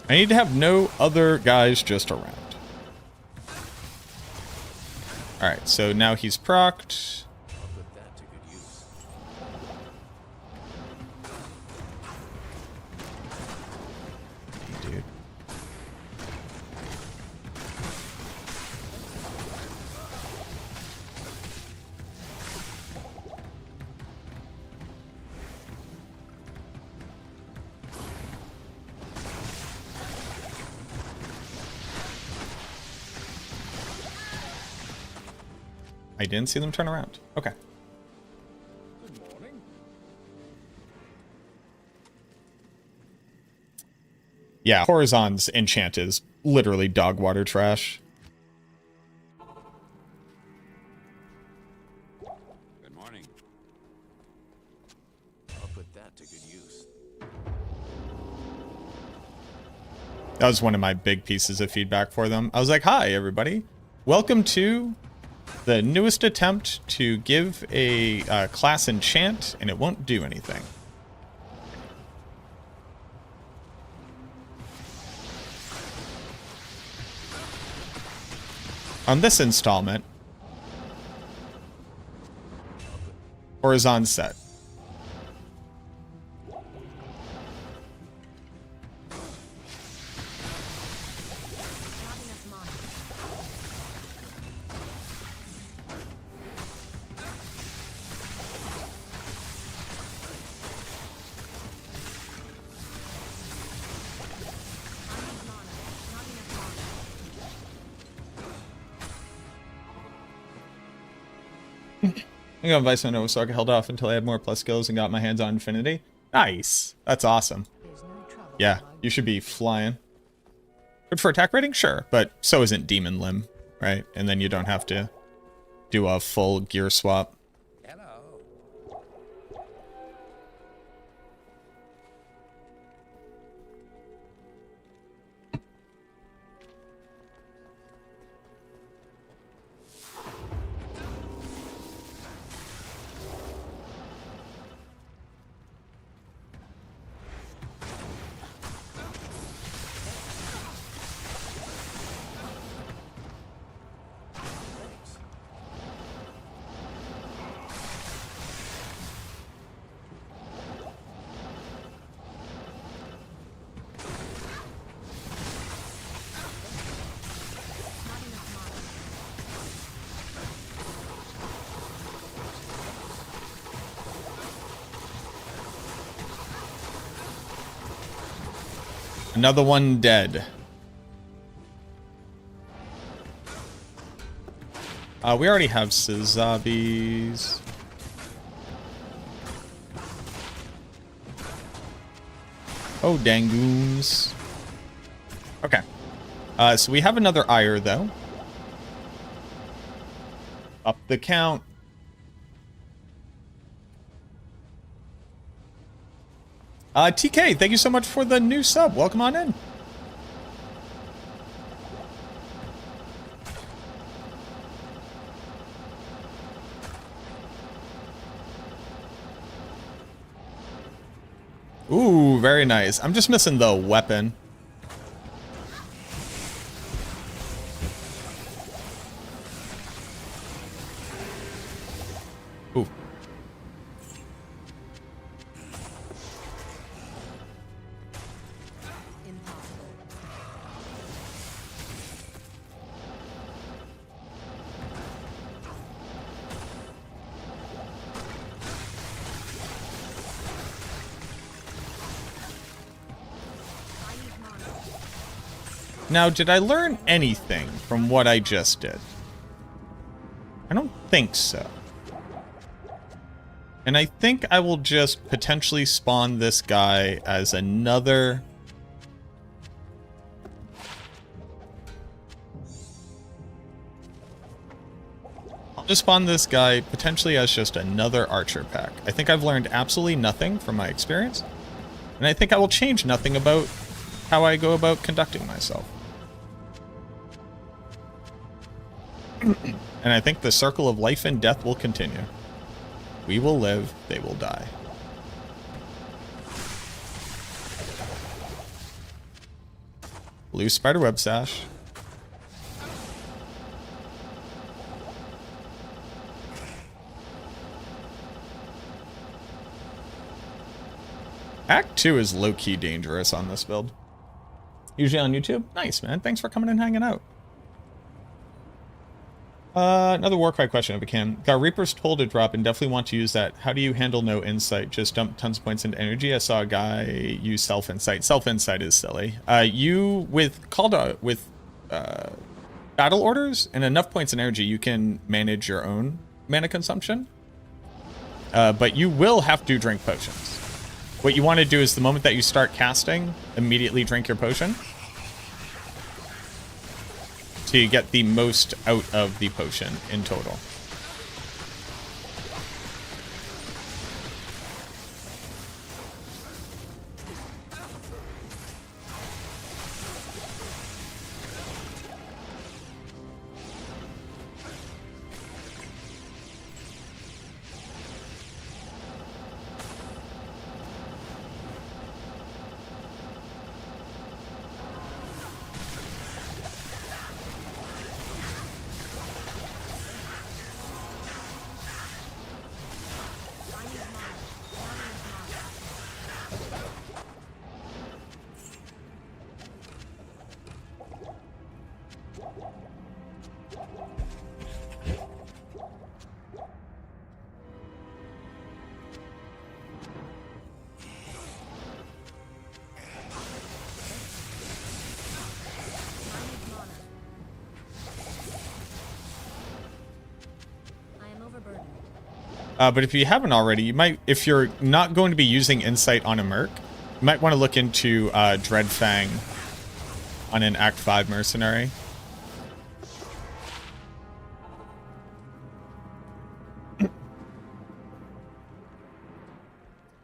I need to have no other guys just around. Alright, so now he's procced. I'll put that to good use. Hey, dude. I didn't see them turn around. Okay. Good morning. Yeah, Horizon's enchant is literally dog water trash. Good morning. I'll put that to good use. That was one of my big pieces of feedback for them. I was like, hi, everybody. Welcome to the newest attempt to give a class enchant, and it won't do anything. On this installment, Horizon set. Not enough mana. I got Vice Nova, so I held off until I had more plus skills and got my hands on Infinity. Nice. That's awesome. There's no trouble. Yeah, you should be flying. Good for attack rating? Sure, but so isn't Demon Limb, right? And then you don't have to do a full gear swap. Hello. Another one dead. We already have Sazabis. Oh, dangoons. Okay. So we have another Ire, though. Up the count. TK, thank you so much for the new sub. Welcome on in. Ooh, very nice. I'm just missing the weapon. Ooh. Impossible. I need mana. Now, did I learn anything from what I just did? I don't think so. And I think I will just potentially spawn this guy as another... Just spawn this guy potentially as just another archer pack. I think I've learned absolutely nothing from my experience, and I think I will change nothing about how I go about conducting myself. And I think the circle of life and death will continue. We will live, they will die. Blue spiderweb sash. Act 2 is low-key dangerous on this build. Usually on YouTube? Nice, man. Thanks for coming and hanging out. Another Warcry question if we can. Got Reaper's Toll to drop and definitely want to use that. How do you handle no insight? Just dump tons of points into energy? I saw a guy use self-insight. Self-insight is silly. With battle orders and enough points in energy, you can manage your own mana consumption. But you will have to drink potions. What you want to do is the moment that you start casting, immediately drink your potion. So you get the most out of the potion in total. But if you haven't already, you might, if you're not going to be using Insight on a Merc, you might want to look into Dreadfang on an Act 5 mercenary. The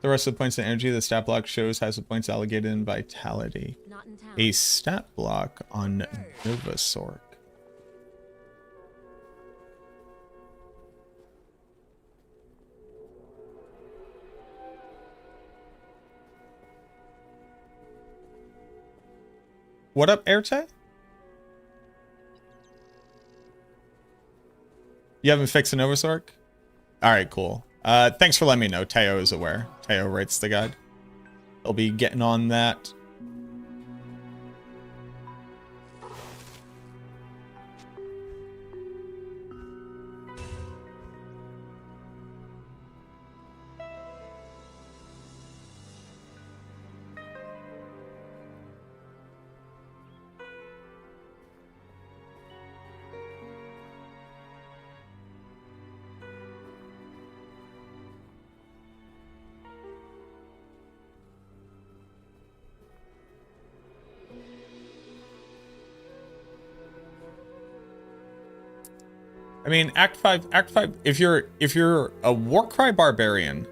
rest of the points in energy the stat block shows has the points allocated in vitality. Not in town. A stat block on Novasork. What up, Erte? You haven't fixed an Novasork? Alright, cool. Thanks for letting me know. Teo is aware. Teo writes the guide. I'll be getting on that. I mean, Act 5, if you're a Warcry Barbarian,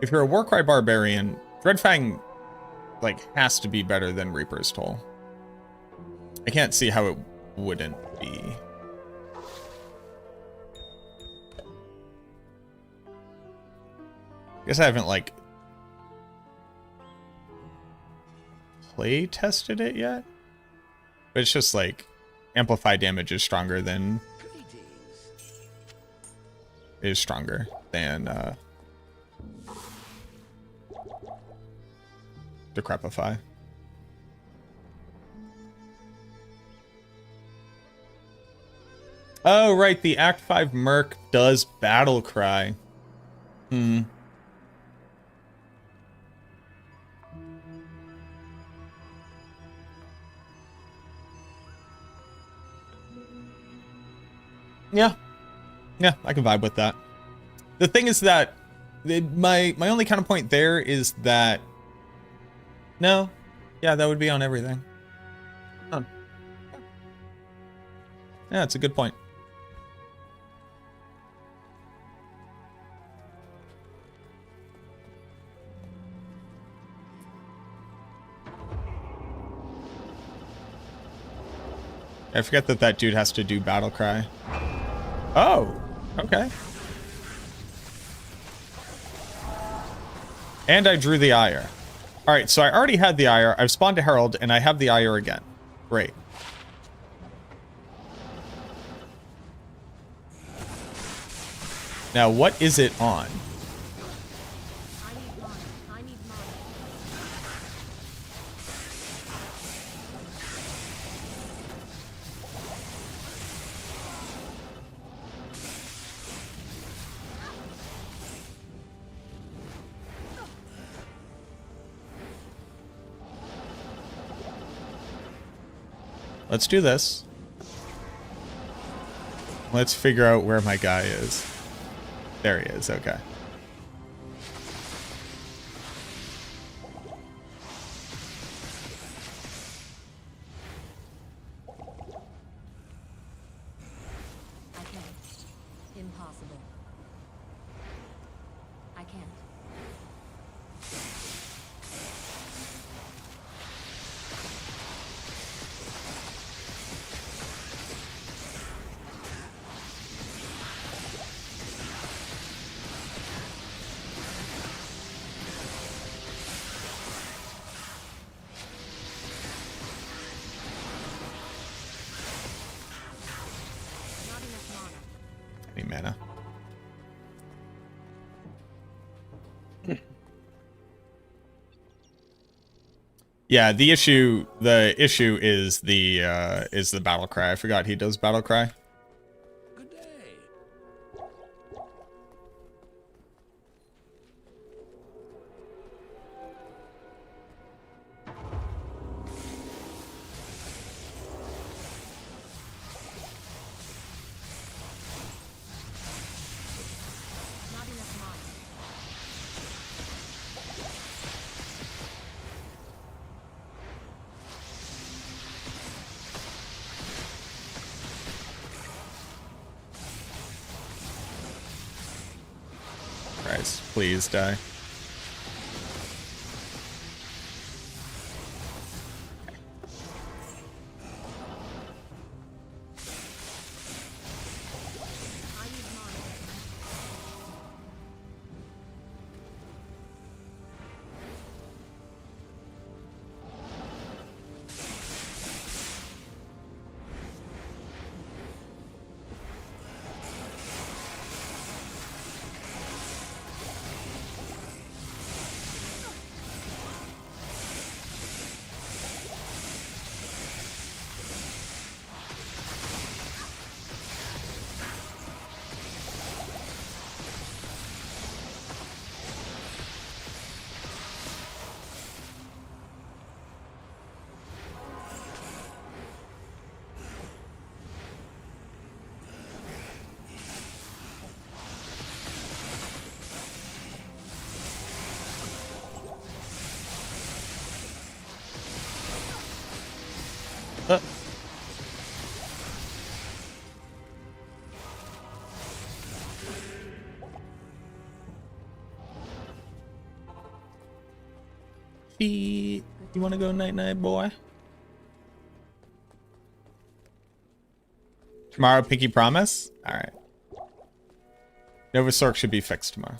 Dreadfang, like, has to be better than Reaper's Toll. I can't see how it wouldn't be. I guess I haven't, like, play tested it yet, but it's just like amplify damage is stronger than Decrepify. Oh right, the Act 5 Merc does battle cry. Yeah, I can vibe with that. The thing is that my only counterpoint there is that that would be on everything. Huh. Yeah, it's a good point. I forget that that dude has to do battle cry. Oh, okay. And I drew the ire. All right, so I already had the ire. I've spawned a herald, and I have the ire again. Great. Now, what is it on? I need mana. I need mana. Let's do this. Let's figure out where my guy is. There he is, okay. I can't. Impossible. I can't. Not enough mana. Any mana? Yeah, the issue is the battle cry. I forgot he does battle cry. Good day. Not enough mana. Christ, please die. I need mana. Uh. You want to go night-night, boy? Tomorrow, Pinky Promise? Alright. Nova Sork should be fixed tomorrow.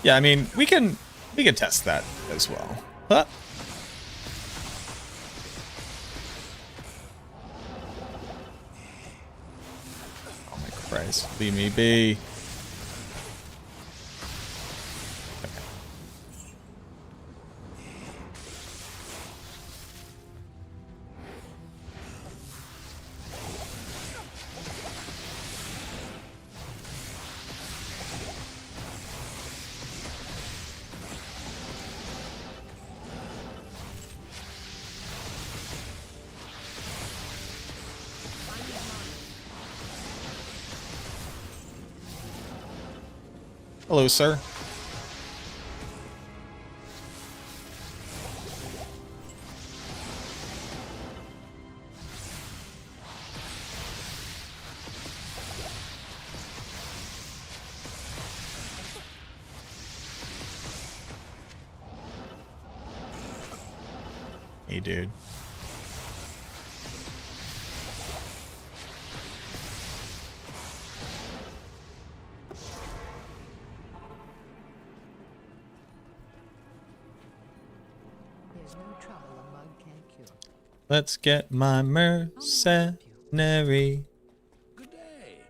Yeah, I mean, we can test that as well. Huh? Oh my Christ, leave me be. Hello, sir. Hey, dude. There's no trouble a mug can't cure. Let's get my mercenary. Good day.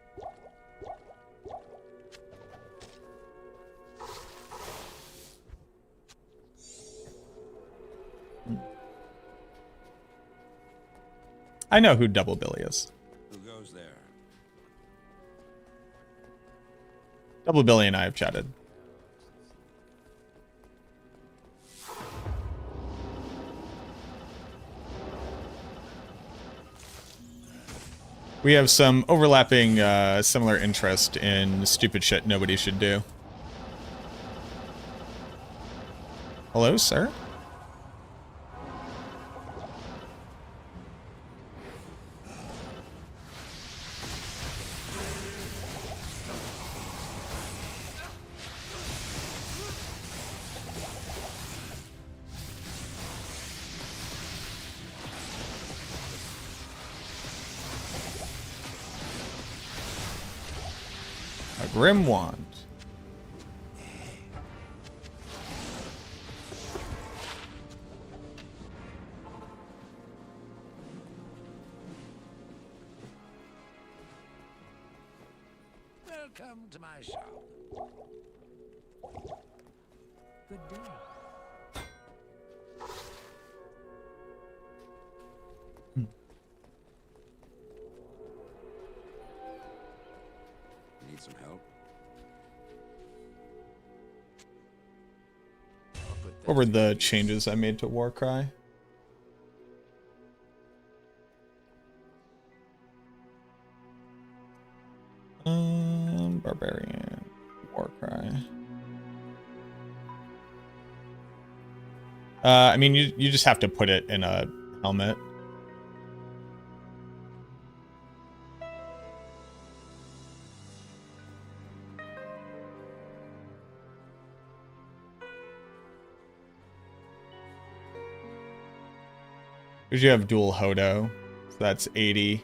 I know who Double Billy is. Who goes there? Double Billy and I have chatted. We have some overlapping, similar interest in stupid shit nobody should do. Hello, sir? A Grim Wand. Welcome to my shop. Good day. Need some help? What were the changes I made to Warcry? Barbarian, Warcry. I mean, you just have to put it in a helmet. Because you have dual Hodo, so that's 80.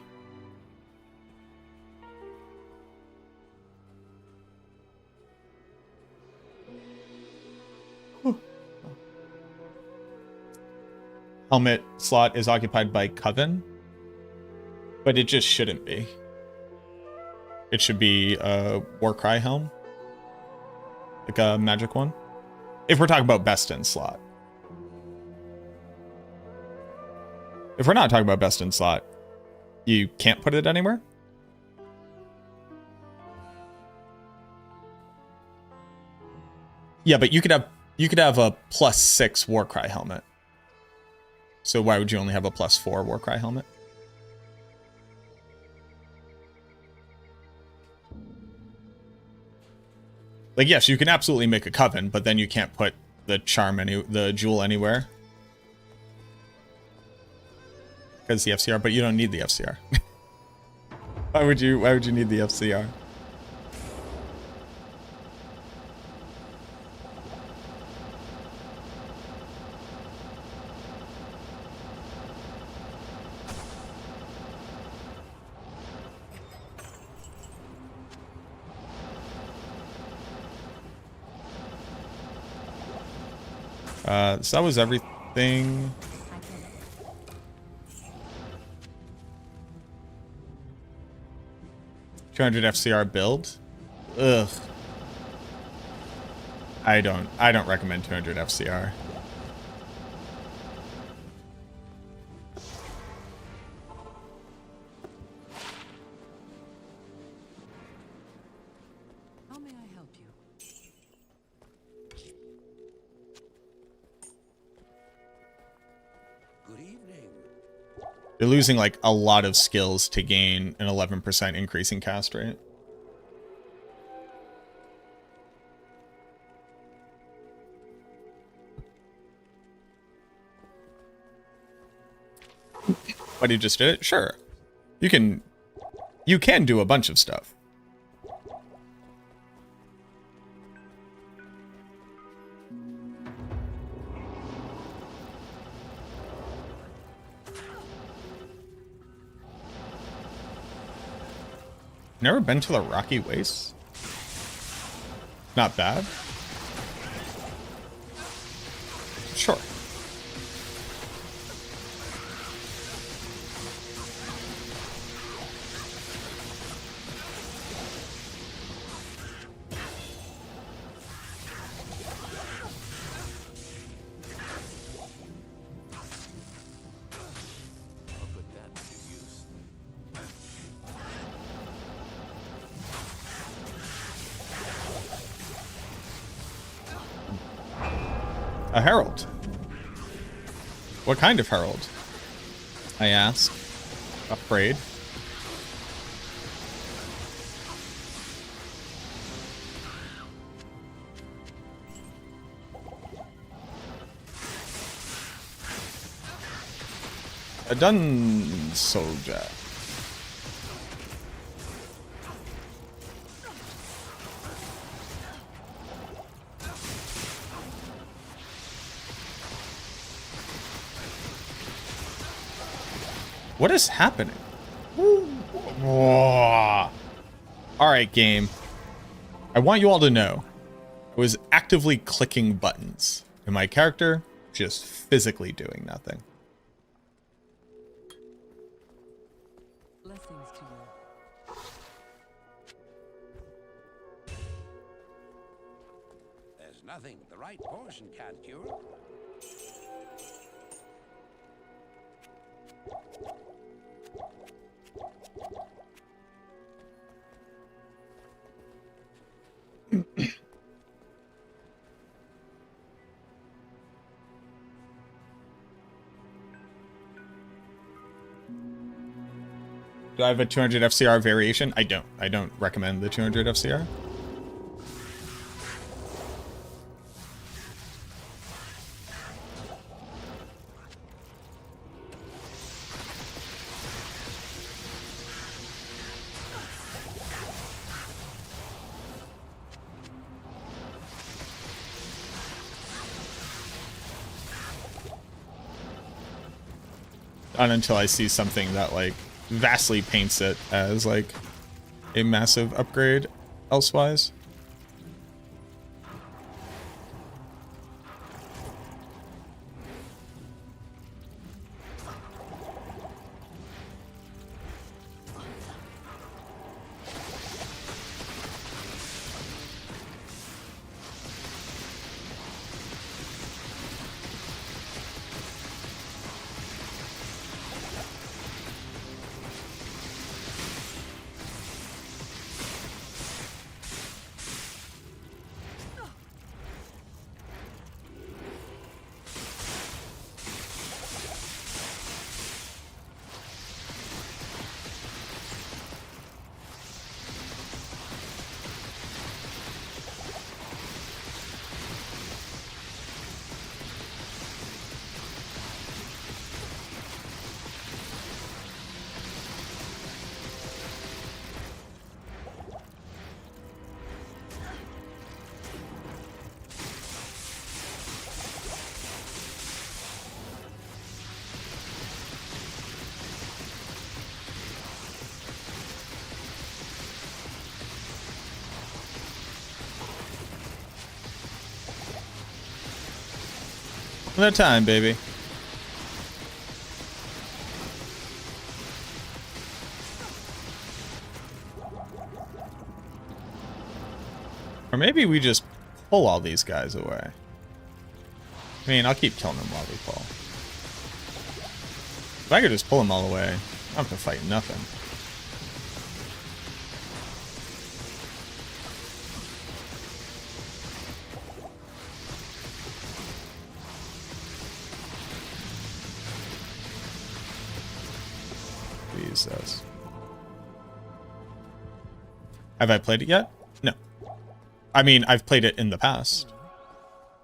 Helmet slot is occupied by Coven, but it just shouldn't be. It should be a Warcry helm, like a magic one. If we're talking about best in slot. If we're not talking about best in slot, you can't put it anywhere? Yeah, but you could have a +6 Warcry helmet. So why would you only have a +4 Warcry helmet? Like, yes, you can absolutely make a Coven, but then you can't put the the jewel anywhere. Because the FCR, but you don't need the FCR. Why would you need the FCR? So that was everything. 200 FCR build? Ugh. I don't recommend 200 FCR. How may I help you? Good evening. You're losing like a lot of skills to gain an 11% increase in cast rate. But he just did it? Sure. You can do a bunch of stuff. Never been to the Rocky Wastes? Not bad. Sure. I'll put that to use. A herald. What kind of herald? I ask. Afraid. A dun soldier. What is happening? Alright, game. I want you all to know I was actively clicking buttons, and my character just physically doing nothing. Blessings to you. There's nothing the right portion can't cure. Do I have a 200 FCR variation? I don't. I don't recommend the 200 FCR. Not until I see something that, like, vastly paints it as, like, a massive upgrade elsewise. One at a time, baby. Or maybe we just pull all these guys away. I mean, I'll keep killing them while we pull. If I could just pull them all away, I don't have to fight nothing. Jesus. Have I played it yet? No. I mean, I've played it in the past.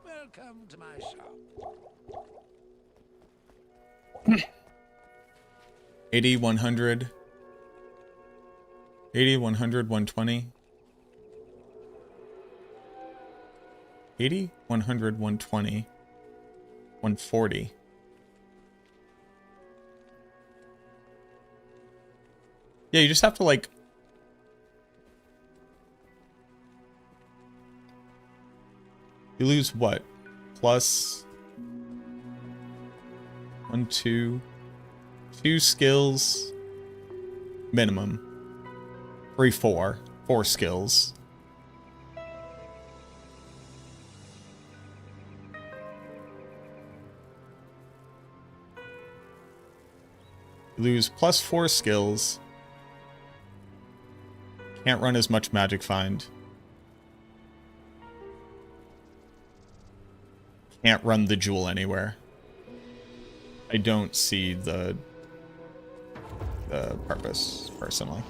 Welcome to my shop. 80, 100. 80, 100, 120. 80, 100, 120. 140. Yeah, you just have to like... You lose what? Plus... 1, 2... 2 skills... minimum. 3, 4. 4 skills. You lose plus 4 skills. Can't run as much Magic Find. Can't run the Jewel anywhere. I don't see the purpose, personally.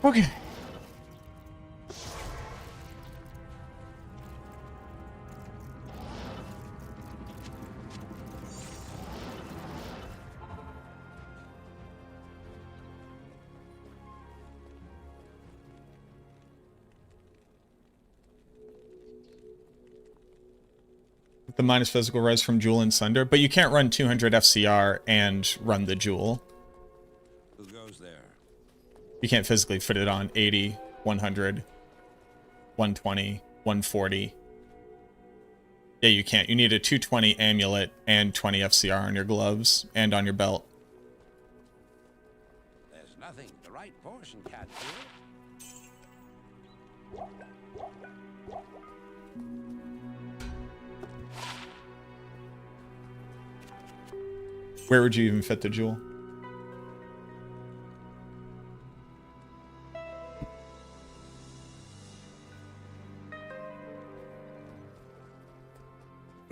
Okay. The minus physical res from Jewel and Sunder, but you can't run 200 FCR and run the Jewel. Who goes there? You can't physically fit it on 80, 100, 120, 140. Yeah, you can't. You need a 220 amulet and 20 FCR on your gloves and on your belt. There's nothing the right portion can't do. Where would you even fit the Jewel?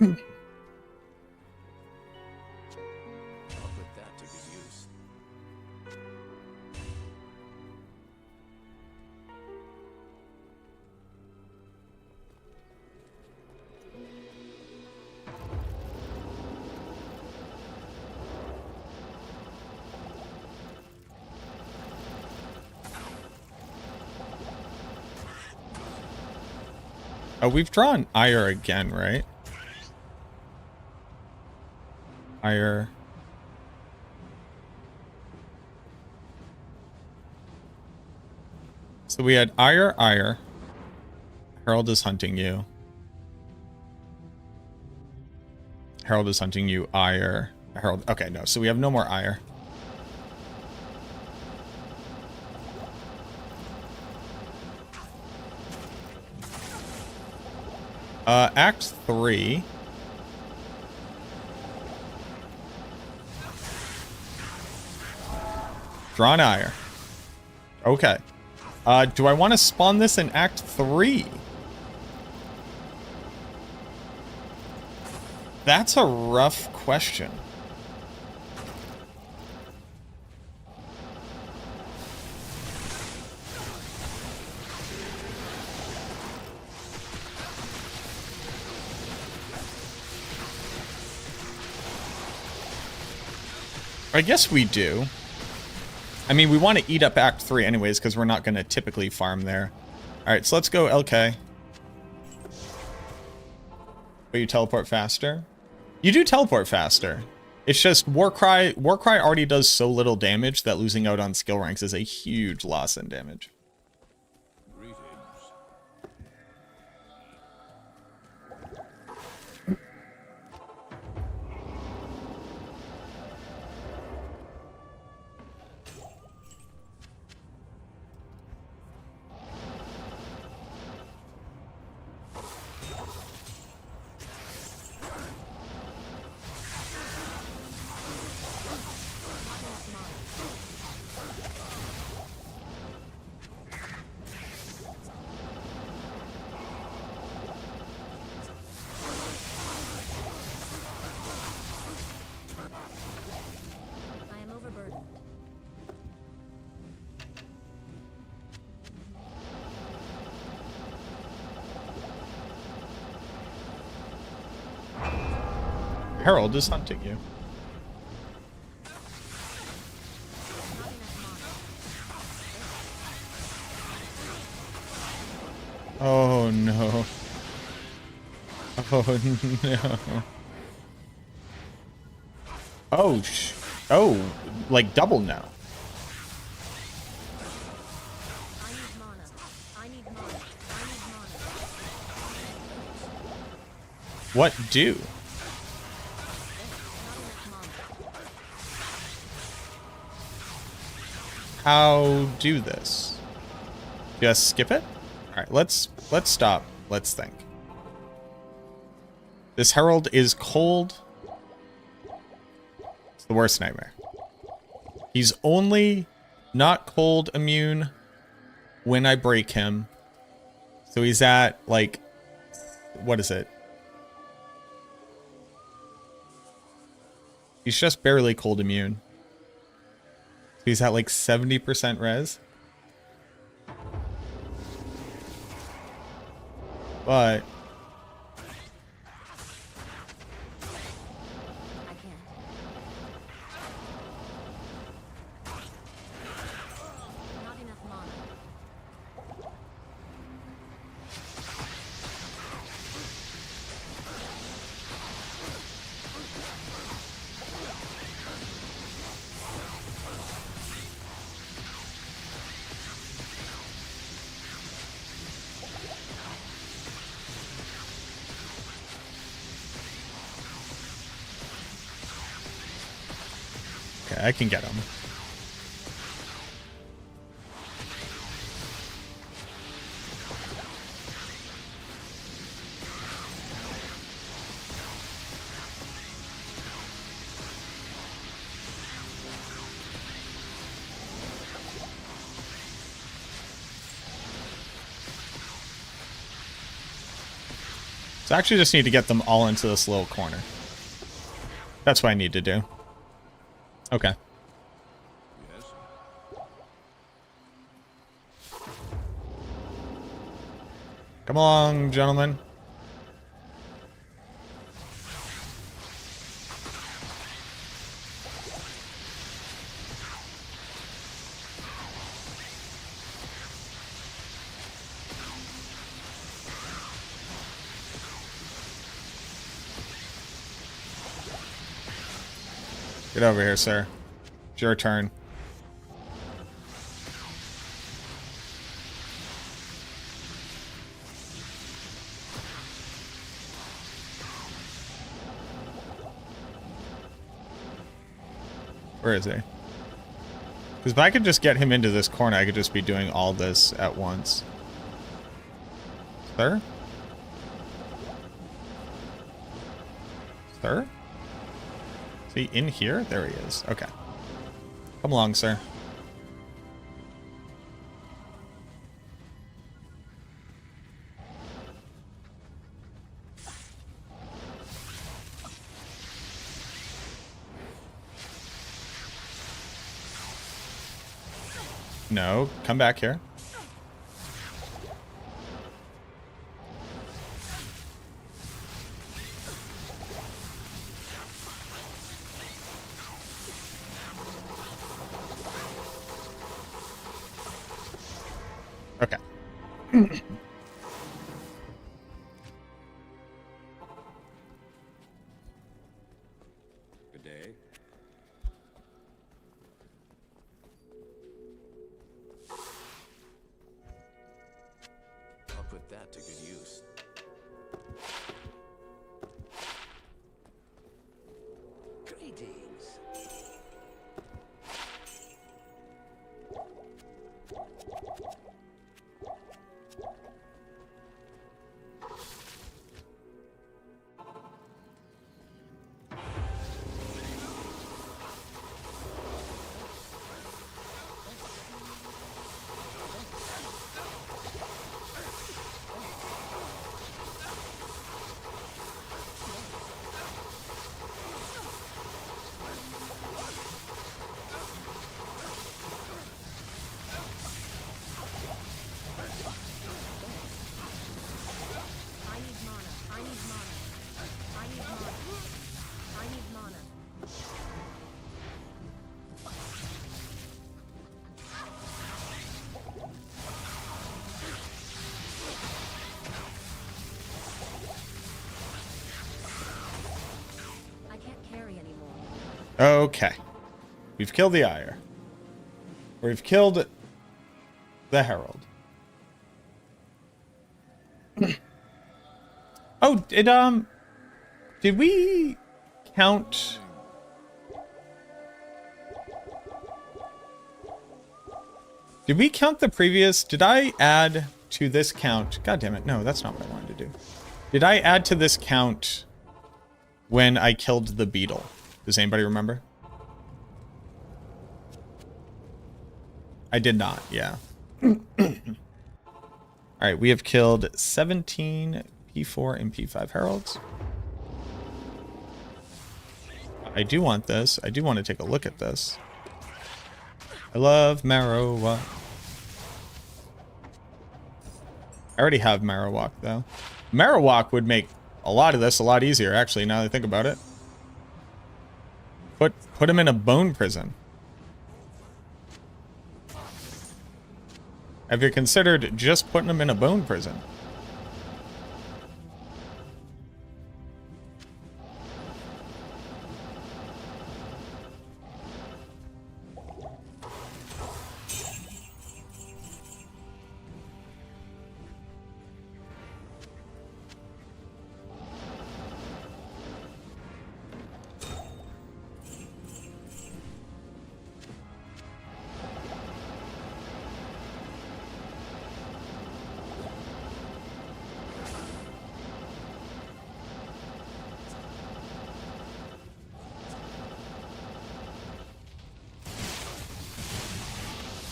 I'll put that to good use. Oh, we've drawn Ire again, right? Ire. So we had Ire. Herald is hunting you. Herald is hunting you, Ire. Herald. Okay, no. So we have no more Ire. Act 3. Drawn ire. Okay. Do I want to spawn this in Act 3? That's a rough question. I guess we do. I mean, we want to eat up Act 3 anyways, because we're not going to typically farm there. Alright, so let's go LK. But you teleport faster? You do teleport faster. It's just Warcry already does so little damage that losing out on skill ranks is a huge loss in damage. Greetings. I am overburdened. Herald is hunting you. Oh no. Oh no. Oh, like double now. I need mana. I need mana. I need mana. What do? Not enough mana. How do this? Just skip it? Alright, let's stop. Let's think. This Herald is cold. It's the worst nightmare. He's only not cold immune when I break him. So he's at, like, what is it? He's just barely cold immune. He's at like 70% res. But I can't. Not enough mana. okay, I can get him. So I actually just need to get them all into this little corner. That's what I need to do. Okay. Yes. Come along, gentlemen. Get over here, sir. It's your turn. Where is he? Because if I could just get him into this corner, I could just be doing all this at once. Sir? Sir? Is he in here? There he is. Okay. Come along, sir. No, come back here. Okay. Good day. I'll put that to good use. Greetings. I need mana. I need mana. I need mana. I need mana. I can't carry anymore. Okay. We've killed the Ire. We've killed the Herald. Oh, did we count? Did we count the previous? Did I add to this count? God damn it. No, that's not what I wanted to do. Did I add to this count when I killed the beetle? Does anybody remember? I did not, yeah. Alright, we have killed 17 P4 and P5 Heralds. I do want this. I do want to take a look at this. I love Marowak. I already have Marowak, though. Marowak would make a lot of this a lot easier, actually, now that I think about it. Put him in a bone prison. Have you considered just putting him in a bone prison?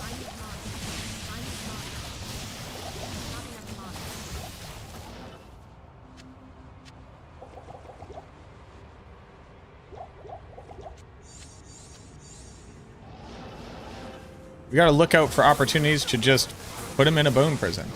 I need mana. I need mana. Not enough mana. We gotta look out for opportunities to just put him in a bone prison.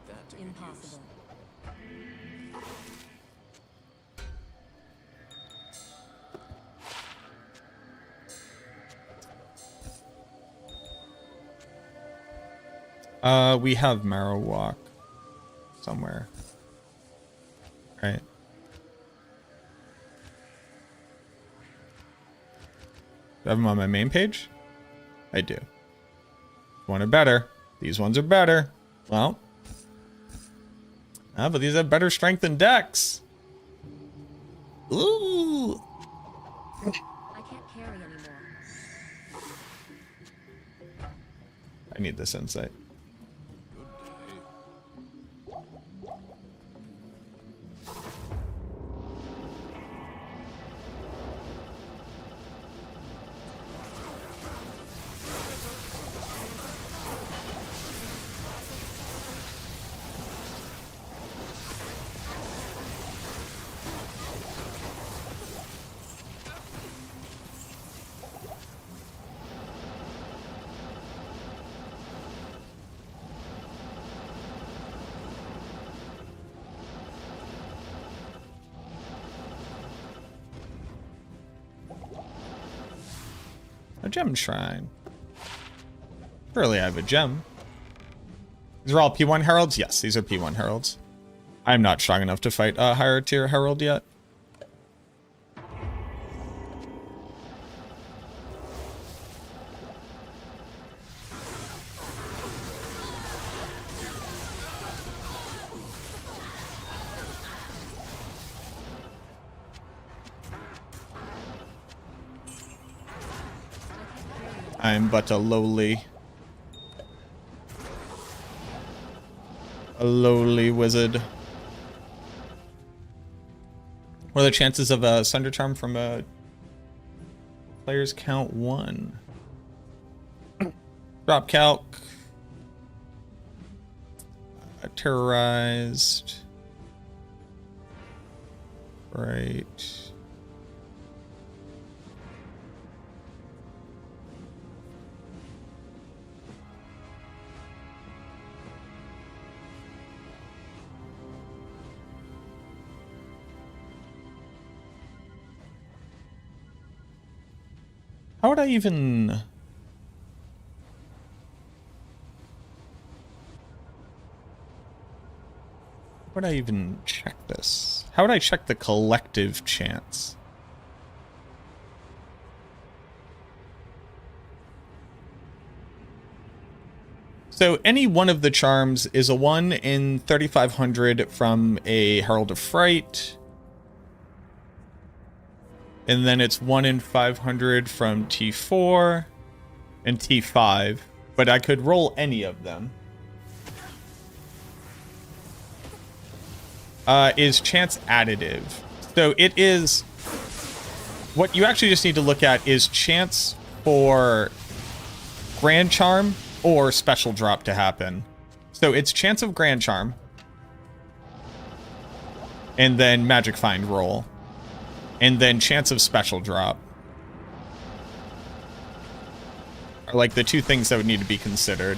that to good Impossible. We have Marrow Walk somewhere. Right. Do I have them on my main page? I do. One are better. These ones are better. Well. Ah, but these have better strength and dex. Ooh. I can't carry anymore. I need this insight. A gem shrine. Surely I have a gem. These are all P1 heralds? Yes, these are P1 heralds. I'm not strong enough to fight a higher tier herald yet. I'm but a lowly wizard. What are the chances of a Sunder Charm from a player's count 1? Drop calc. Terrorized. Right. How would I even... How would I even check this? How would I check the collective chance? So any one of the charms is a 1 in 3,500 from a Herald of Fright. And then it's 1 in 500 from T4 and T5. But I could roll any of them. Is chance additive. So it is... What you actually just need to look at is chance for Grand Charm or special drop to happen. So it's chance of Grand Charm. And then Magic Find roll. And then chance of special drop. Are like the two things that would need to be considered.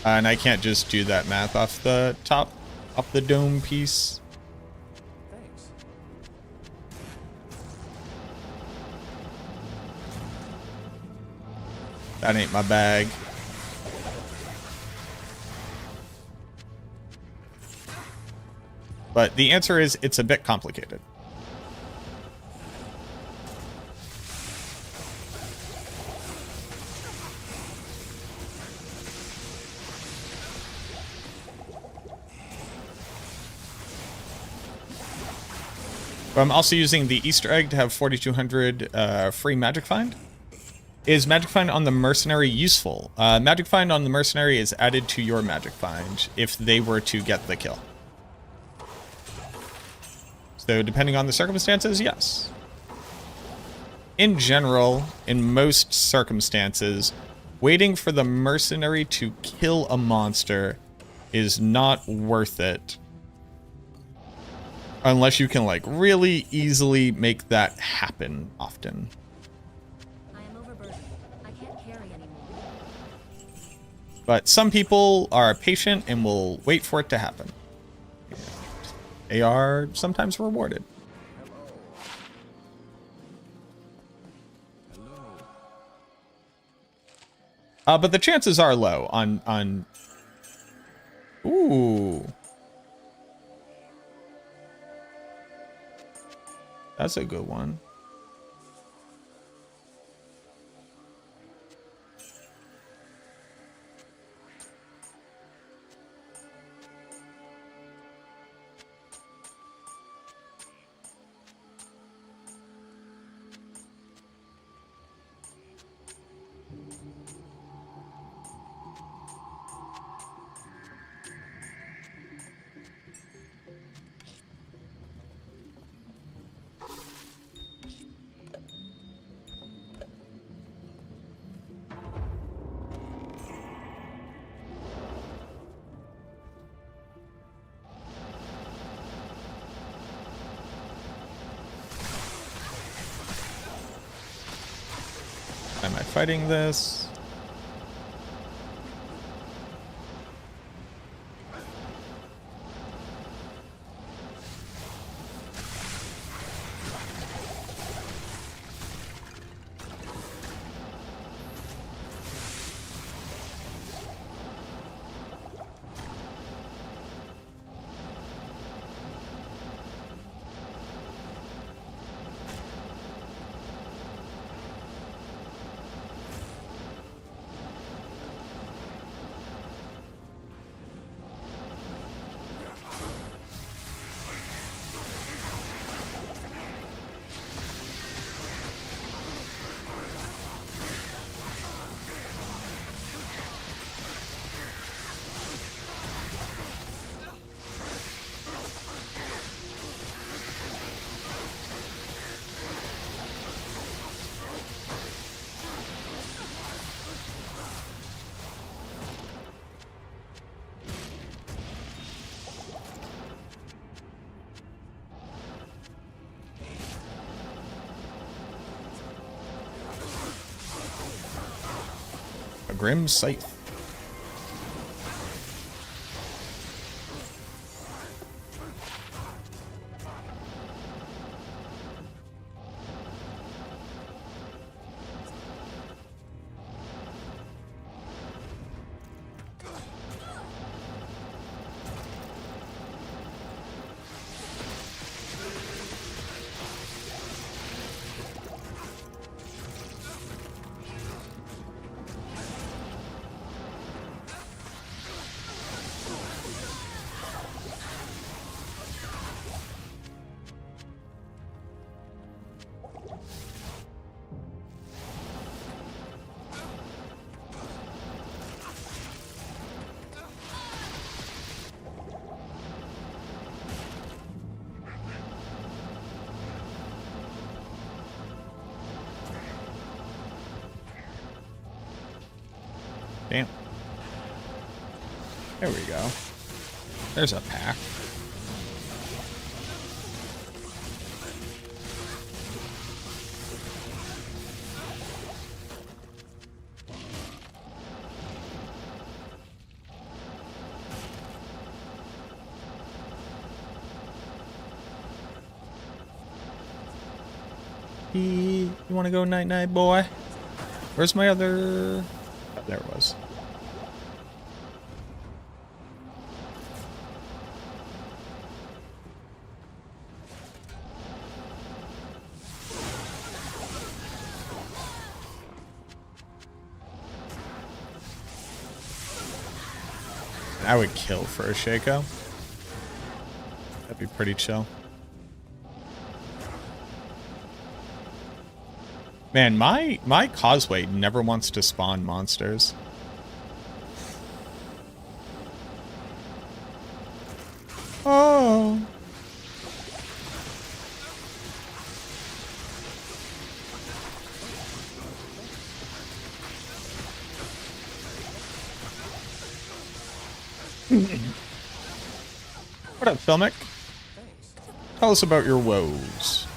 And I can't just do that math off the top, off the dome piece. Thanks. That ain't my bag. But the answer is it's a bit complicated. But I'm also using the Easter egg to have 4,200 free Magic Find. Is Magic Find on the Mercenary useful? Magic Find on the Mercenary is added to your Magic Find if they were to get the kill. So depending on the circumstances, yes. In general, in most circumstances, waiting for the Mercenary to kill a monster is not worth it. Unless you can, like, really easily make that happen often. I am overburdened. I can't carry anymore. But some people are patient and will wait for it to happen. They are sometimes rewarded. But the chances are low on. Ooh. That's a good one. Am I fighting this? A grim scythe. Damn. There we go. There's a pack. You want to go night-night, boy? Where's my other... Oh, there it was. I would kill for a Shaco. That'd be pretty chill. Man, my causeway never wants to spawn monsters. Oh. What up, Filmic? Tell us about your woes.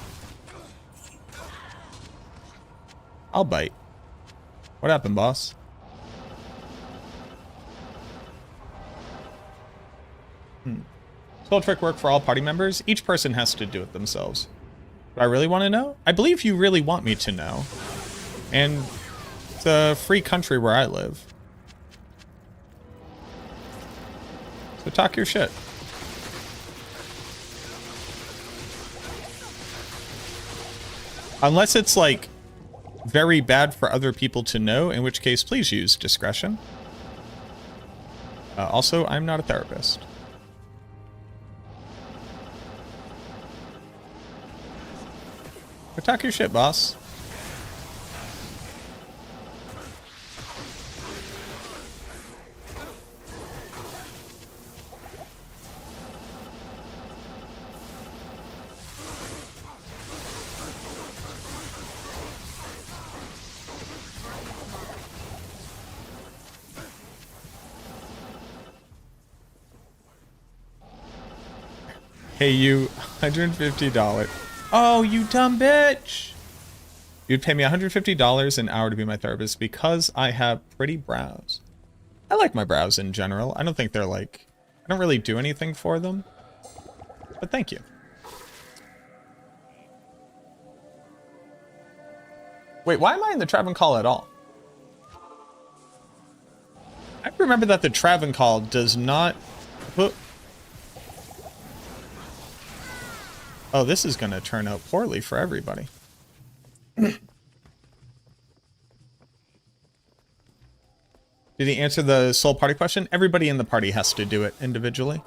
I'll bite. What happened, boss? Spell trick work for all party members? Each person has to do it themselves. Do I really want to know? I believe you really want me to know. And it's a free country where I live. So talk your shit. Unless it's like very bad for other people to know, in which case please use discretion. Also, I'm not a therapist. But talk your shit, boss. Hey, you, $150. Oh, you dumb bitch! You'd pay me $150 an hour to be my therapist because I have pretty brows. I like my brows in general. I don't think they're like... I don't really do anything for them. But thank you. Wait, why am I in the Travancore at all? I remember that the Travancore does not... Oh, this is going to turn out poorly for everybody. Did he answer the soul party question? Everybody in the party has to do it individually.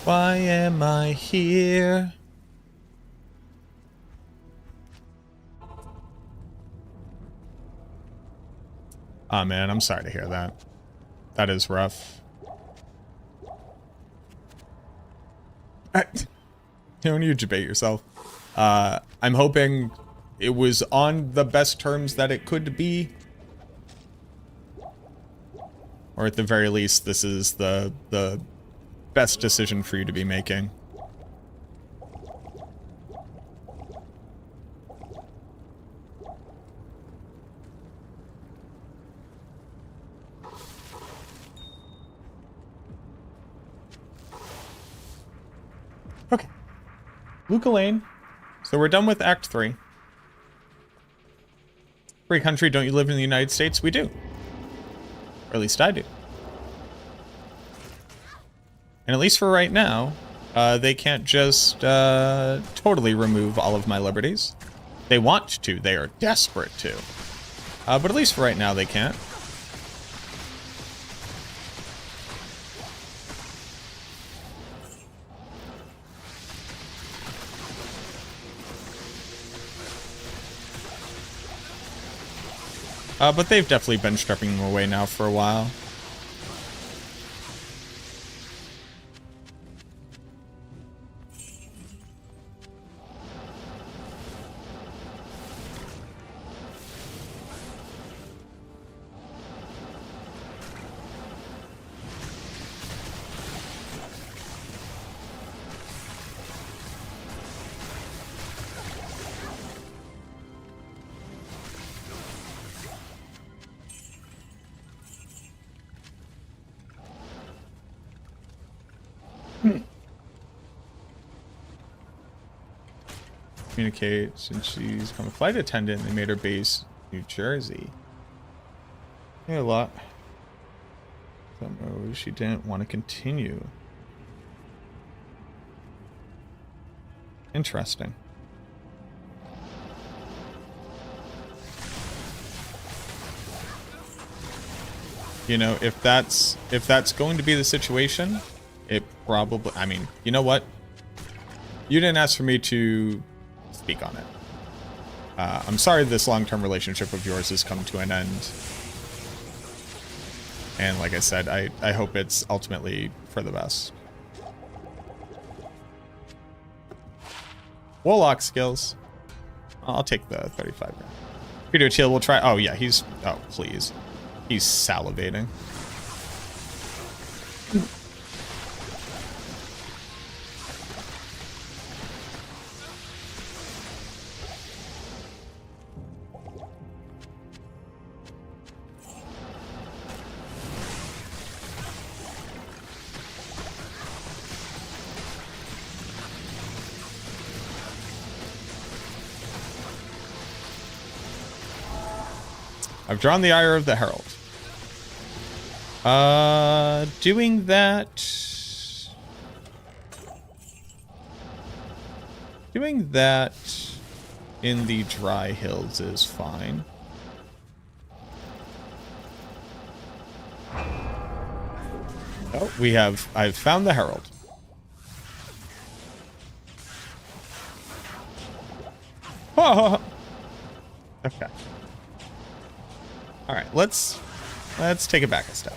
Why am I here? Aw, man, I'm sorry to hear that. That is rough. Don't you debate yourself. I'm hoping it was on the best terms that it could be. Or at the very least, this is the best decision for you to be making. Okay. Luca Lane. So we're done with Act 3. Free country, don't you live in the United States? We do. Or at least I do. And at least for right now, they can't just totally remove all of my liberties. They want to. They are desperate to. But at least for right now, they can't. But they've definitely been stripping them away now for a while. Communicate since she's become a flight attendant. They made her base New Jersey. Yeah, a lot. She didn't want to continue. Interesting. You know, if that's going to be the situation, it probably, I mean, you know what? You didn't ask for me to speak on it. I'm sorry this long-term relationship of yours has come to an end. And like I said, I hope it's ultimately for the best. Warlock skills. I'll take the 35. Peter Thiel will try. Oh, yeah, he's... Oh, please. He's salivating. I've drawn the ire of the Herald. Doing that... Doing that in the dry hills is fine. Oh, I've found the Herald. Oh, okay. All right, let's take it back a step.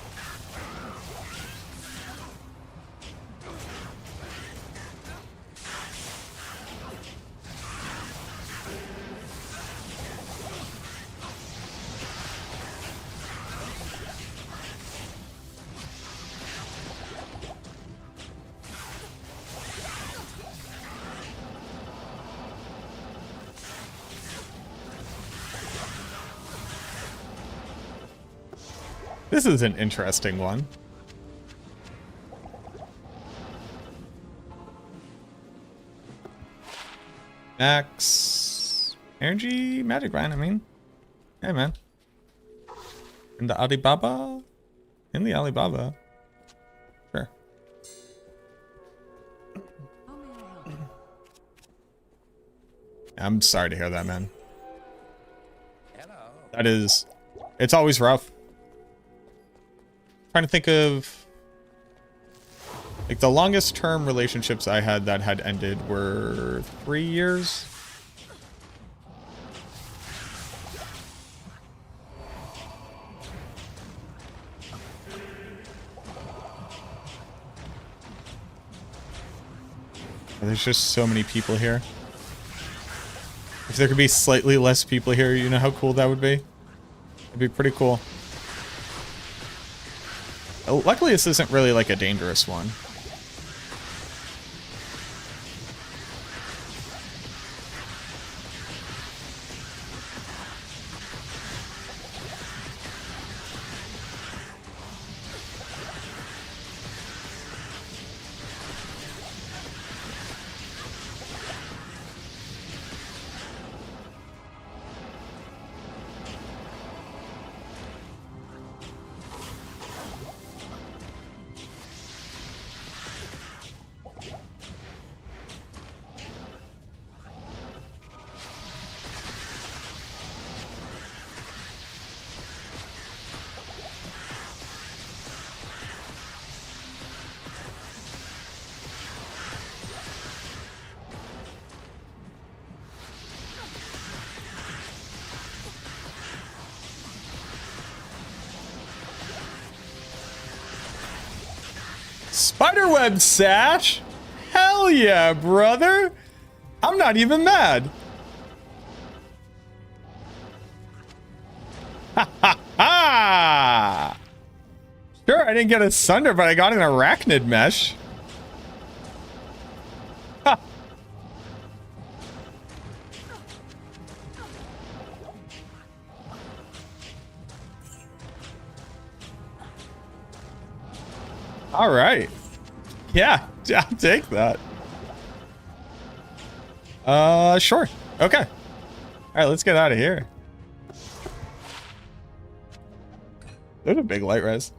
This is an interesting one. Max energy magic grind, I mean. Hey man. In the Alibaba? In the Alibaba. Sure. I'm sorry to hear that, man. Hello. That is... It's always rough. Trying to think of... Like, the longest term relationships I had that had ended were 3 years. There's just so many people here. If there could be slightly less people here, you know how cool that would be? It'd be pretty cool. Luckily, this isn't really like a dangerous one. Spiderweb sash? Hell yeah, brother! I'm not even mad. Ha ha ha! Sure, I didn't get a Sunder, but I got an arachnid mesh. Ha! All right. Yeah, I'll take that. Sure. Okay. All right, let's get out of here. There's a big light res.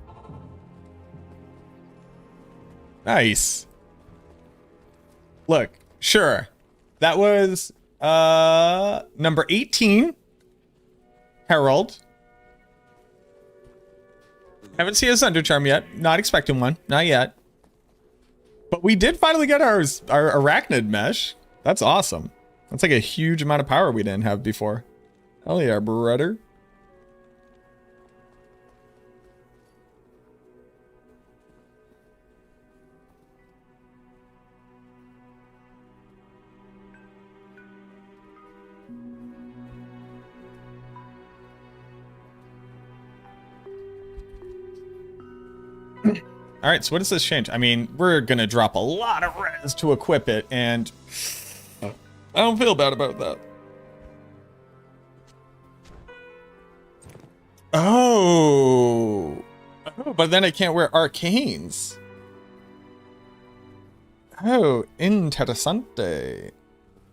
Nice. Look, sure. That was number 18. Herald. Haven't seen a Sunder charm yet. Not expecting one. Not yet. But we did finally get our arachnid mesh. That's awesome. That's like a huge amount of power we didn't have before. Hell yeah, brother. All right, so what does this change? I mean, we're going to drop a lot of res to equip it, and I don't feel bad about that. Oh, but then I can't wear arcanes. Oh, interesante.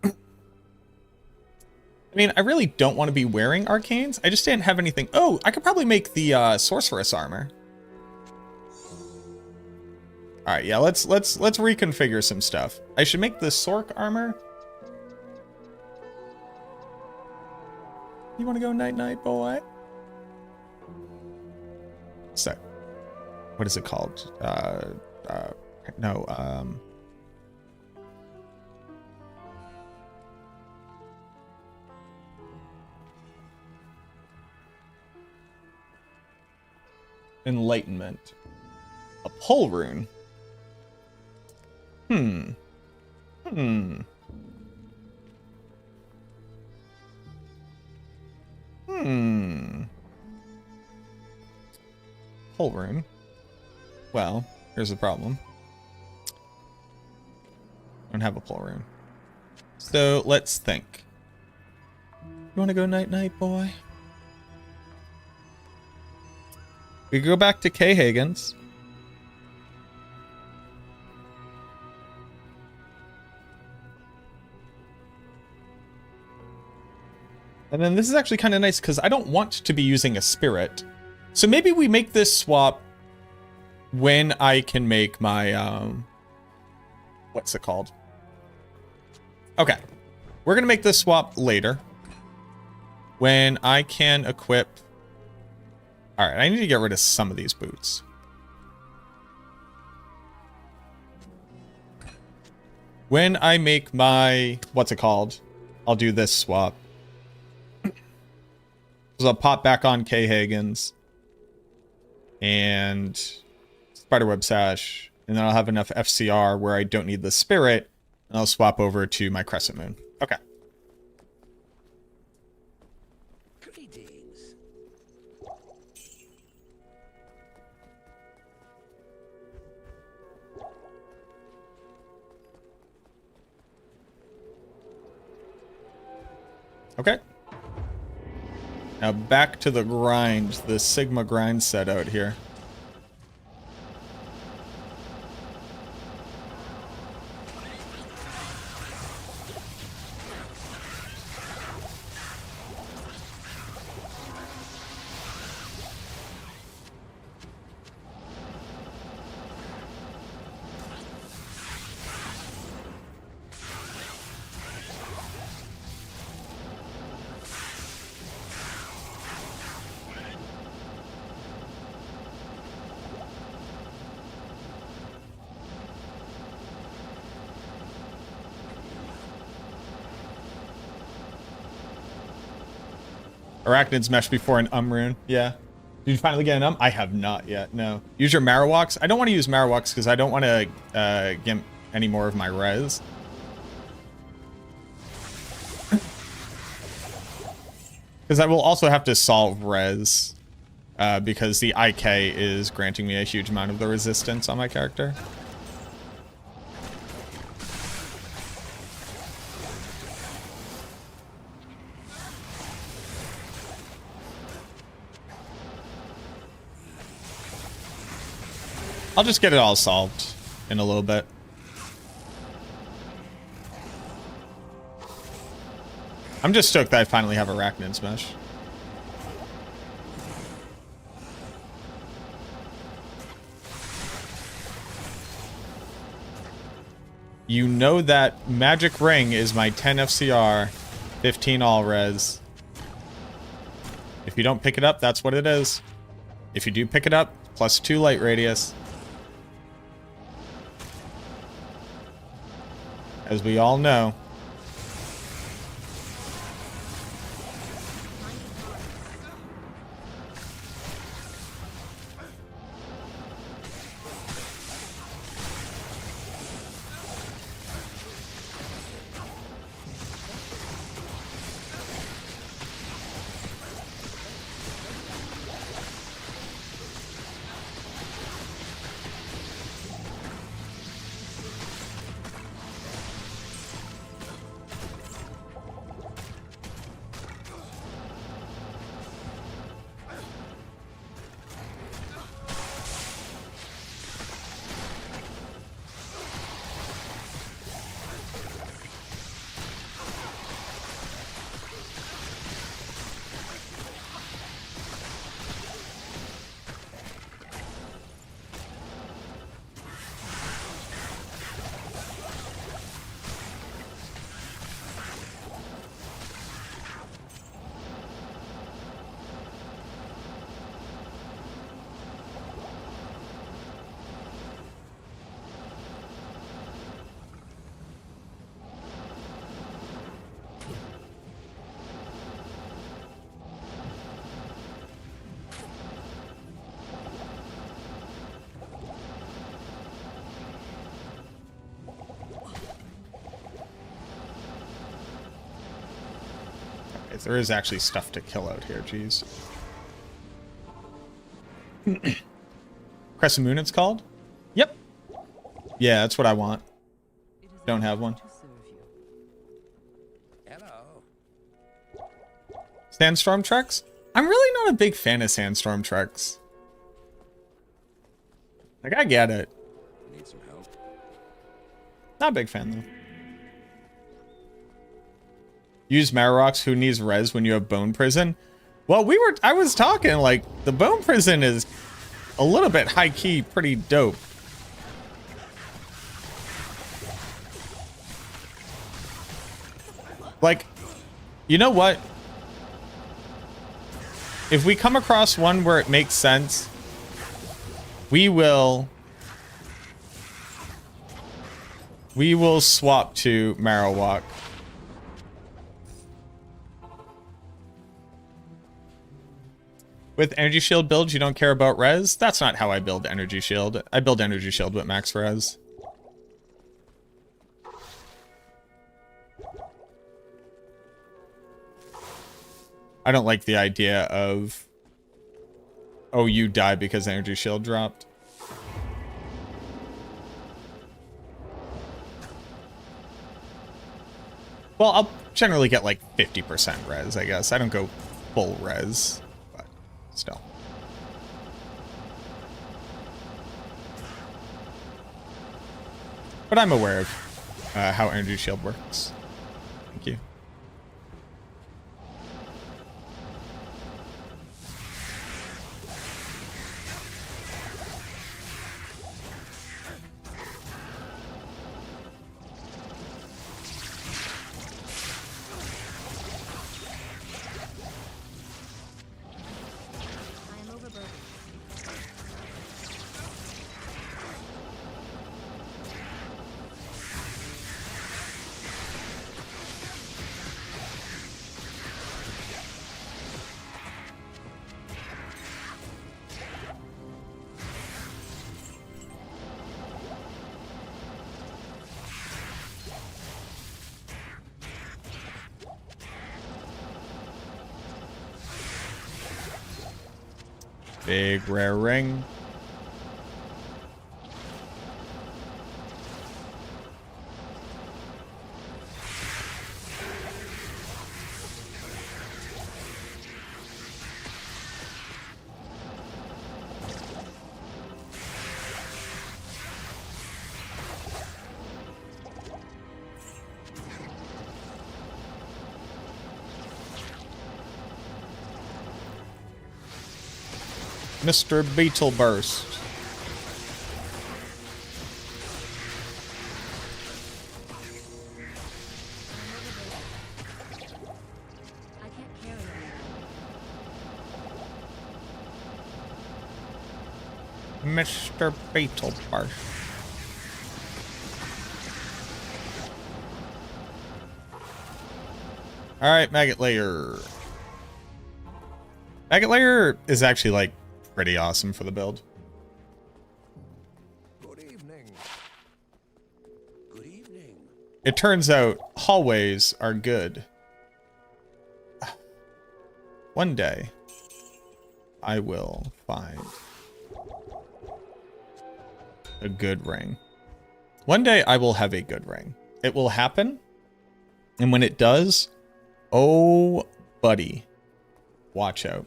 I mean, I really don't want to be wearing arcanes. I just didn't have anything. Oh, I could probably make the sorceress armor. All right, yeah, let's reconfigure some stuff. I should make the Sork armor. You want to go night-night, boy? So, what is it called? Enlightenment. A pole rune. Pole rune. Well, here's the problem. I don't have a pole rune. So let's think. You want to go night-night, boy? We could go back to K. Hagen's. And then this is actually kind of nice because I don't want to be using a spirit. So maybe we make this swap when I can make my, what's it called? Okay. We're going to make this swap later. When I can equip... All right, I need to get rid of some of these boots. When I make my, what's it called? I'll do this swap. So I'll pop back on K. Hagen's and Spiderweb Sash, and then I'll have enough FCR where I don't need the spirit, and I'll swap over to my Crescent Moon. Okay. Greetings. Okay. Now back to the grind, the Sigma grind set out here. Arachnid's mesh before an rune. Yeah. Did you finally get an I have not yet. No. Use your Marowaks. I don't want to use Marowaks because I don't want to get any more of my res. Because I will also have to solve res because the IK is granting me a huge amount of the resistance on my character. I'll just get it all solved in a little bit. I'm just stoked that I finally have Arachnid's mesh. You know that magic ring is my 10 FCR, 15 all res. If you don't pick it up, that's what it is. If you do pick it up, +2 light radius. As we all know. There is actually stuff to kill out here, jeez. Crescent Moon it's called? Yep. Yeah, that's what I want. Don't have one. Hello. Sandstorm Treks? I'm really not a big fan of Sandstorm Treks. Like, I get it. Need some help? Not a big fan, though. Use Marowaks who needs res when you have Bone Prison? Well, I was talking, like, the Bone Prison is a little bit high-key, pretty dope. Like, you know what? If we come across one where it makes sense, we will swap to Marowak. With Energy Shield builds, you don't care about res? That's not how I build Energy Shield. I build Energy Shield with max res. I don't like the idea of, oh, you die because Energy Shield dropped. Well, I'll generally get like 50% res, I guess. I don't go full res, but still. But I'm aware of how Energy Shield works. Thank you. I am overburdened. Big rare ring. Mr. Beetle Burst. I can't carry anymore. Mr. Beetle Burst. Alright, Maggot Layer. Maggot Layer is actually like pretty awesome for the build. Good evening. Good evening. It turns out hallways are good. One day, I will find a good ring. One day, I will have a good ring. It will happen. And when it does, oh, buddy, watch out.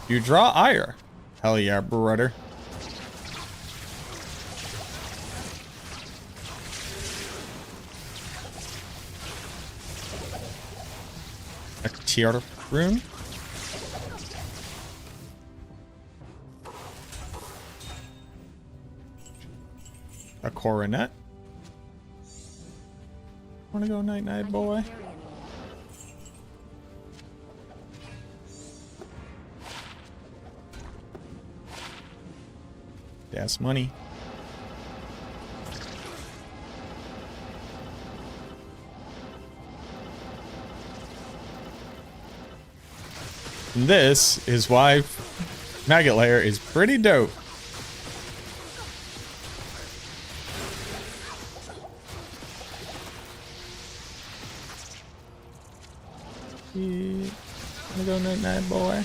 You draw ire. Hell yeah, brother. A tear rune. A coronet. Wanna go night night, boy? Carry anymore. That's money. And this is why Maggot Layer is pretty dope. Yeah. Wanna go night night, boy?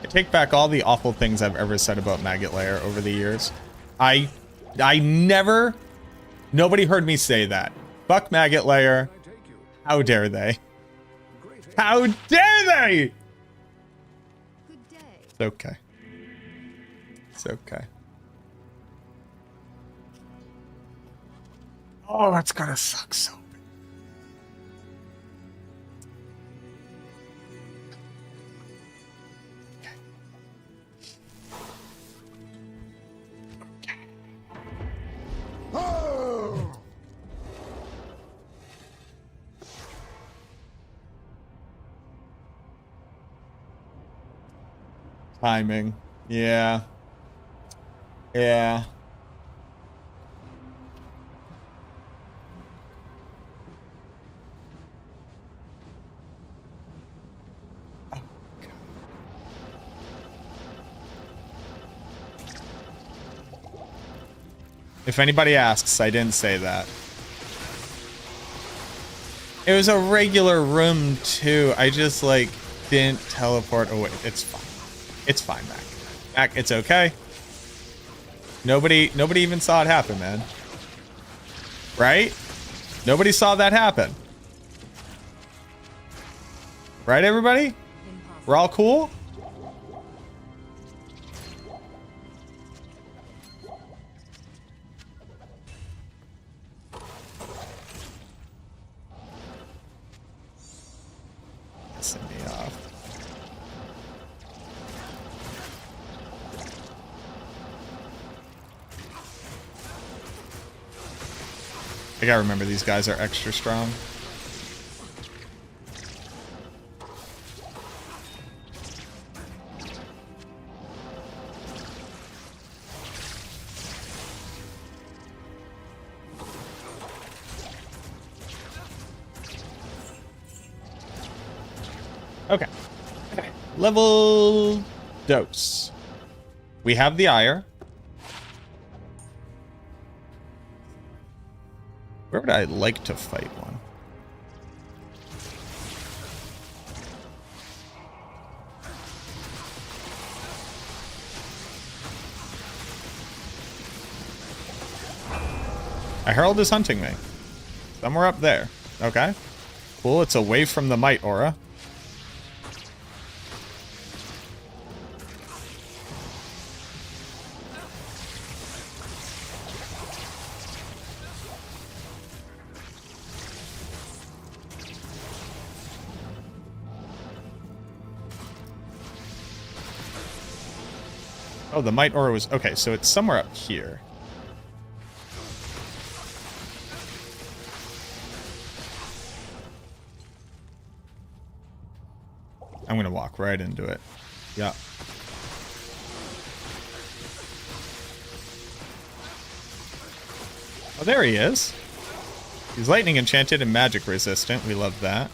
I take back all the awful things I've ever said about Maggot Layer over the years. I never, nobody heard me say that. Fuck Maggot Layer. How dare they? How dare they? Good day. It's okay. It's okay. Oh, that's gonna suck so bad. Timing. Yeah. Yeah. Oh, God. If anybody asks, I didn't say that. It was a regular room too. I just like didn't teleport away. It's fine. It's fine, Mac. Mac, it's okay. Nobody even saw it happen, man. Right? Nobody saw that happen. Right, everybody? Impossible. We're all cool? Pissing me off. I gotta remember these guys are extra strong. Okay. Level dose. We have the ire. Where would I like to fight one? A herald is hunting me. Somewhere up there. Okay. Cool, it's away from the might aura. Oh, the might aura was... Okay, so it's somewhere up here. I'm gonna walk right into it. Yeah. Oh, there he is. He's lightning enchanted and magic resistant. We love that.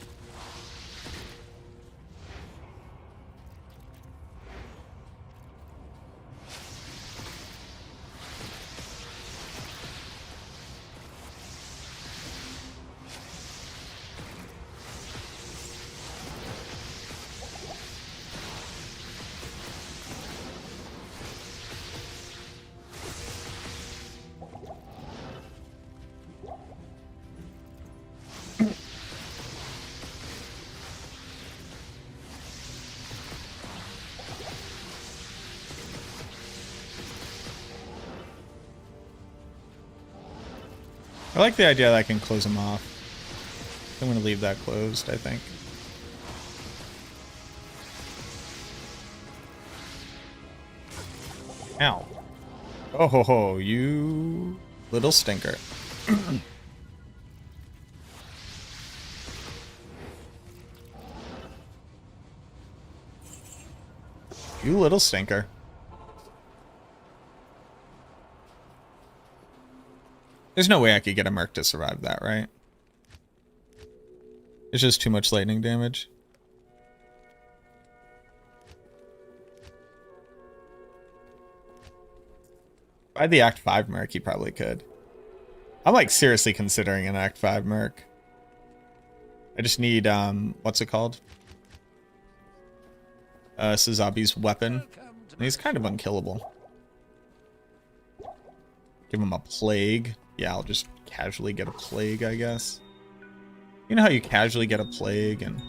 I like the idea that I can close him off. I'm going to leave that closed, I think. Ow. Oh ho ho, you little stinker. You little stinker. There's no way I could get a Merc to survive that, right? It's just too much lightning damage. By the Act 5 Merc, he probably could. I'm like seriously considering an Act 5 Merc. I just need, what's it called? Suzabi's weapon. And he's kind of unkillable. Give him a plague. Yeah, I'll just casually get a plague, I guess. You know how you casually get a plague and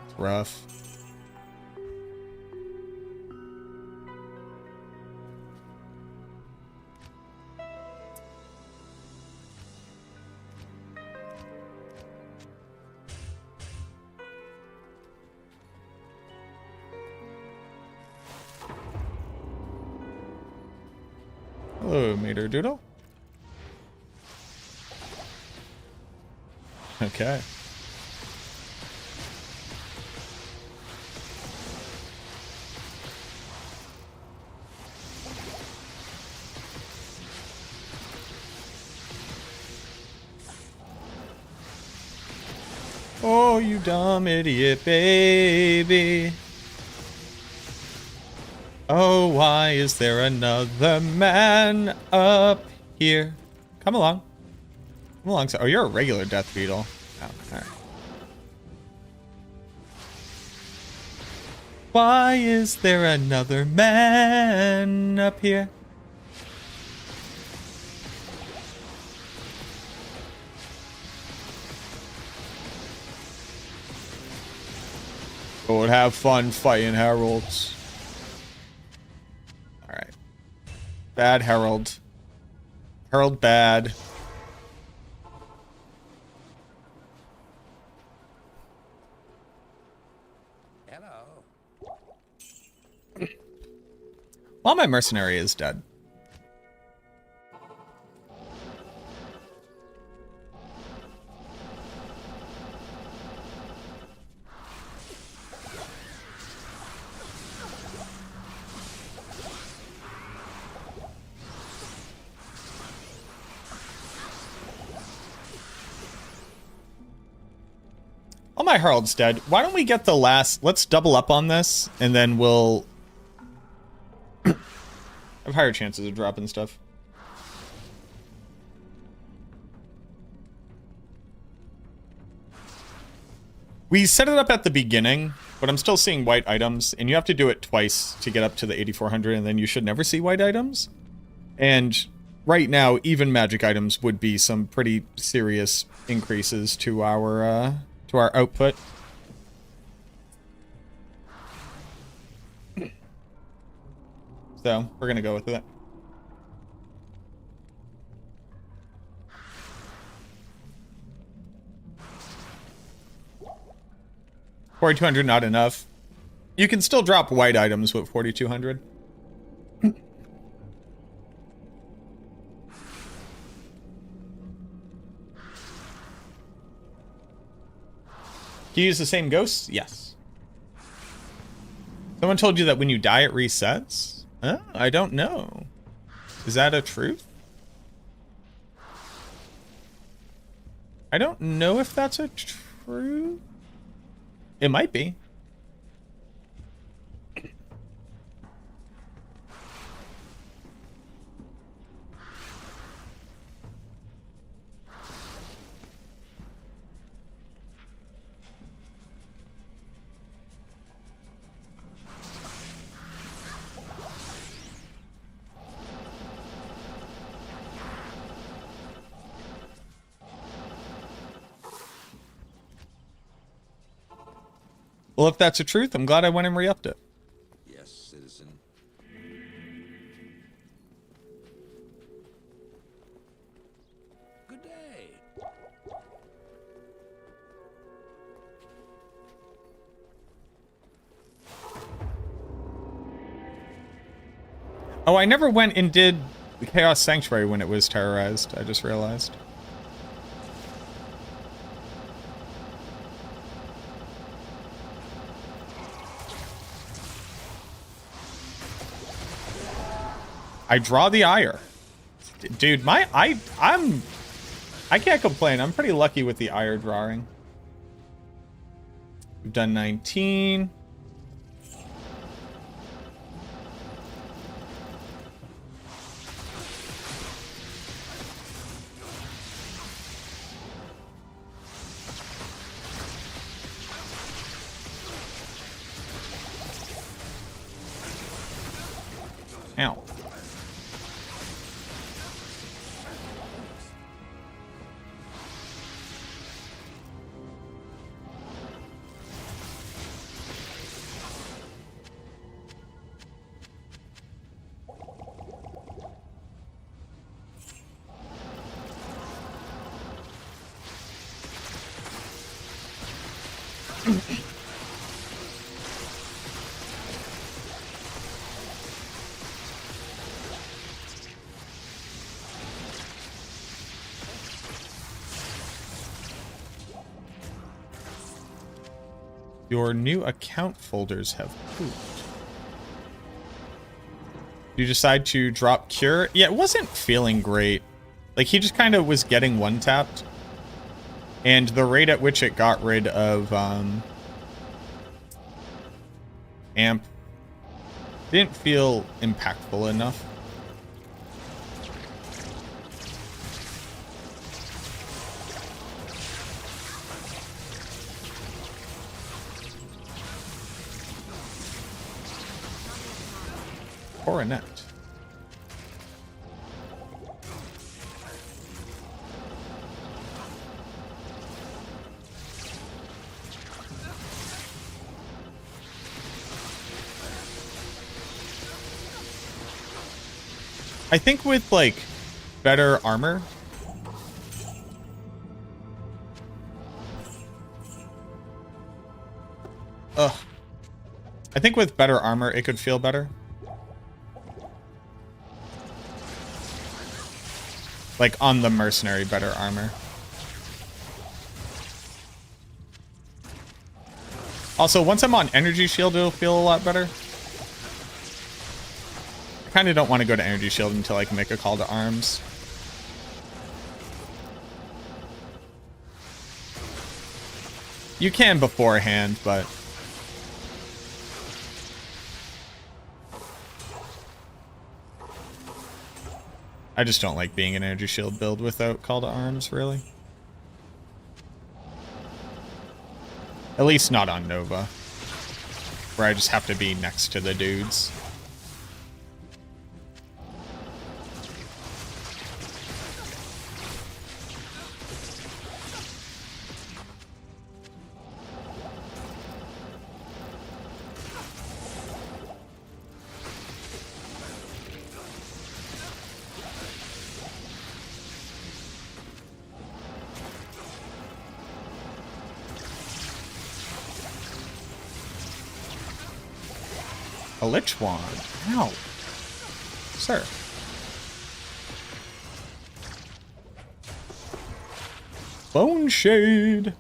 it's rough. Hello, Mater Doodle. Okay. Oh, you dumb idiot baby. Oh, why is there another man up here? Come along. Come along. Oh, you're a regular death beetle. Oh, alright. Why is there another man up here? Go and have fun fighting heralds. Alright. Bad herald. Herald bad. Hello. Well, my mercenary is dead. All my herald's dead. Why don't we get the last... Let's double up on this, and then we'll... have higher chances of dropping stuff. We set it up at the beginning, but I'm still seeing white items, and you have to do it twice to get up to the 8400, and then you should never see white items. And right now, even magic items would be some pretty serious increases to our output. So, we're gonna go with that. $4,200 not enough. You can still drop white items with 4,200. Do you use the same ghosts? Yes. Someone told you that when you die it resets? Oh, I don't know. Is that a truth? I don't know if that's a truth. It might be. Well, if that's the truth, I'm glad I went and re-upped it. Yes, citizen. Good day. Oh, I never went and did the Chaos Sanctuary when it was terrorized, I just realized. I draw the ire. Dude, I can't complain. I'm pretty lucky with the ire drawing. We've done 19. Ow. Your new account folders have pooped. You decide to drop Cure? Yeah, it wasn't feeling great. Like, he just kind of was getting one-tapped. And the rate at which it got rid of Amp didn't feel impactful enough. Coronet. I think with, like, better armor. Ugh. I think with better armor, it could feel better. Like, on the mercenary, better armor. Also, once I'm on energy shield, it'll feel a lot better. I kind of don't want to go to energy shield until I can make a call to arms. You can beforehand, but... I just don't like being an energy shield build without call to arms, really. At least not on Nova, where I just have to be next to the dudes. A Lich Wand. Ow. Sir. Bone Shade.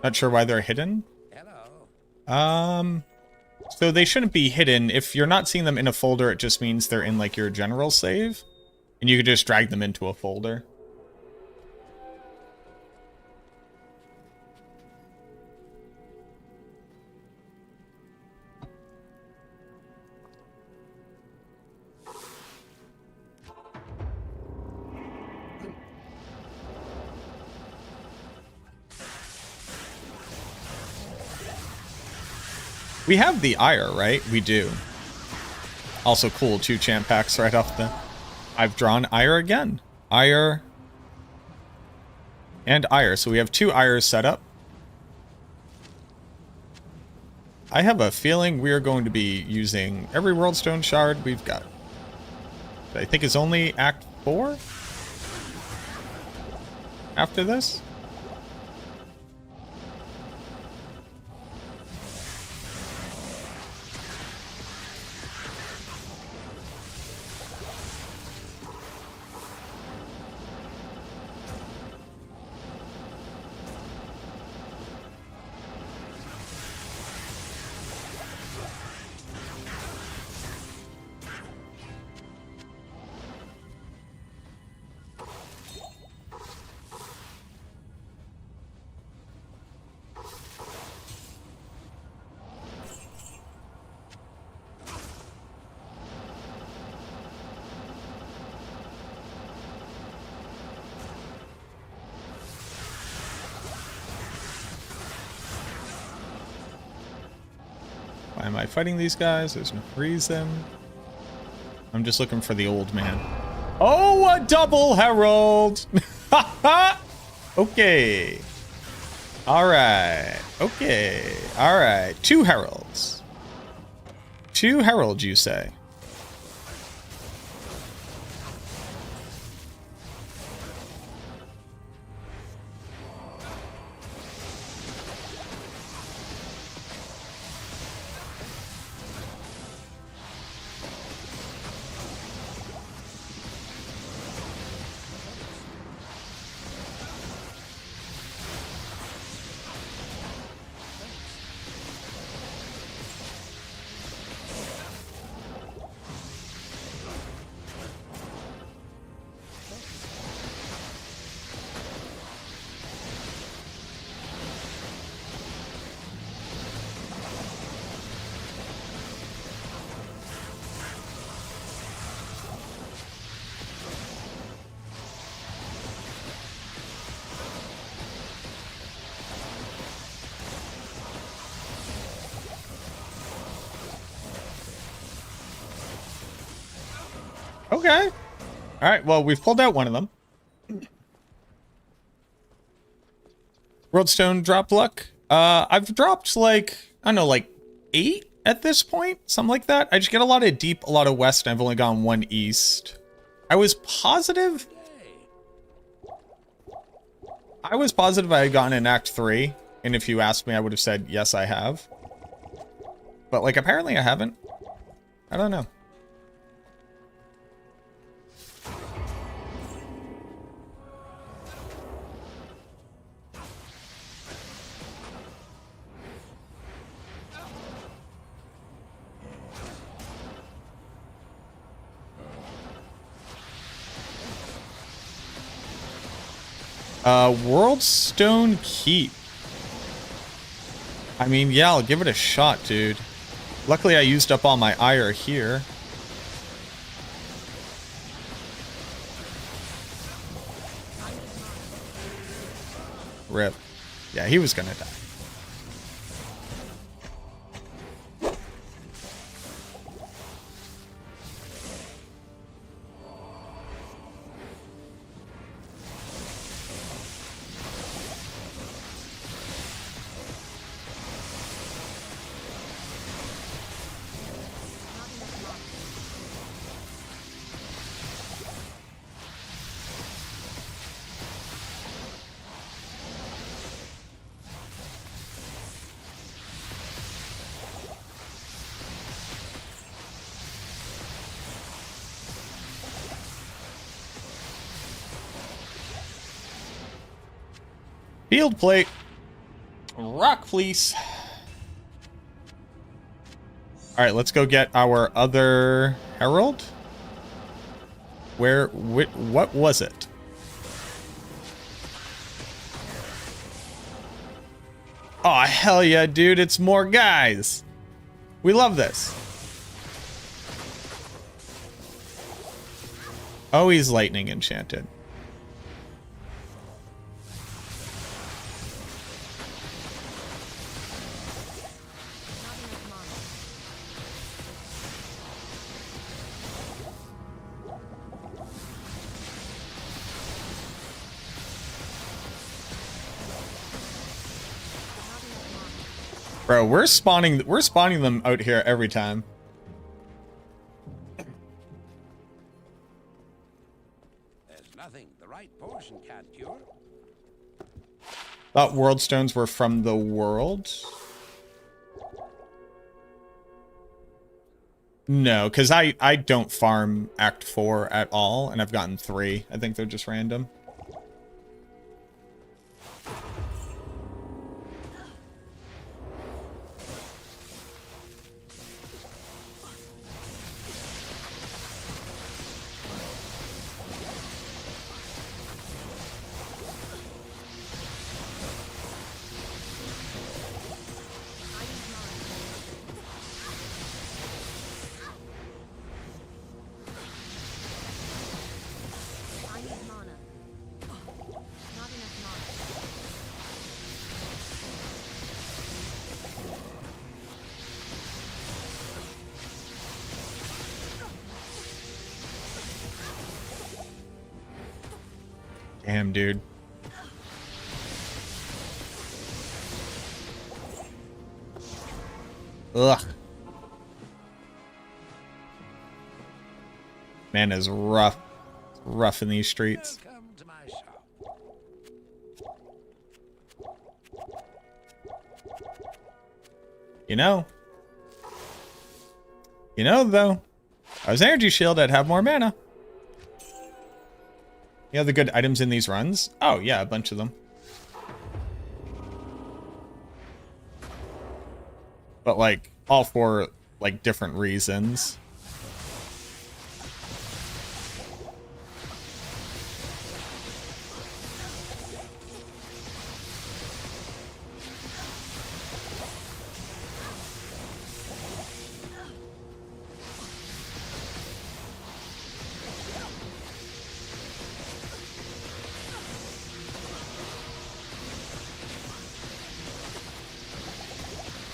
Not sure why they're hidden. Hello. So they shouldn't be hidden. If you're not seeing them in a folder, it just means they're in, like, your general save. And you could just drag them into a folder. We have the ire, right? We do. Also cool, 2 champ packs right off the... I've drawn ire again. Ire. And ire. So we have 2 ires set up. I have a feeling we are going to be using every Worldstone shard we've got. I think it's only Act 4? After this? Why am I fighting these guys? There's no reason. I'm just looking for the old man. Oh, a double herald! Okay. Alright. Okay. Alright. 2 heralds. 2 heralds, you say? Okay. All right. Well, we've pulled out one of them. Worldstone drop luck. I've dropped like, I don't know, like 8 at this point, something like that. I just get a lot of deep, a lot of west, and I've only gone 1 east. I was positive I had gotten in Act 3, and if you asked me, I would have said, yes, I have. But, like, apparently I haven't. I don't know. Worldstone Keep. I mean, yeah, I'll give it a shot, dude. Luckily, I used up all my ire here. Rip. Yeah, he was gonna die. Field plate. Rock, please. Alright, let's go get our other herald. What was it? Oh, hell yeah, dude. It's more guys. We love this. Oh, he's lightning enchanted. Bro, we're spawning them out here every time. There's nothing the right potion can't cure. Thought world stones were from the world. No, because I don't farm Act 4 at all, and I've gotten 3. I think they're just random. Damn, dude. Ugh. Man is rough. Rough in these streets. Welcome to my shop. You know, though, I was energy shield, I'd have more mana. You know the good items in these runs? Oh, yeah, a bunch of them. But, like, all for, like, different reasons.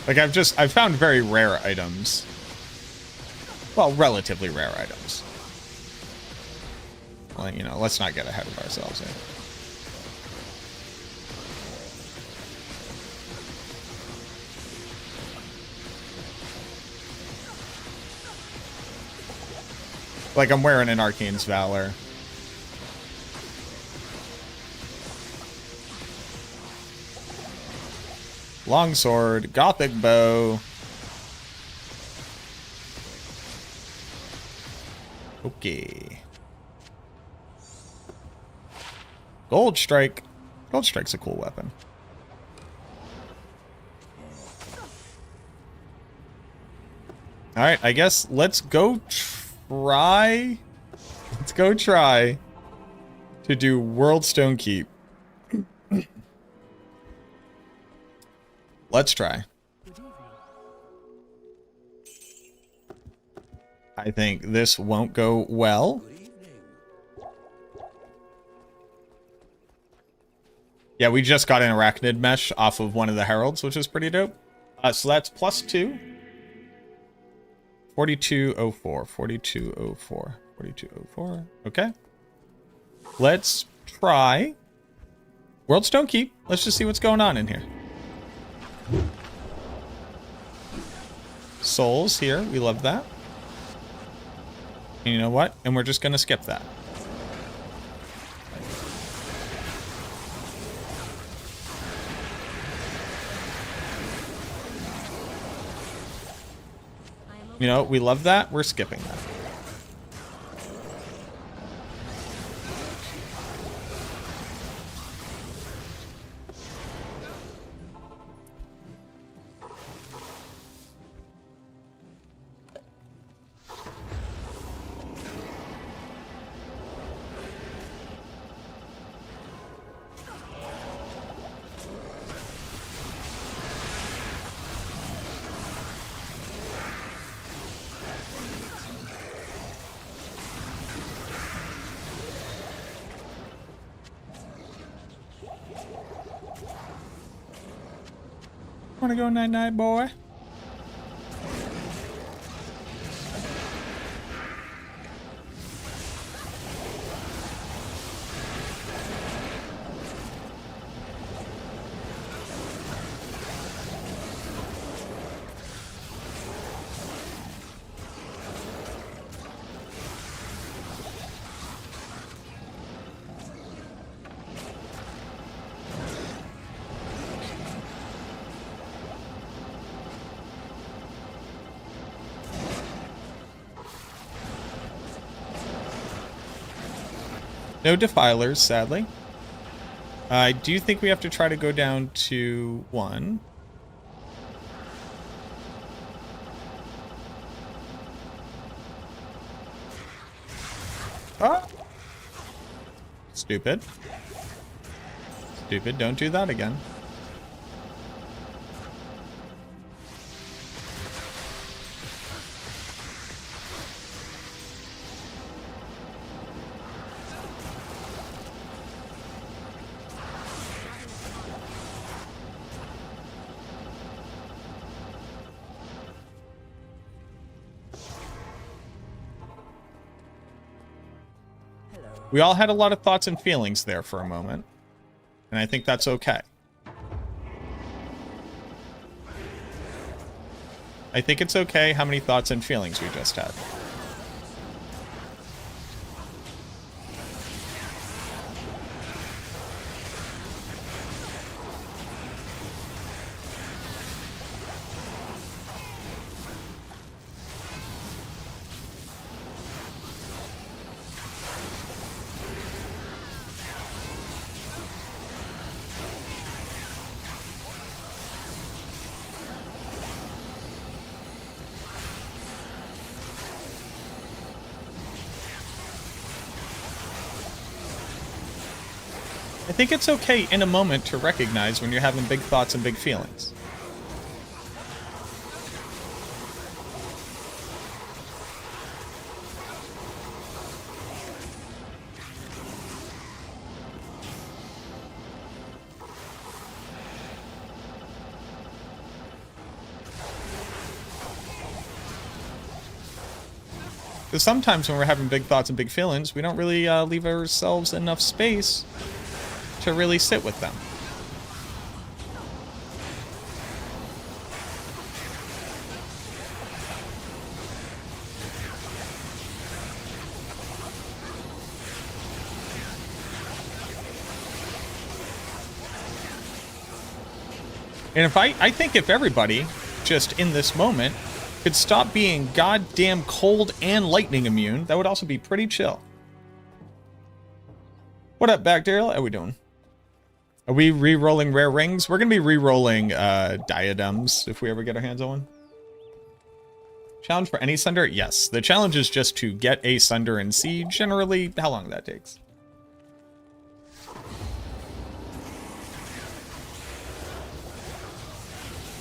Like, I've found very rare items. Well, relatively rare items. Well, you know, let's not get ahead of ourselves here. Like, I'm wearing an Arcane's Valor. Longsword, Gothic Bow. Okay. Gold Strike. Gold Strike's a cool weapon. Alright, I guess let's go try. Let's go try to do World Stone Keep. Let's try. I think this won't go well. Yeah, we just got an arachnid mesh off of one of the heralds, which is pretty dope. So that's +2. 4204, 4204, 4204. Okay. Let's try World Stone Keep. Let's just see what's going on in here. Souls here. We love that. And you know what? And we're just going to skip that. You know, we love that. We're skipping that. Wanna go night-night, boy? No defilers, sadly. I do think we have to try to go down to 1. Ah! Stupid. Stupid, don't do that again. Hello. We all had a lot of thoughts and feelings there for a moment. And I think that's okay. I think it's okay how many thoughts and feelings we just had. I think it's okay in a moment to recognize when you're having big thoughts and big feelings. Because sometimes when we're having big thoughts and big feelings, we don't really leave ourselves enough space to really sit with them. And I think if everybody, just in this moment, could stop being goddamn cold and lightning immune, that would also be pretty chill. What up, Bacterial? How we doing? Are we re-rolling rare rings? We're going to be re-rolling diadems if we ever get our hands on one. Challenge for any Sunder? Yes. The challenge is just to get a Sunder and see generally how long that takes.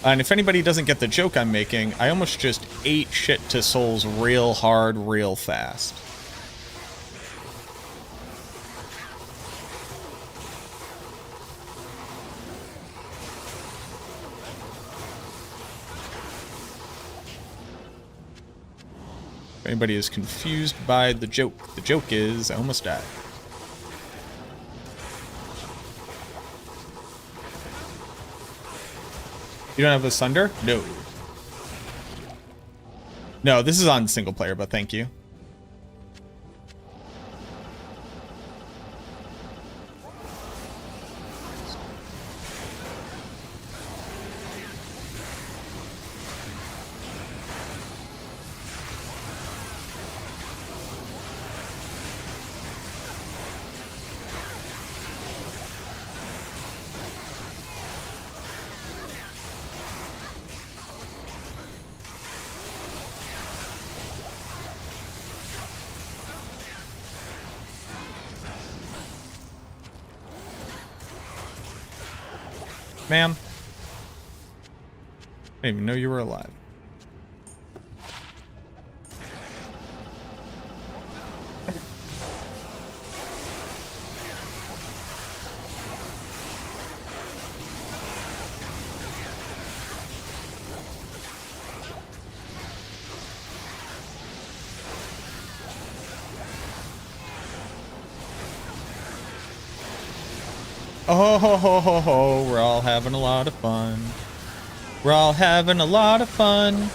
And if anybody doesn't get the joke I'm making, I almost just ate shit to souls real hard, real fast. If anybody is confused by the joke is I almost died. You don't have a Sunder? No. No, this is on single player, but thank you. Ma'am. I didn't even know you were alive. Oh ho ho ho ho, we're all having a lot of fun. We're all having a lot of fun.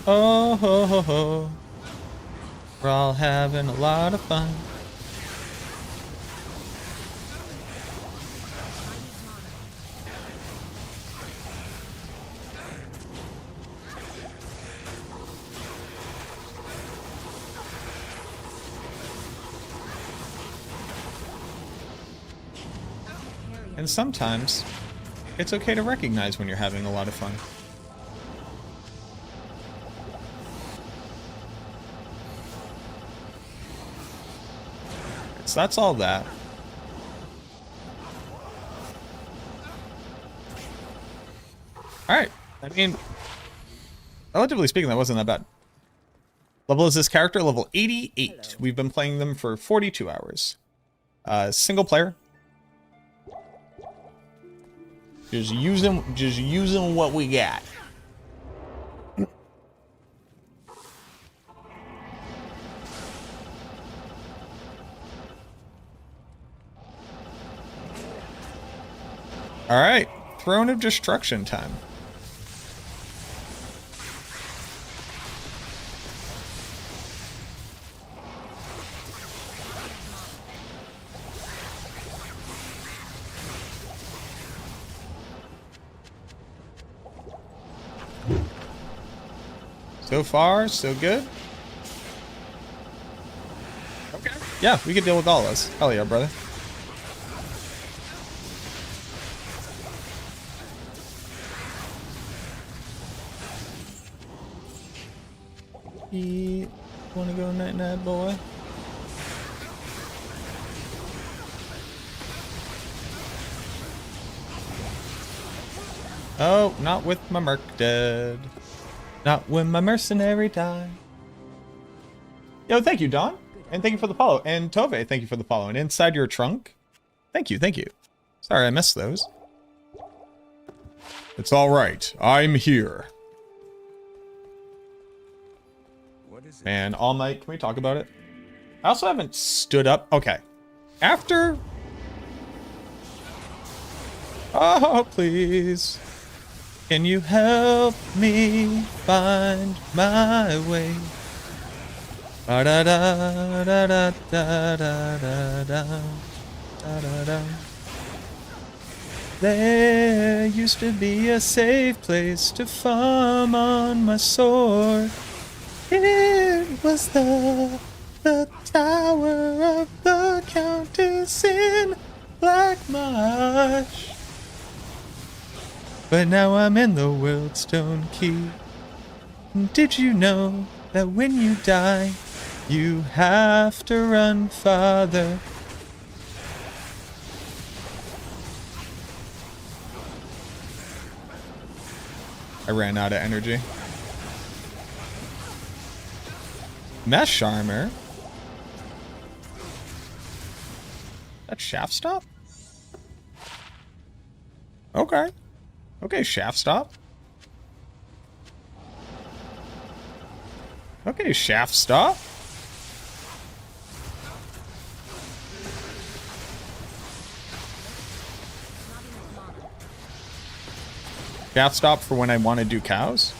Oh ho ho ho. We're all having a lot of fun. And sometimes, it's okay to recognize when you're having a lot of fun. So that's all that. Alright, I mean, relatively speaking, that wasn't that bad. Level is this character? Level 88. Hello. We've been playing them for 42 hours. Single player. Just using what we got. All right, Throne of Destruction time. So far, so good. Okay. Yeah, we can deal with all this. Hell yeah, brother. You wanna go night night, boy? Oh, not with my merc dead. Not when my mercenary die. Yo, thank you, Don. And thank you for the follow. And Tove, thank you for the follow. And inside your trunk, thank you, thank you. Sorry, I missed those. It's all right. I'm here. What is it? Man, All Might, can we talk about it? I also haven't stood up. Okay. After... Oh, please. Can you help me find my way? Da da da da da da da da da da. There used to be a safe place to farm on my sword. It was the tower of the Countess in Black Marsh. But now I'm in the Wildstone Keep. Did you know that when you die, you have to run farther? I ran out of energy. Mesh armor? That shaft stop? Okay. Okay, shaft stop. Okay, shaft stop. Shaft stop for when I want to do cows.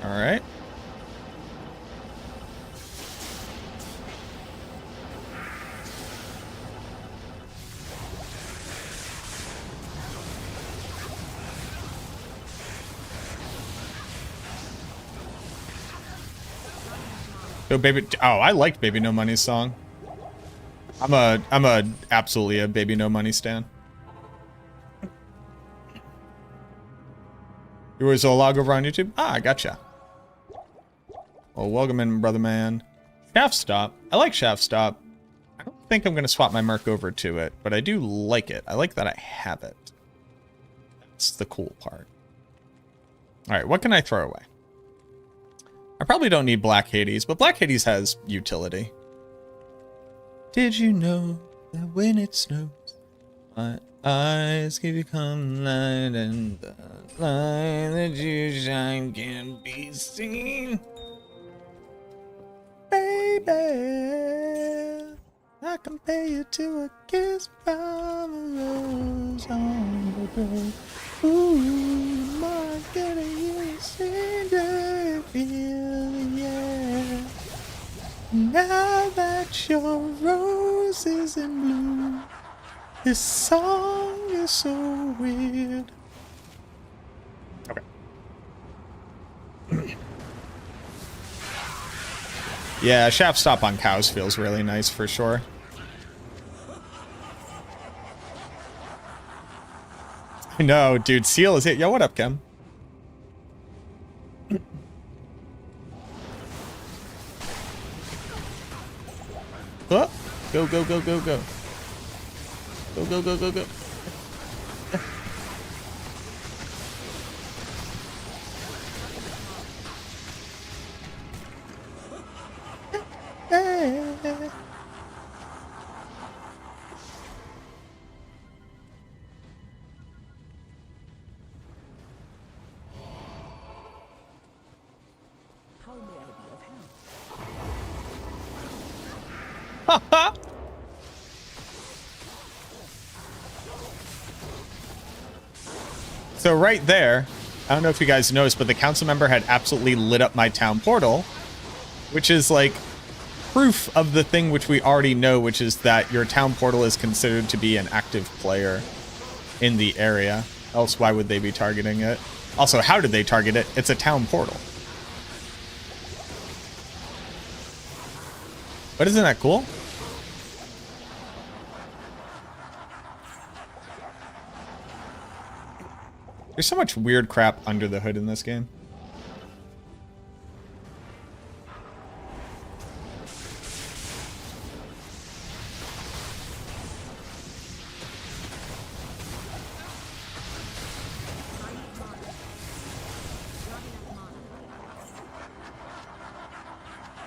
All right. So baby, oh, I liked Baby No Money's song. I'm absolutely a Baby No Money stan. You were a Zolog over on YouTube? Ah, I gotcha. Well, welcome in, brother man. Shaft stop. I like shaft stop. I don't think I'm gonna swap my Merc over to it, but I do like it. I like that I have it. That's the cool part. All right, what can I throw away? I probably don't need Black Hades, but Black Hades has utility. Did you know that when it snows, my eyes can become light and the light that you shine can be seen? Baby, I compare you to a kiss from a rose on the grave. Ooh, my goodness, you seem to feel the air. Now that your rose is in bloom, this song is so weird. Okay. Yeah, shaft stop on cows feels really nice for sure. I know, dude. Seal is it. Yo, what up, Kim? Oh, go, go, go, go, go. Go, go, go, go, go. How may I be of help? So right there, I don't know if you guys noticed, but the council member had absolutely lit up my town portal, which is like proof of the thing which we already know, which is that your town portal is considered to be an active player in the area. Else, why would they be targeting it? Also, how did they target it? It's a town portal. But isn't that cool? There's so much weird crap under the hood in this game.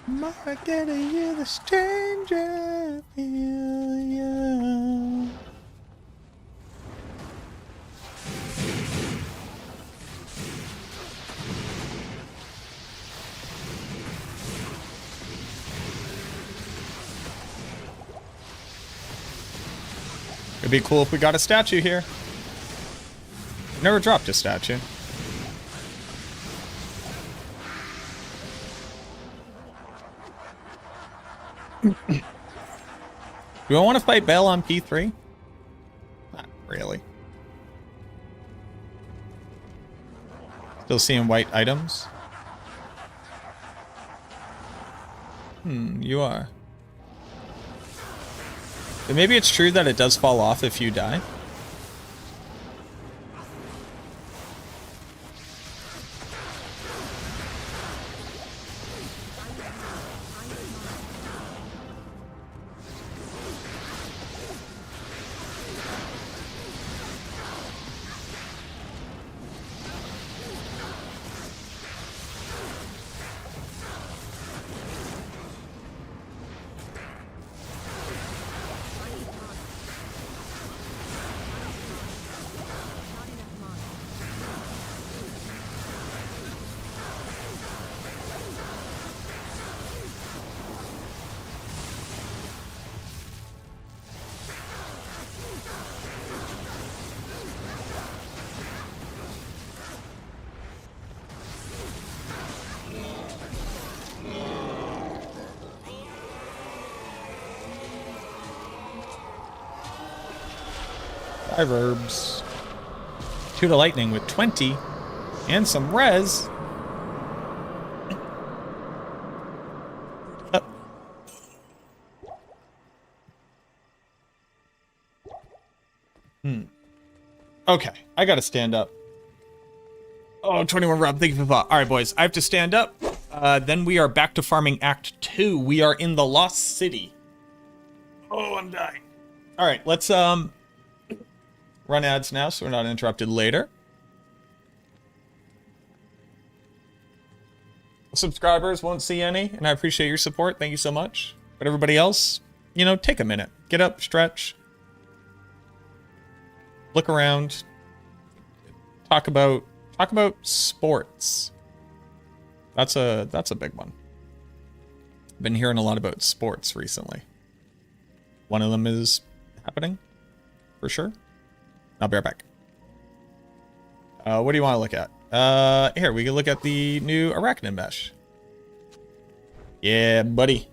Might get a year the stranger feel you. It'd be cool if we got a statue here. Never dropped a statue. Do I want to fight Bell on P3? Not really. Still seeing white items? You are. But maybe it's true that it does fall off if you die. Five herbs. 2 to lightning with 20 and some res. Oh. Okay, I gotta stand up. Oh, 21 Rob, thank you for the thought. All right, boys, I have to stand up. Then we are back to farming Act 2. We are in the Lost City. Oh, I'm dying. All right, let's run ads now so we're not interrupted later. Subscribers won't see any, and I appreciate your support. Thank you so much. But everybody else, you know, take a minute. Get up, stretch. Look around. Talk about sports. That's a big one. Been hearing a lot about sports recently. One of them is happening, for sure. I'll be right back. What do you want to look at? Here, we can look at the new arachnid mesh. Yeah, buddy.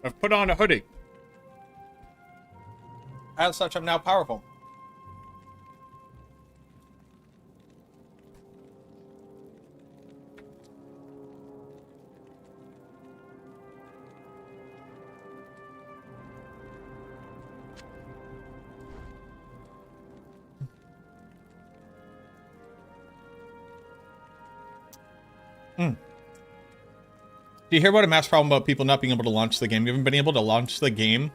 I've put on a hoodie. As such, I'm now powerful. Do you hear about a mass problem about people not being able to launch the game? You haven't been able to launch the game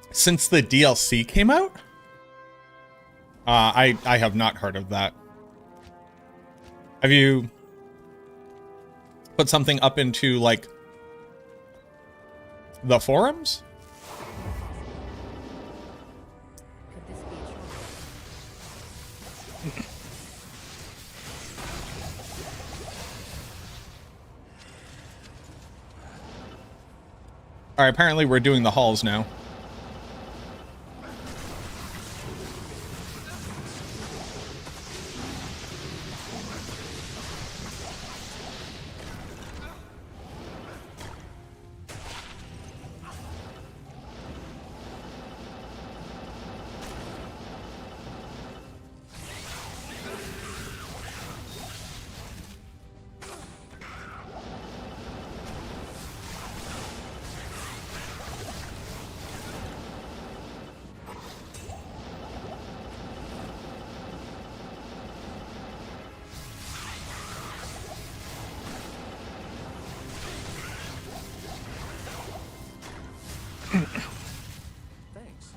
since the DLC came out? I have not heard of that. Have you put something up into, like, the forums? Could this be a troll? Alright, apparently we're doing the halls now. Thanks.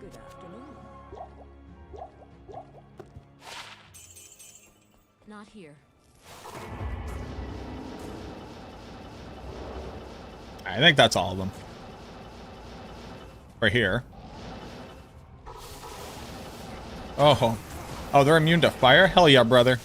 Good afternoon. Not here. I think that's all of them. For here. Oh. Oh, they're immune to fire? Hell yeah, brother.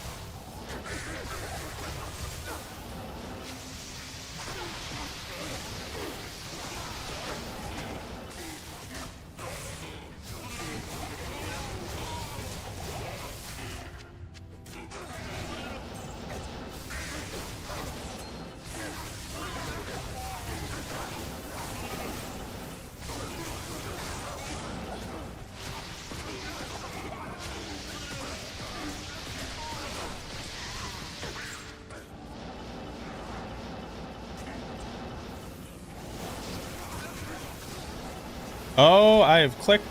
Oh, I have clicked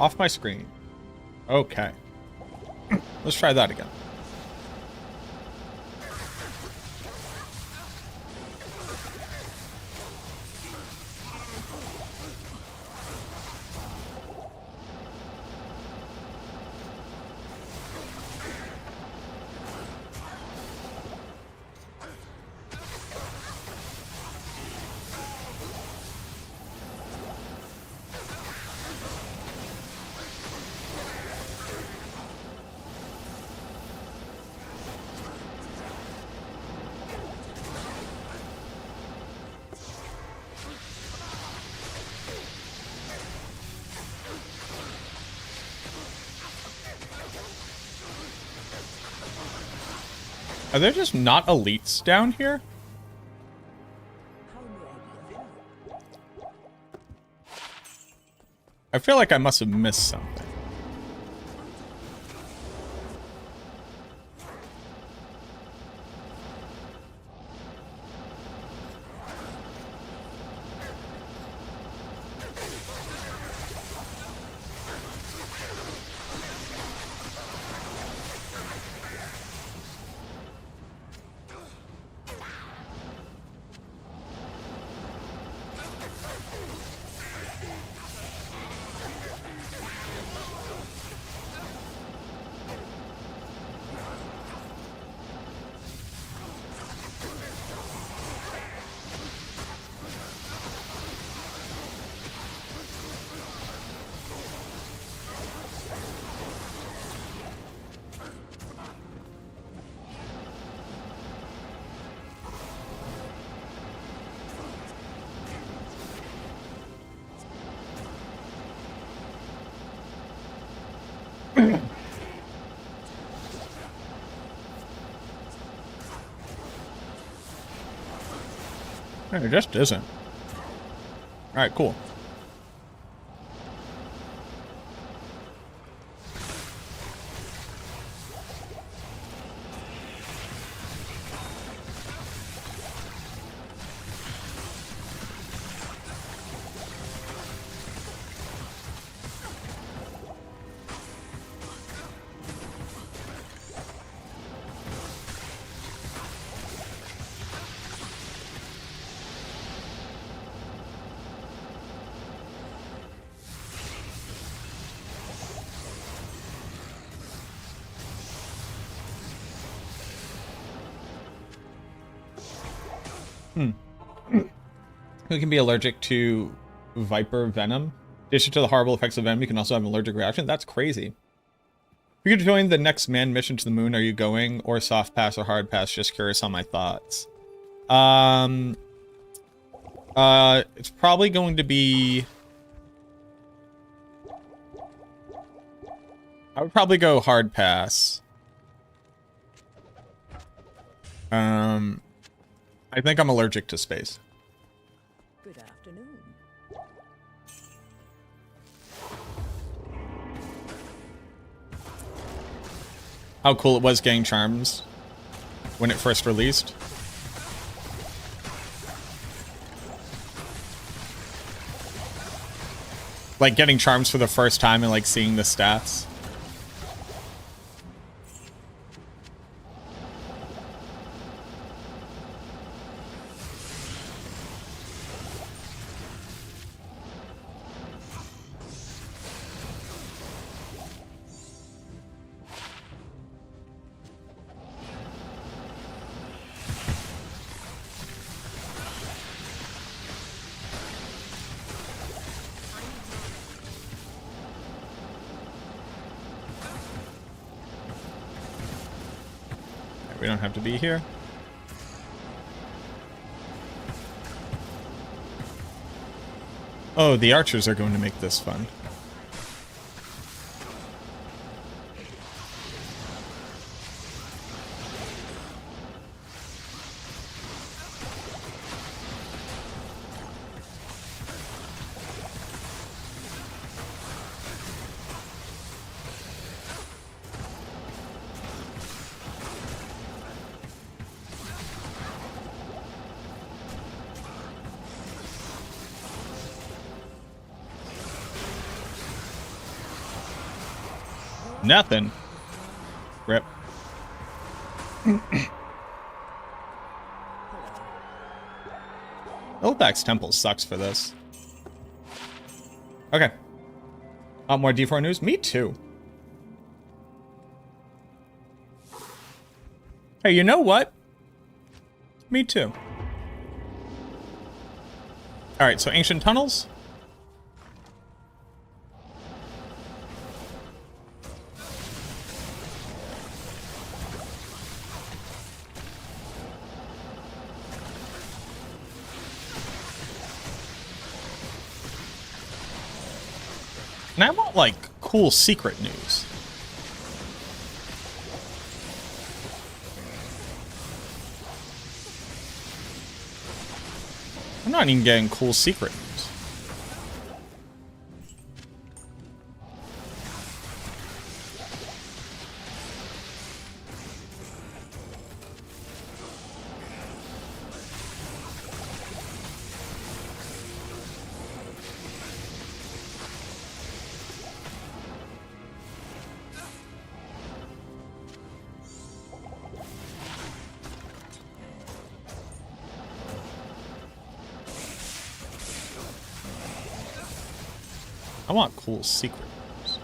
off my screen. Okay. Let's try that again. Are there just not elites down here? How may I be of help? I feel like I must have missed something. It just isn't. Alright, cool. Who can be allergic to viper venom? In addition to the horrible effects of venom, you can also have an allergic reaction. That's crazy. If you could join the next manned mission to the moon, are you going? Or soft pass or hard pass? Just curious on my thoughts. It's probably going to be... I would probably go hard pass. I think I'm allergic to space. Good afternoon. How cool it was getting charms when it first released. Like getting charms for the first time and like seeing the stats. We don't have to be here. Oh, the archers are going to make this fun. Nothing. Rip. Ilbak's temple sucks for this. Okay. Want more D4 news? Me too. Hey, you know what? Me too. Alright, so ancient tunnels. And I want, like, cool secret news. I'm not even getting cool secret news. I want cool secret news.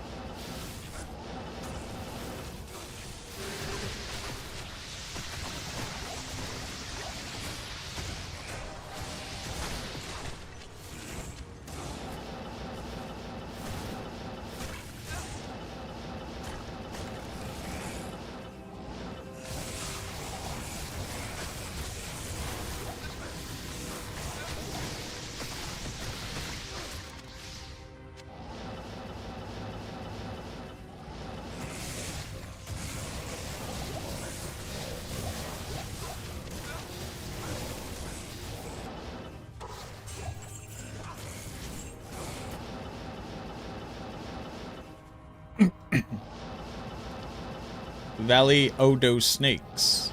Valley Odo Snakes.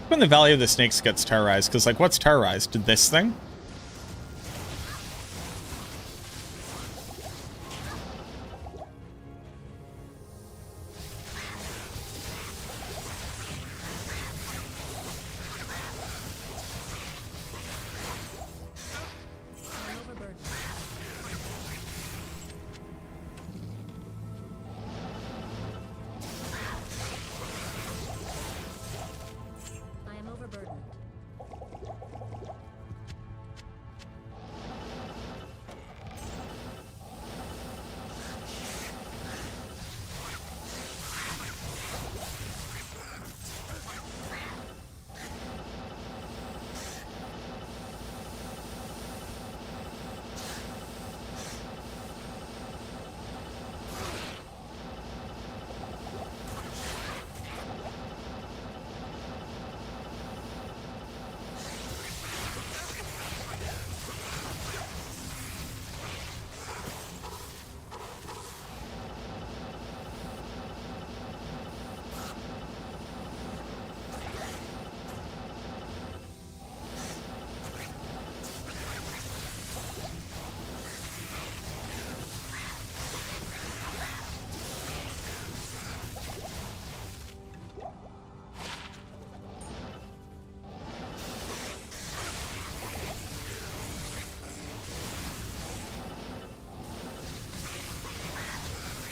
When the Valley of the Snakes gets terrorized, because, like, what's terrorized? This thing? I'm overburdened. I am overburdened.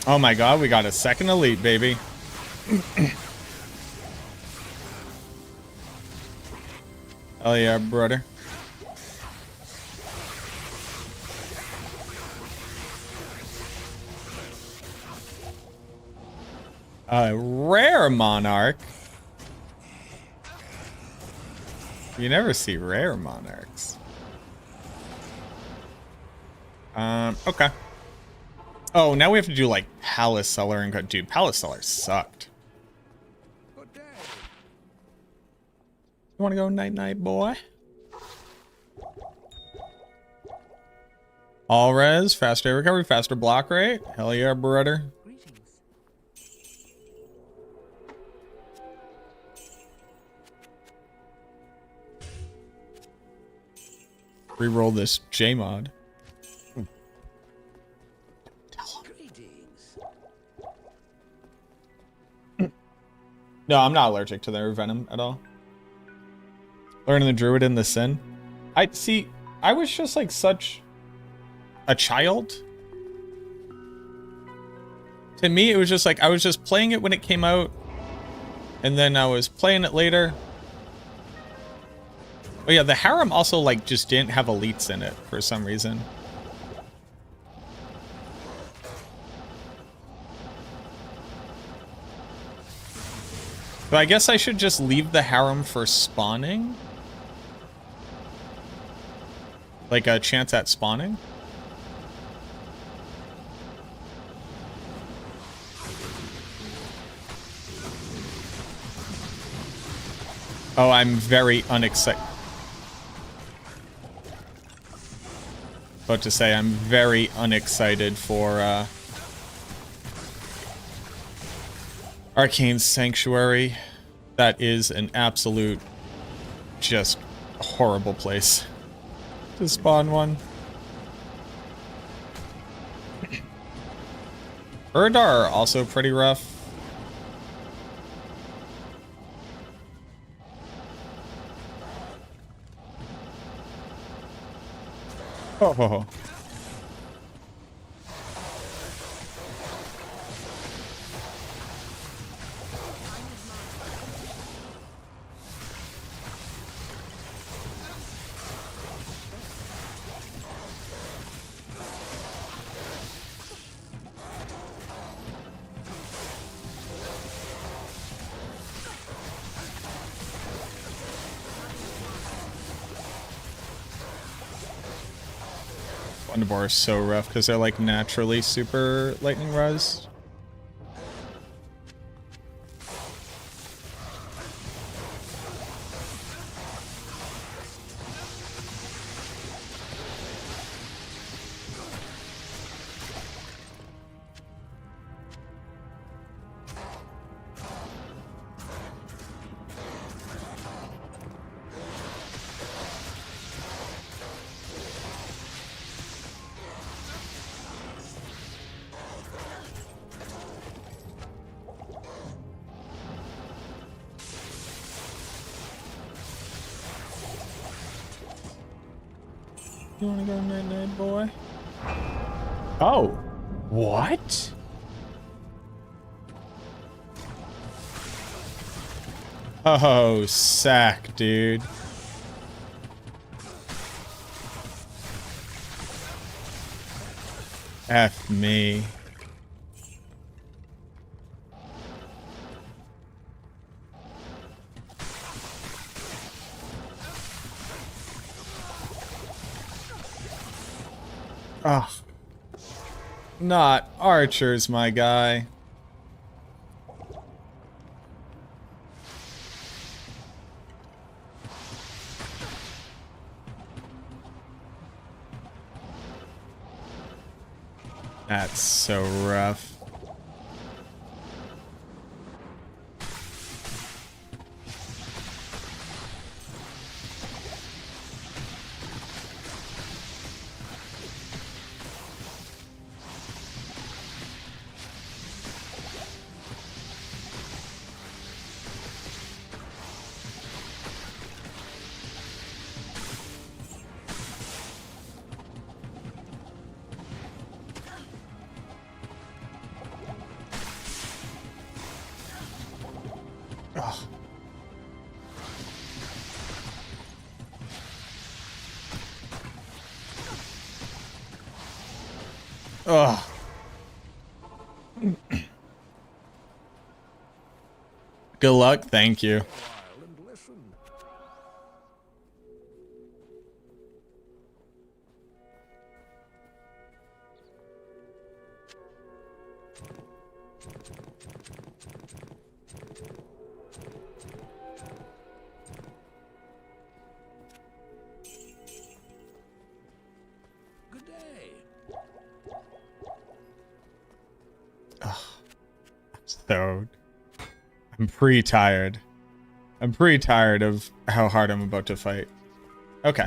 Oh my god, we got a second elite, baby. Hell yeah, brother. A rare monarch. You never see rare monarchs. Okay. Oh, now we have to do like Palace Cellar and go. Dude, Palace Cellar sucked. Good day. You want to go night night, boy? All res, faster recovery, faster block rate. Hell yeah, brother. Greetings. Reroll this J mod. Greetings. No, I'm not allergic to their venom at all. Learning the druid in the sin. I see. I was just like such a child. To me, it was just like I was just playing it when it came out, and then I was playing it later. Oh yeah, the harem also like just didn't have elites in it for some reason. But I guess I should just leave the harem for spawning. Like a chance at spawning. Oh, I'm very unexcited. About to say, I'm very unexcited for Arcane Sanctuary. That is an absolute, just horrible place to spawn one. Urdar are also pretty rough. Oh, ho, ho. Wonderbar is so rough because they're like naturally super lightning res. You wanna go night night, boy? Oh. What? Oh, sack, dude. F me. Ugh. Not archers, my guy. That's so rough. Ugh. Ugh. Good luck, thank you. And listen. Good day. So, I'm pretty tired. I'm pretty tired of how hard I'm about to fight. Okay.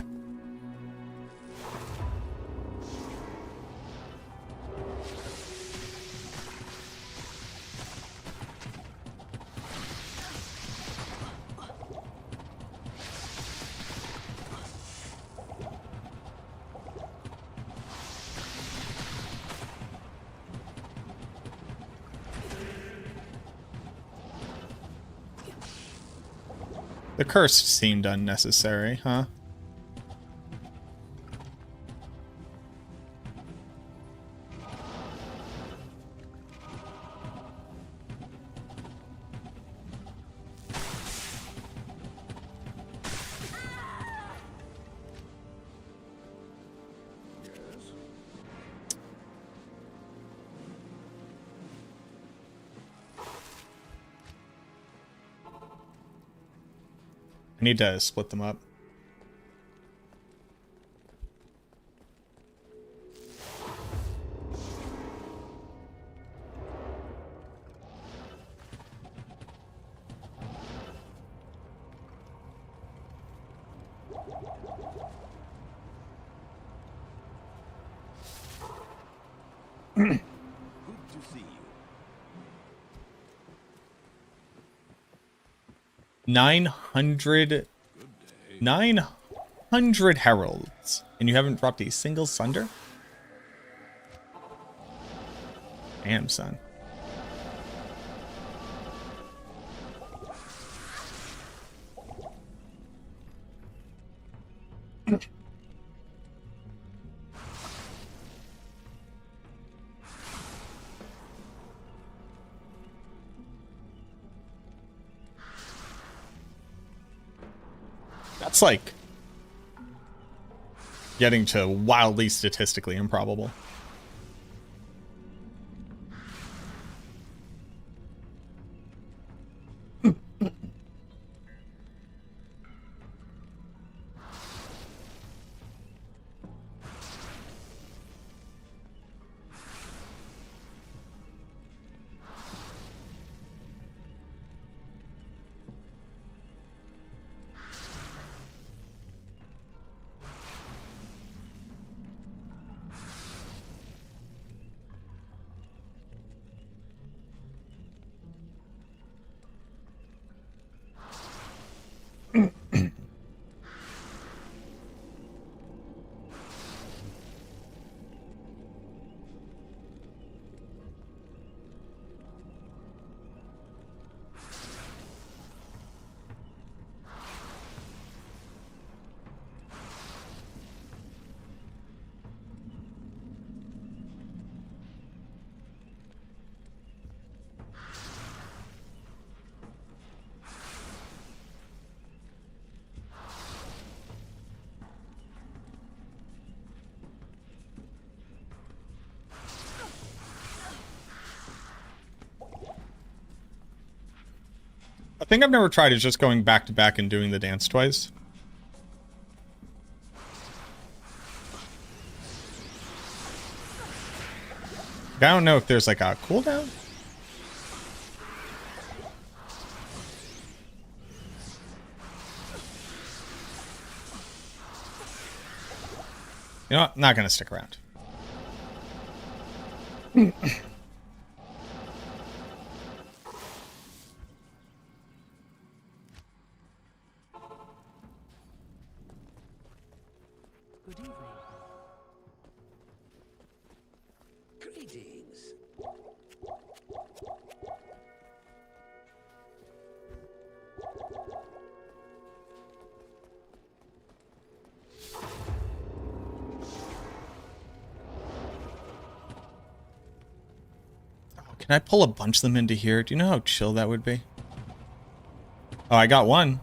The curse seemed unnecessary, huh? Yes. I need to split them up. Good to see you. 900 Good day. 900 heralds. And you haven't dropped a single Sunder? Damn, son. That's like getting to wildly statistically improbable. A thing I've never tried is just going back to back and doing the dance twice. I don't know if there's like a cooldown. You know what? I'm not going to stick around. Good evening. Greetings. Can I pull a bunch of them into here? Do you know how chill that would be? Oh, I got one.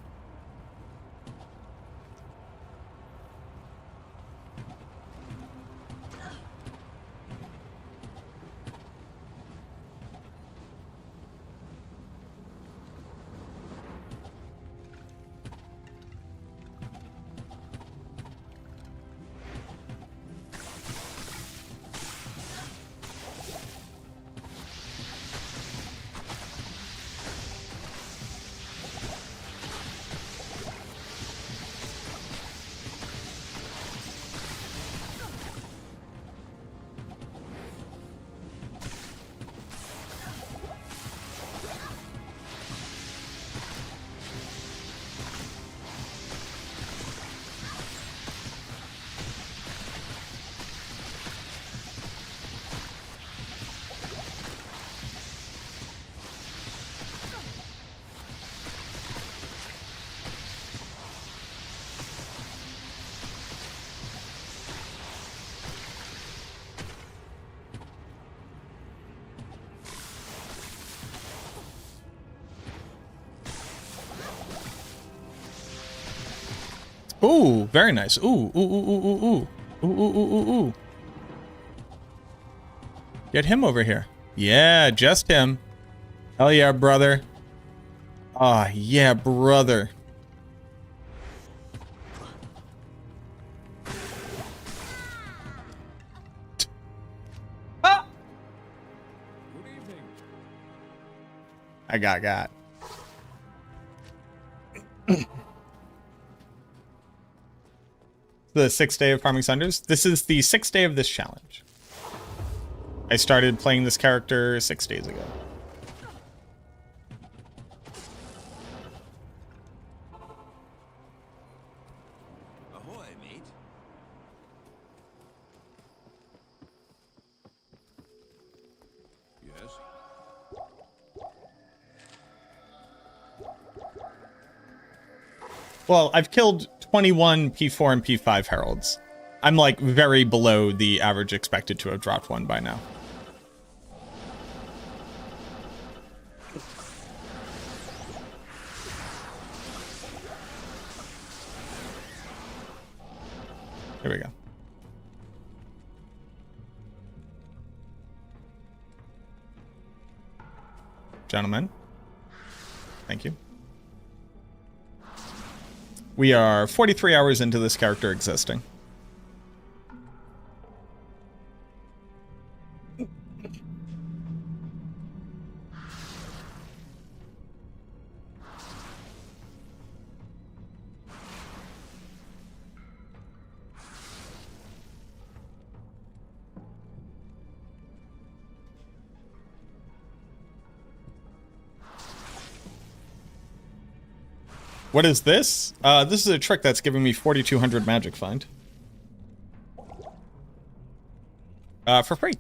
Ooh, very nice. Ooh, ooh, ooh, ooh, ooh, ooh. Ooh, ooh, ooh, ooh, ooh. Get him over here. Yeah, just him. Hell yeah, brother. Ah, yeah, brother. Ah! Good evening. I got. The 6th day of farming Sunders. This is the 6th day of this challenge. I started playing this character 6 days ago. Ahoy, mate. Yes? Well, I've killed 21 P4 and P5 heralds. I'm like very below the average expected to have dropped one by now. Here we go. Gentlemen. Thank you. We are 43 hours into this character existing. What is this? This is a trick that's giving me 4,200 magic find. For free.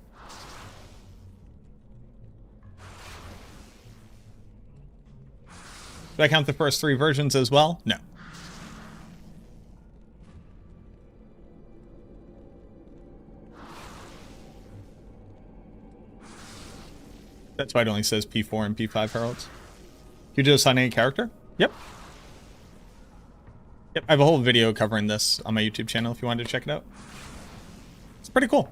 Do I count the first 3 versions as well? No. That's why it only says P4 and P5 heralds. You just assign any character? Yep. Yep, I have a whole video covering this on my YouTube channel if you wanted to check it out. It's pretty cool.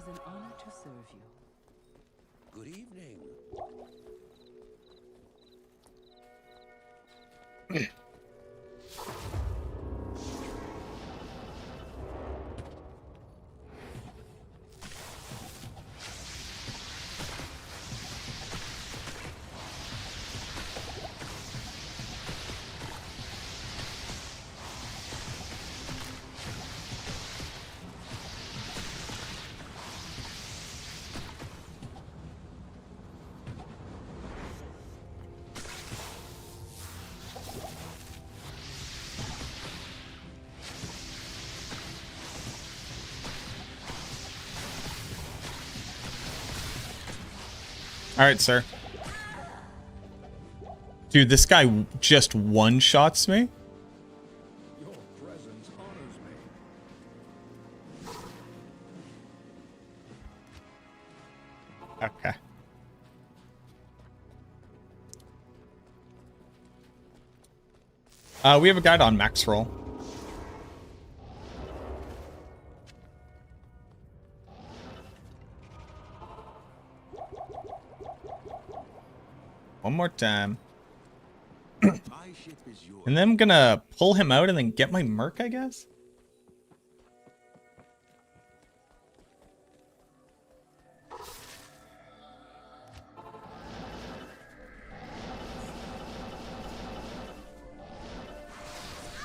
an honor to serve you. Good evening. All right, sir. Dude, this guy just one-shots me? Your presence honors me. Okay. We have a guide on max roll. One more time. My ship is yours. And then I'm gonna pull him out and then get my merc, I guess?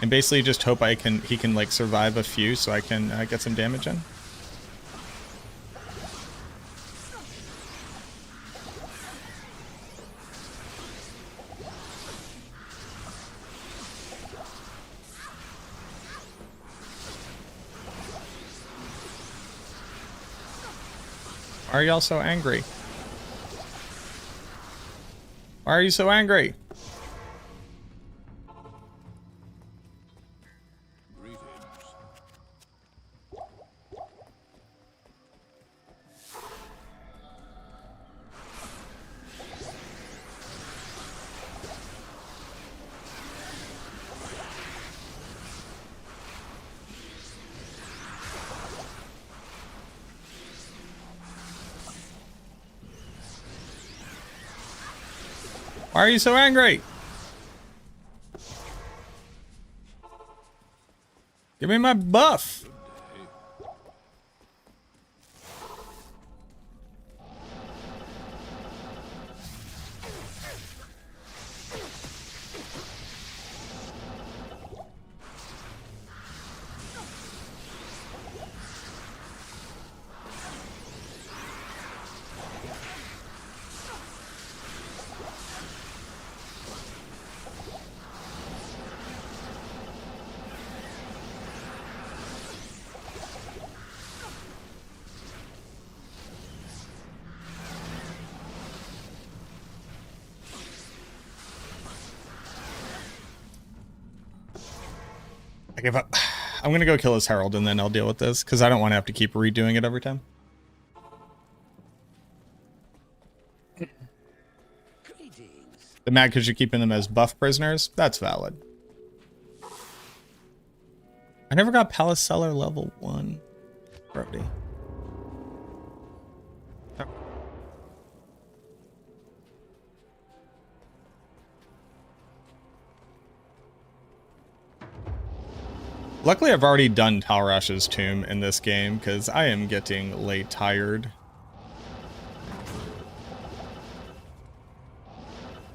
And basically just hope he can like survive a few so I can get some damage in. Why are y'all so angry? Why are you so angry? Greetings. Why are you so angry? Give me my buff. I give up. I'm gonna go kill his herald and then I'll deal with this because I don't want to have to keep redoing it every time. Greetings. They're mad because you're keeping them as buff prisoners. That's valid. I never got Palace Cellar level 1. Brody. Luckily, I've already done Talrash's Tomb in this game, because I am getting late tired.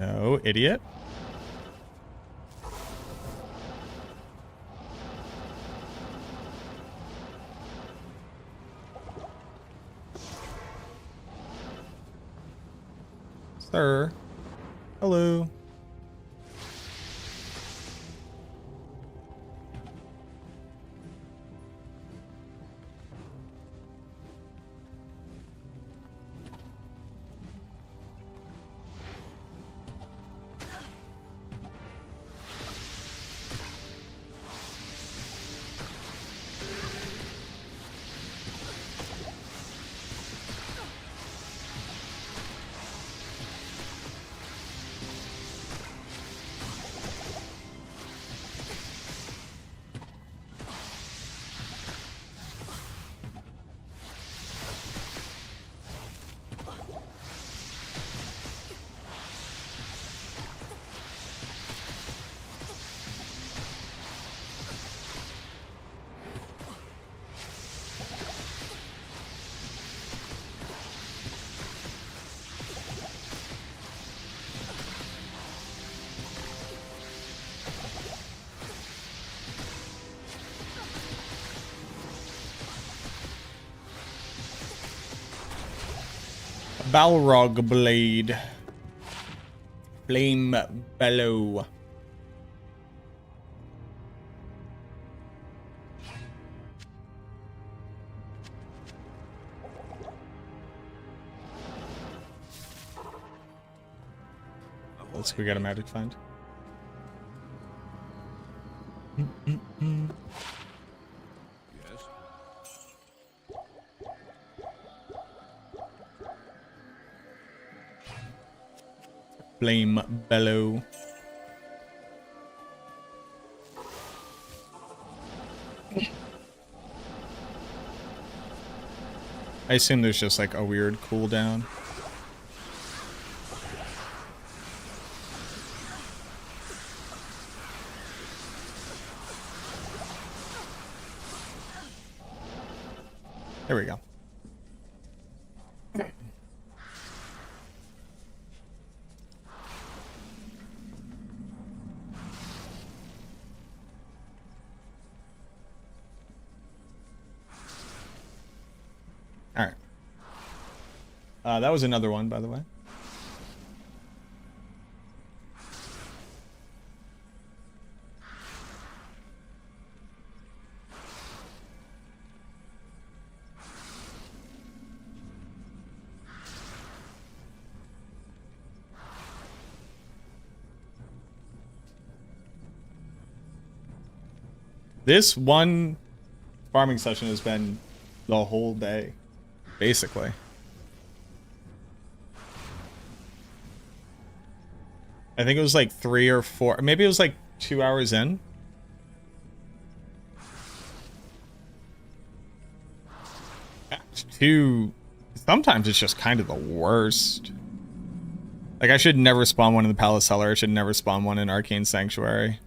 No, idiot. Sir. Hello. Balrog Blade. Flame Bellow. Let's go get a magic find. Yes. Flame Bellow. I assume there's just like a weird cooldown. There we go. All right. That was another one, by the way. This one farming session has been the whole day, basically. I think it was like 3 or 4, maybe it was like 2 hours in. Sometimes it's just kind of the worst. Like, I should never spawn one in the Palace Cellar. I should never spawn one in Arcane Sanctuary.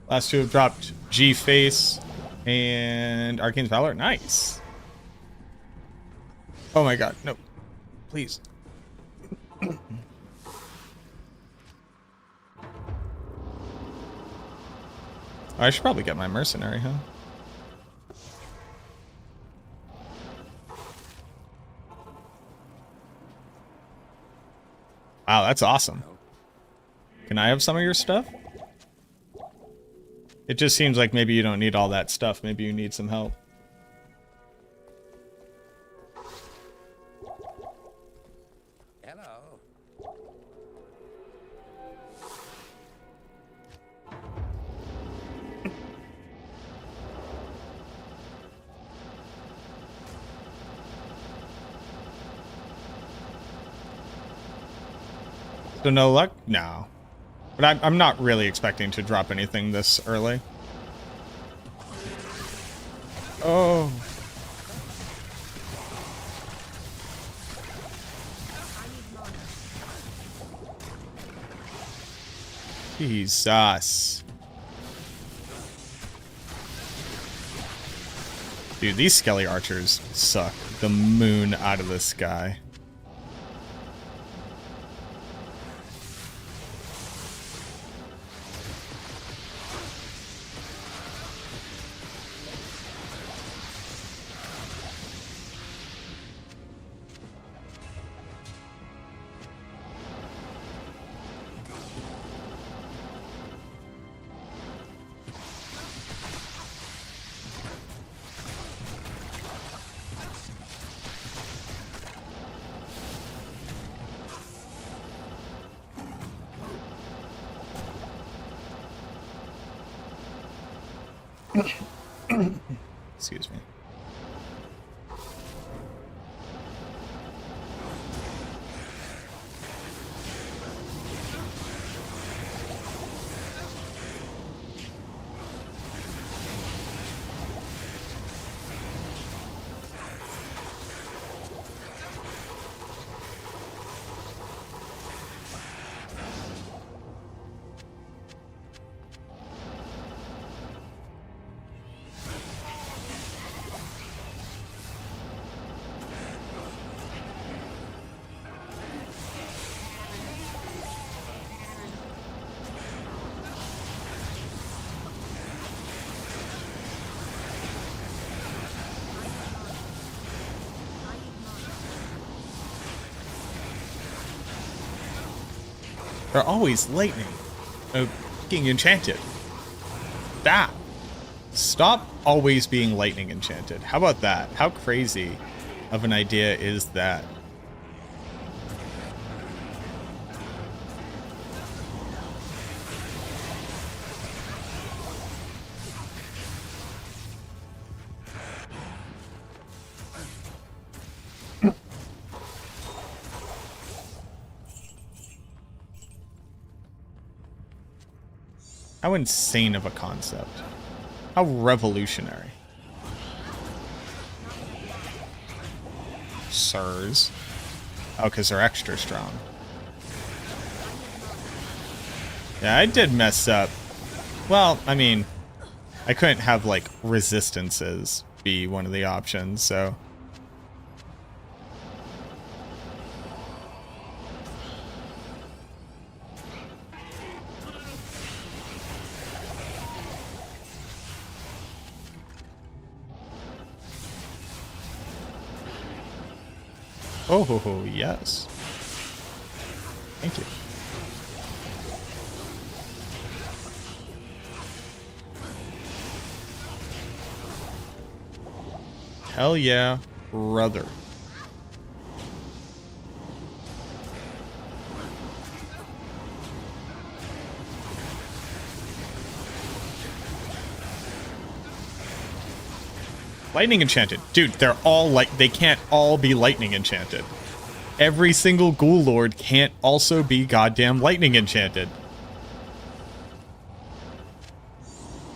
Last two have dropped G-Face and Arcane's Valor. Nice. Oh my god, no. Please. I should probably get my mercenary, huh? Wow, that's awesome. Can I have some of your stuff? It just seems like maybe you don't need all that stuff. Maybe you need some help. Hello. So no luck? No. But I'm not really expecting to drop anything this early. Oh. Jesus. Dude, these Skelly Archers suck the moon out of the sky. Excuse me. They're always lightning. Being enchanted. Ah! Stop always being lightning enchanted. How about that? How crazy of an idea is that? How insane of a concept. How revolutionary. Sirs. Oh, because they're extra strong. Yeah, I did mess up. Well, I mean, I couldn't have, like, resistances be one of the options, so... Oh, yes. Thank you. Hell yeah, brother. Lightning enchanted. Dude, they're all like, they can't all be lightning enchanted. Every single ghoul lord can't also be goddamn lightning enchanted.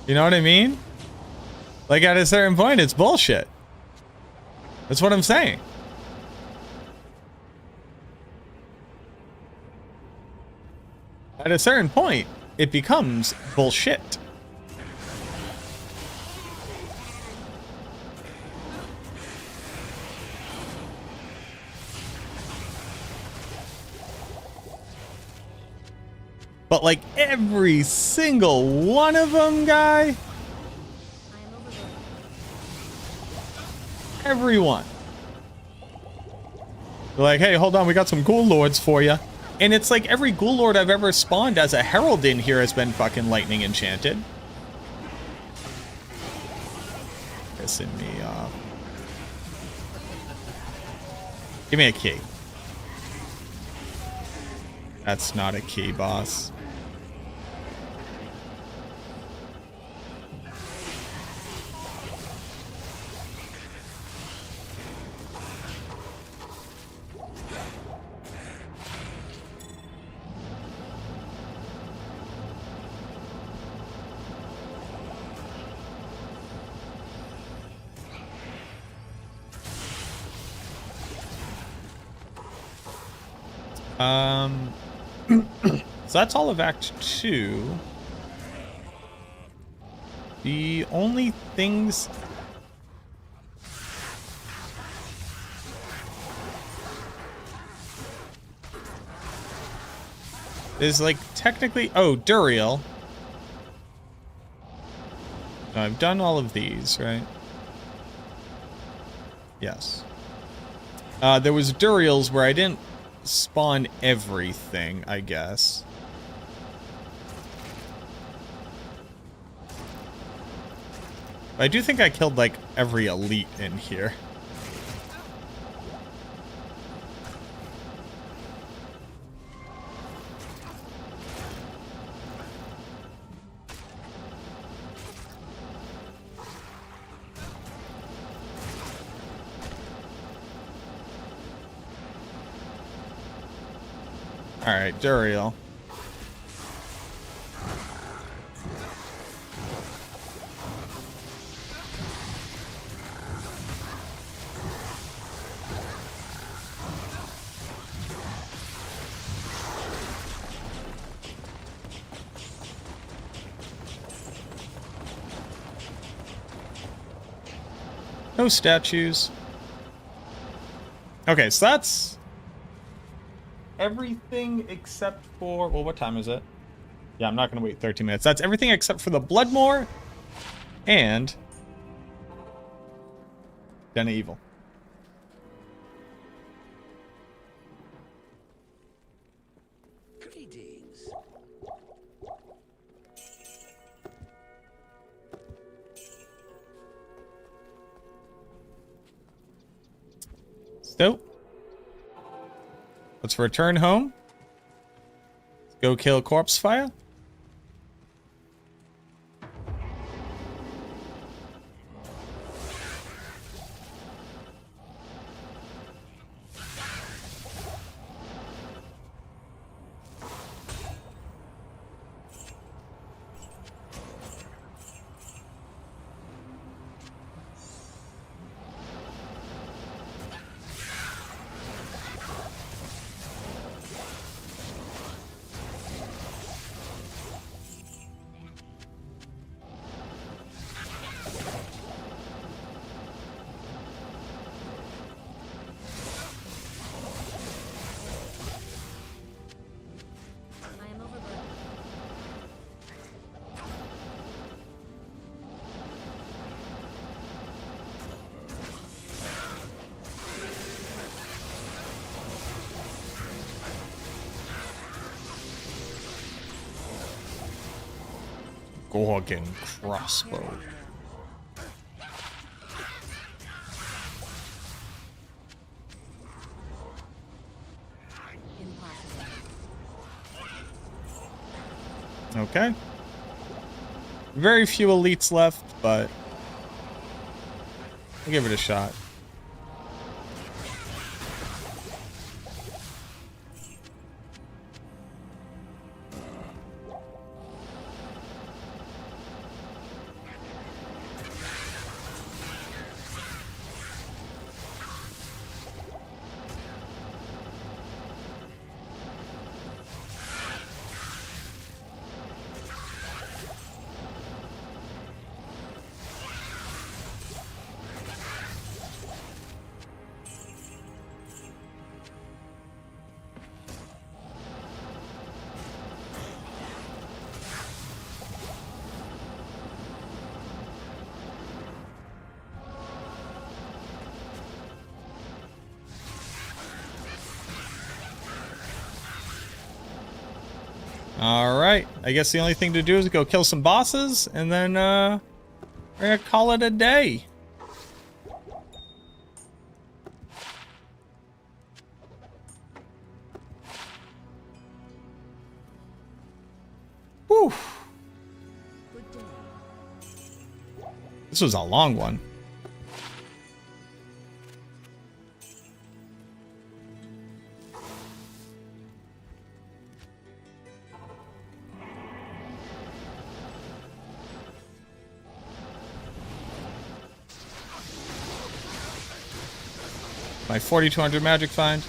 You know what I mean? Like, at a certain point, it's bullshit. That's what I'm saying. At a certain point, it becomes bullshit. But like every single one of them, guy. I am overloaded. Everyone. They're like, hey, hold on, we got some ghoul lords for you. And it's like every ghoul lord I've ever spawned as a herald in here has been fucking lightning enchanted. Pissing me off. Give me a key. That's not a key, boss. So that's all of Act 2. The only things... is like technically... Oh, Duriel. I've done all of these, right? Yes. There was Duriel's where I didn't spawn everything, I guess. I do think I killed, like, every elite in here. Alright, Duriel. No statues. Okay, so that's everything except for... Well, what time is it? Yeah, I'm not going to wait 13 minutes. That's everything except for the Bloodmoor and Den of Evil. Greetings. Presto. Let's return home. Go kill Corpse Fire. I am overburdened. Gorgon crossbow. Impossible. Okay. Very few elites left, but I'll give it a shot. Alright, I guess the only thing to do is go kill some bosses, and then we're gonna call it a day. Whew. Good day. This was a long one. My 4200 magic find.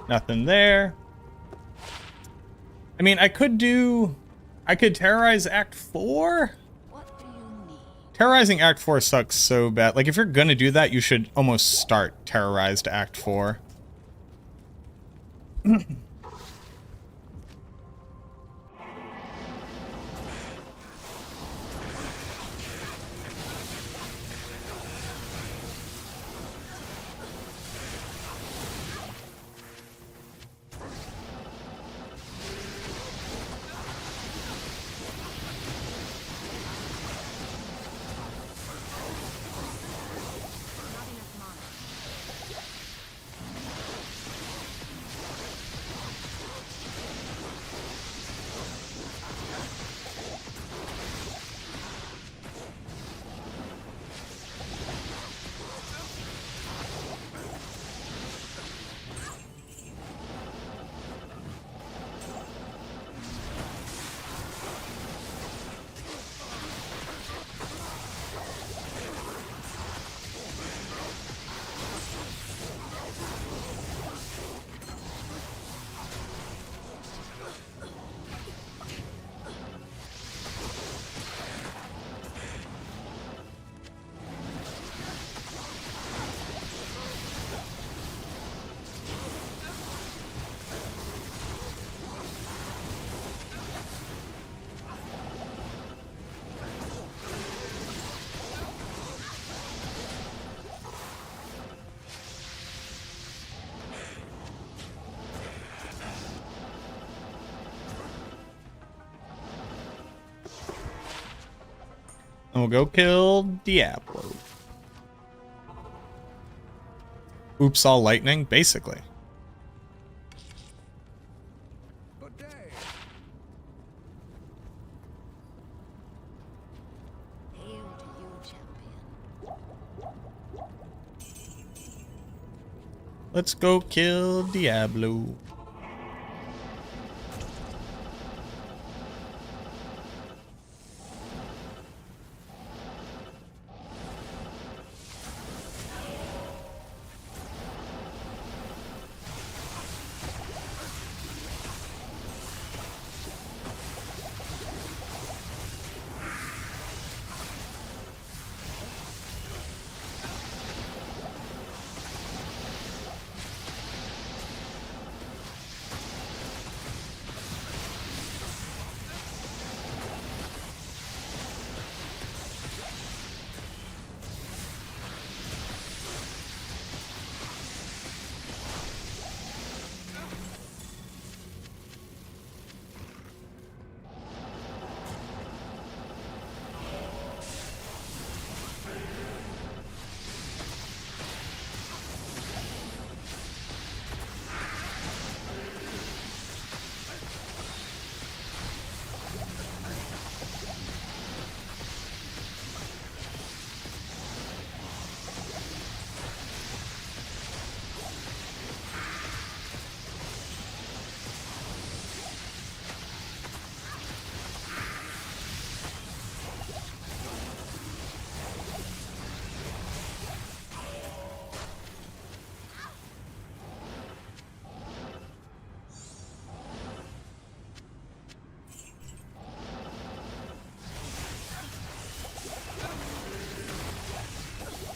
Nothing there. I mean, I could terrorize Act 4? What do you need? Terrorizing Act 4 sucks so bad. Like, if you're gonna do that, you should almost start Terrorized Act 4. we'll go kill Diablo. Oops, all lightning, basically. But day. Hail to you, champion. Let's go kill Diablo.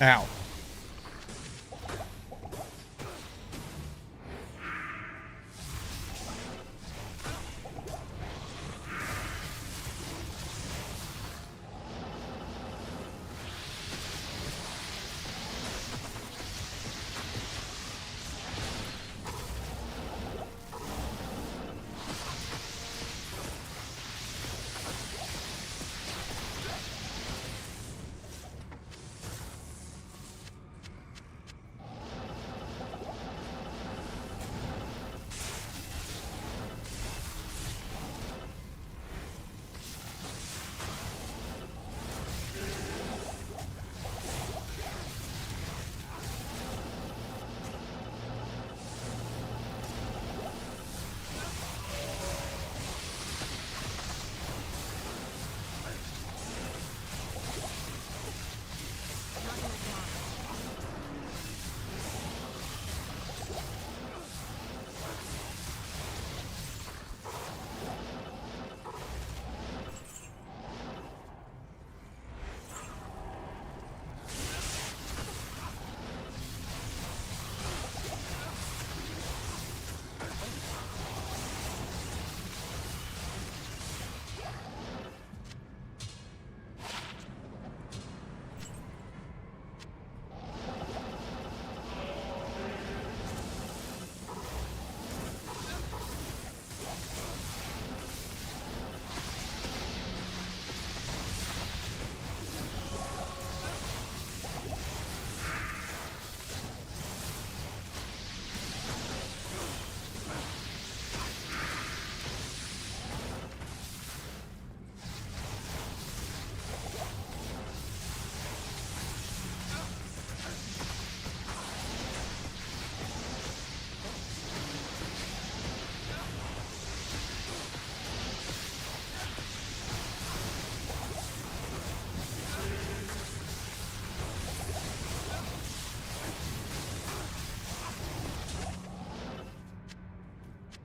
Ow.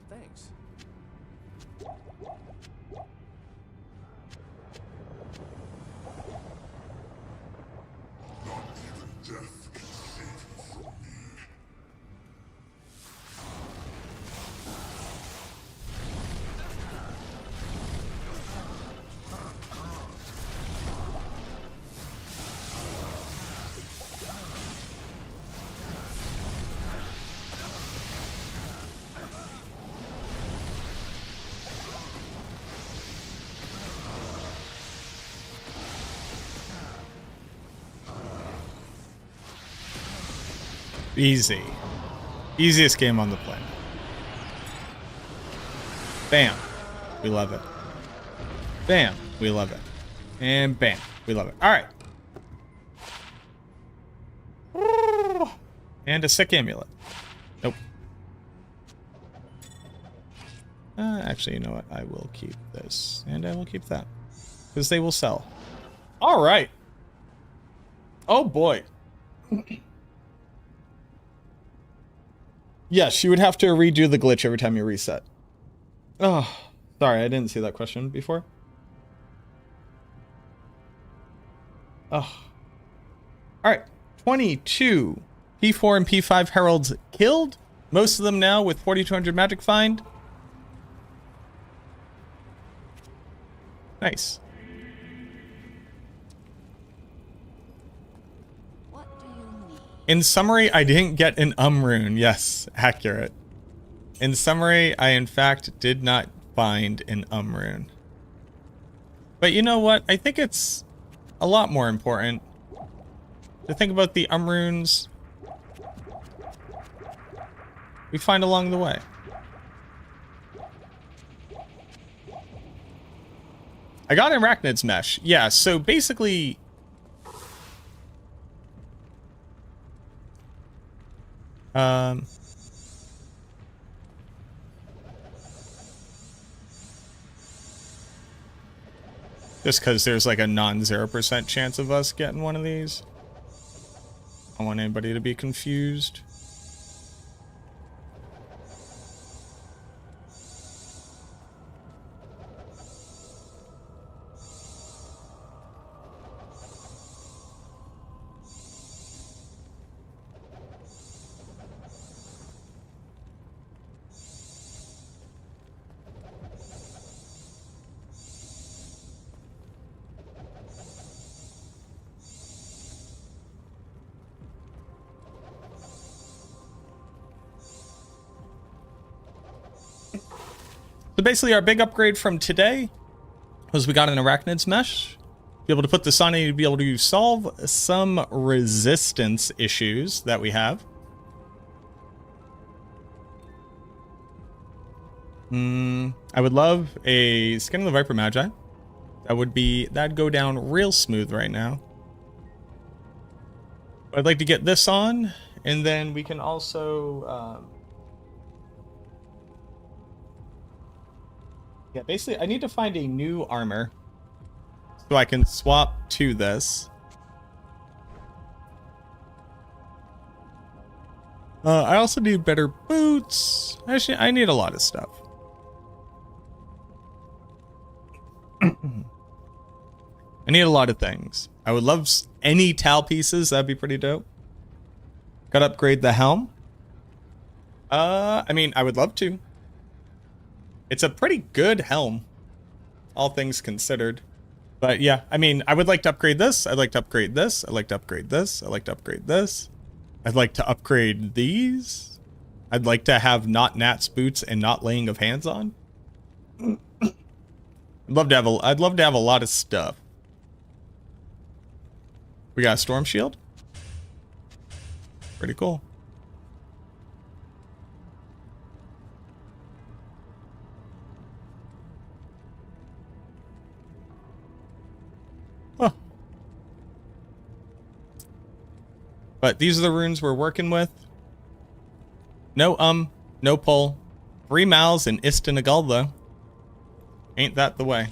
Thanks. Easy. Easiest game on the planet. Bam. We love it. Bam. We love it. And bam. We love it. All right. And a sick amulet. Nope. Actually, you know what? I will keep this. And I will keep that. Because they will sell. All right. Oh, boy. Yes, you would have to redo the glitch every time you reset. Oh, sorry. I didn't see that question before. Oh. All right. 22 P4 and P5 heralds killed. Most of them now with 4200 magic find. Nice. What do you need? In summary, I didn't get an rune. Yes, accurate. In summary, I in fact did not find an rune. But you know what? I think it's a lot more important to think about the runes we find along the way. I got Arachnid's Mesh. Yeah, so basically... just because there's like a non-0% chance of us getting one of these. I don't want anybody to be confused. So basically our big upgrade from today was we got an Arachnid's Mesh. Be able to put this on and be able to solve some resistance issues that we have. I would love a Skin of the Viper Magi. That'd go down real smooth right now. I'd like to get this on, and then we can also yeah, basically I need to find a new armor so I can swap to this. I also need better boots. Actually, I need a lot of stuff. I need a lot of things. I would love any Tal pieces. That'd be pretty dope. Gotta upgrade the helm. I mean, I would love to. It's a pretty good helm, all things considered. But yeah, I mean, I would like to upgrade this. I'd like to upgrade this. I'd like to upgrade this. I'd like to upgrade this. I'd like to upgrade these. I'd like to have not Nat's boots and not laying of hands on. I'd love to have a lot of stuff. We got a storm shield. Pretty cool. Huh. But these are the runes we're working with. No no pull. 3 Mals and Istanagal though. Ain't that the way?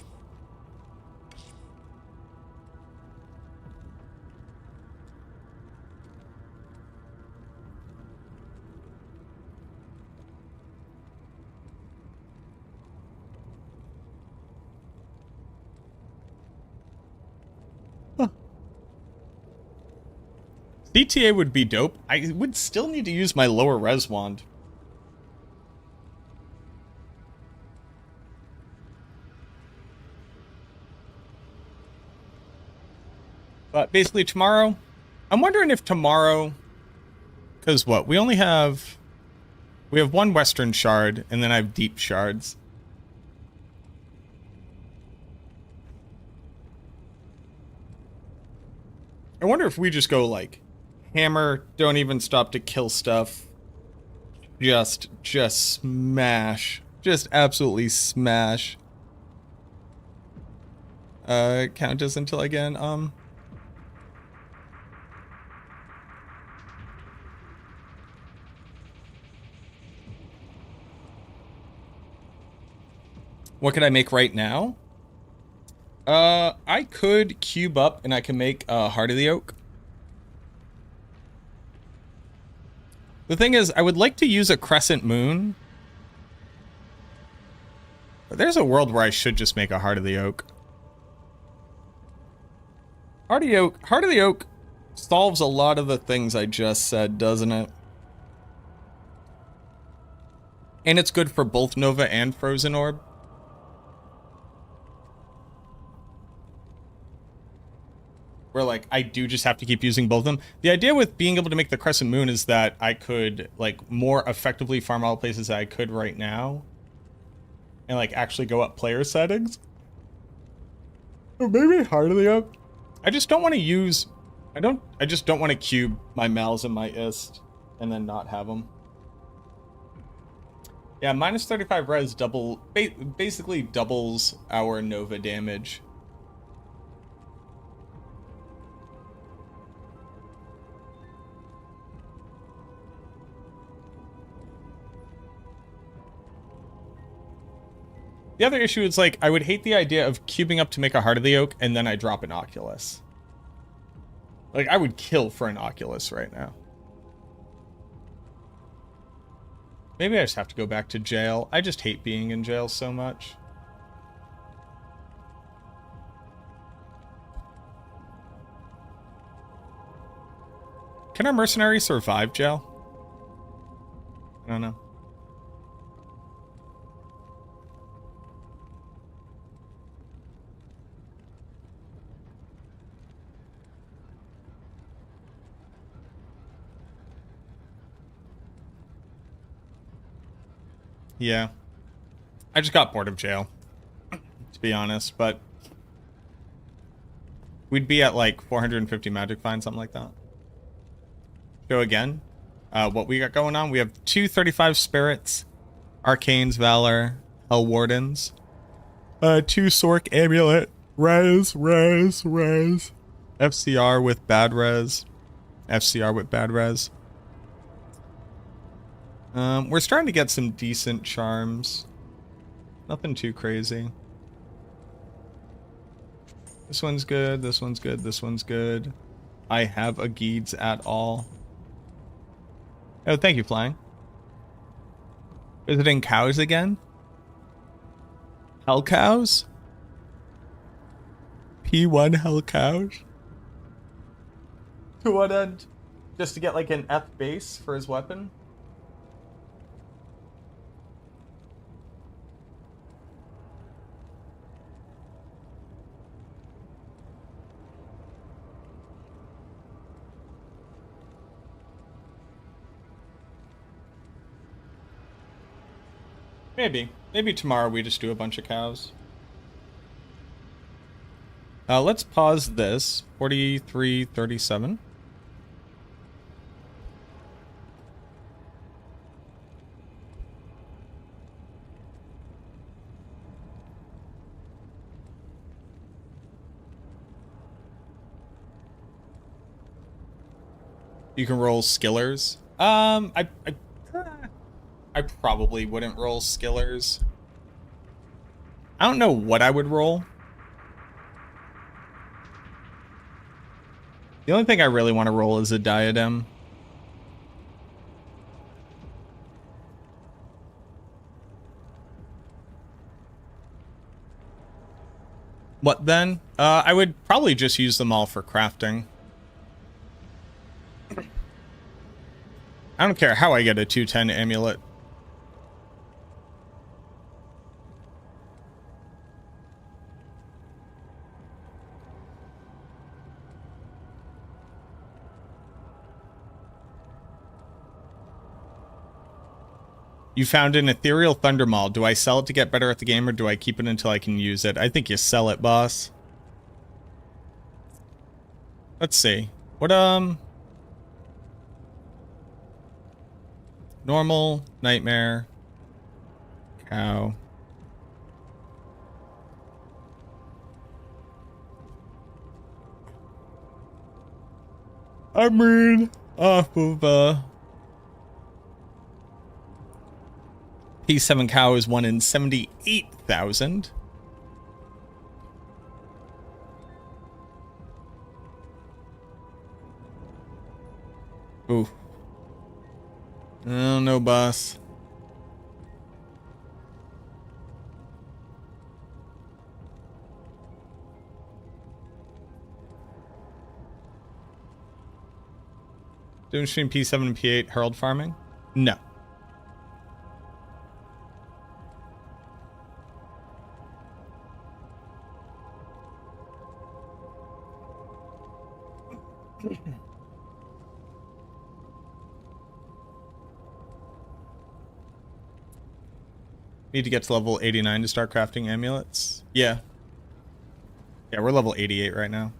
CTA would be dope. I would still need to use my lower res wand. But basically tomorrow, I'm wondering if tomorrow, because what, we have 1 Western shard, and then I have deep shards. I wonder if we just go like Hammer, don't even stop to kill stuff. Just smash. Just absolutely smash. Countess until again, What could I make right now? I could cube up and I can make Heart of the Oak. The thing is, I would like to use a crescent moon. But there's a world where I should just make a Heart of the Oak. Heart of the Oak solves a lot of the things I just said, doesn't it? And it's good for both Nova and Frozen Orb. Where, like, I do just have to keep using both of them. The idea with being able to make the Crescent Moon is that I could, like, more effectively farm all the places that I could right now. And, like, actually go up player settings. Or maybe Heart of the Oak. I just don't want to use... I just don't want to cube my Mals and my Ist and then not have them. Yeah, minus 35 res basically doubles our Nova damage. The other issue is, like, I would hate the idea of cubing up to make a Heart of the Oak and then I drop an Oculus. Like, I would kill for an Oculus right now. Maybe I just have to go back to jail. I just hate being in jail so much. Can our mercenary survive jail? I don't know. Yeah. I just got bored of jail, to be honest, but we'd be at like 450 magic fine, something like that. Go again. What we got going on, we have 235 spirits, Arcanes, Valor, Hell Wardens, 2 Sork Amulet, res, FCR with bad res, FCR with bad res. We're starting to get some decent charms. Nothing too crazy. This one's good, this one's good, this one's good. I have a Geeds at all. Oh, thank you, Flying. Visiting cows again? Hell cows? P1 hell cows? To what end? Just to get like an F base for his weapon? Maybe. Maybe tomorrow we just do a bunch of cows. Let's pause this. 43:37. You can roll skillers. I probably wouldn't roll skillers. I don't know what I would roll. The only thing I really want to roll is a diadem. What then? I would probably just use them all for crafting. I don't care how I get a 210 amulet. You found an ethereal thunder maul. Do I sell it to get better at the game or do I keep it until I can use it? I think you sell it, boss. Let's see. What, Normal, nightmare, cow. I mean, off of P7 cow is 1 in 78,000. Ooh. Oh, no, boss. Doing stream P7 and P8 Herald farming? No. Need to get to level 89 to start crafting amulets? Yeah. Yeah, we're level 88 right now.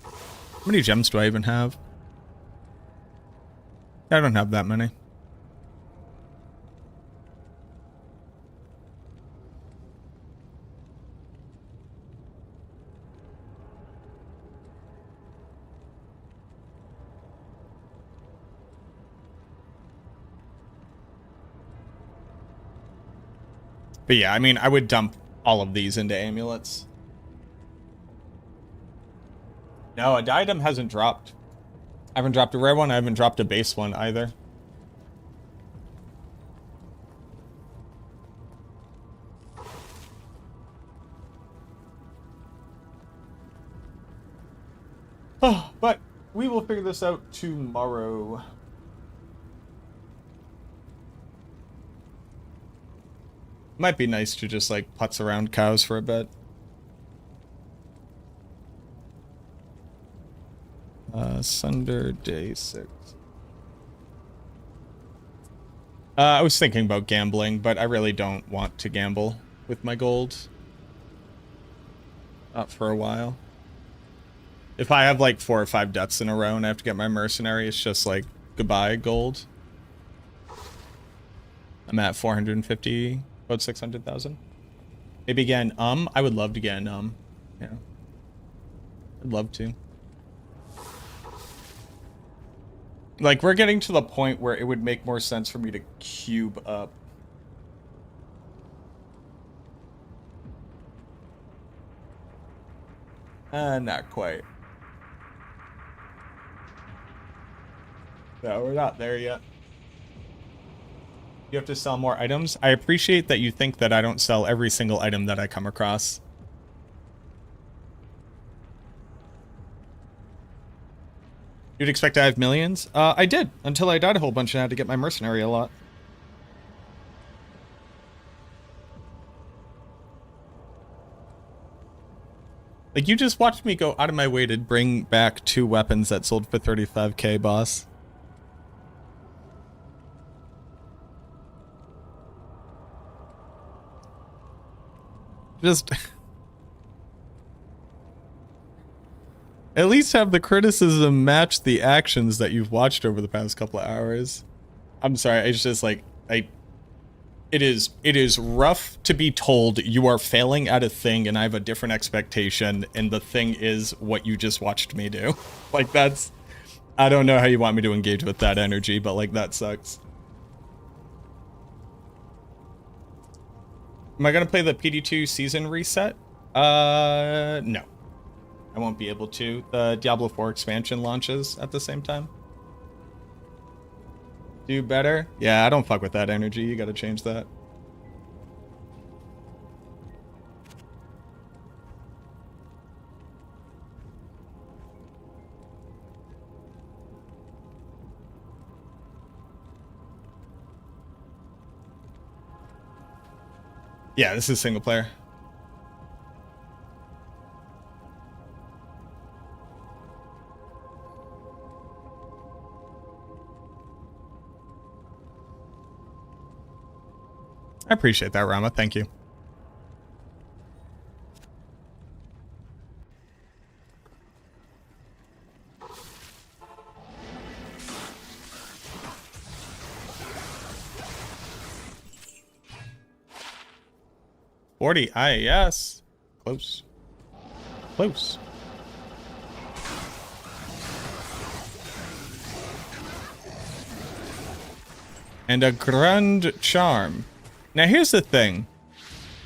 How many gems do I even have? I don't have that many. But yeah, I mean, I would dump all of these into amulets. No, a diadem hasn't dropped. I haven't dropped a rare one. I haven't dropped a base one either. Oh, but we will figure this out tomorrow. Might be nice to just like putz around cows for a bit. Sunder day 6. I was thinking about gambling, but I really don't want to gamble with my gold. Not for a while. If I have like 4 or 5 deaths in a row and I have to get my mercenary, it's just like, goodbye, gold. I'm at 450, about 600,000. Maybe again, I would love to get an, yeah. I'd love to. Like, we're getting to the point where it would make more sense for me to cube up. Not quite. No, we're not there yet. You have to sell more items. I appreciate that you think that I don't sell every single item that I come across. You'd expect I have millions? I did, until I died a whole bunch and had to get my mercenary a lot. Like, you just watched me go out of my way to bring back 2 weapons that sold for 35k, boss. Just... At least have the criticism match the actions that you've watched over the past couple of hours. I'm sorry, it's just like, it is rough to be told you are failing at a thing and I have a different expectation and the thing is what you just watched me do. Like, that's... I don't know how you want me to engage with that energy, but like, that sucks. Am I gonna play the PD2 season reset? No. I won't be able to. The Diablo 4 expansion launches at the same time. Do better? Yeah, I don't fuck with that energy. You gotta change that. Yeah, this is single player. I appreciate that, Rama. Thank you. 40. Aye, yes. Close. Close. And a Grand Charm. Now here's the thing.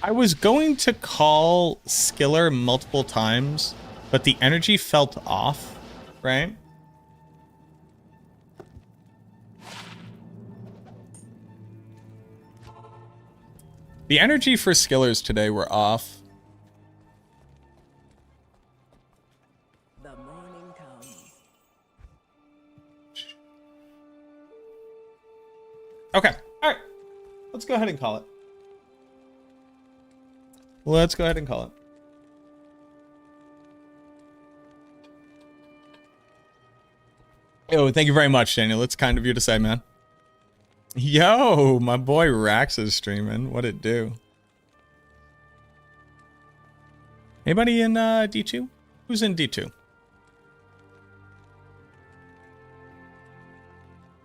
I was going to call Skiller multiple times, but the energy felt off, right? The energy for Skillers today were off. The morning comes. Okay, all right. Let's go ahead and call it. Let's go ahead and call it. Oh, thank you very much, Daniel. It's kind of you to say, man. Yo, my boy Rax is streaming. What'd it do? Anybody in D2? Who's in D2?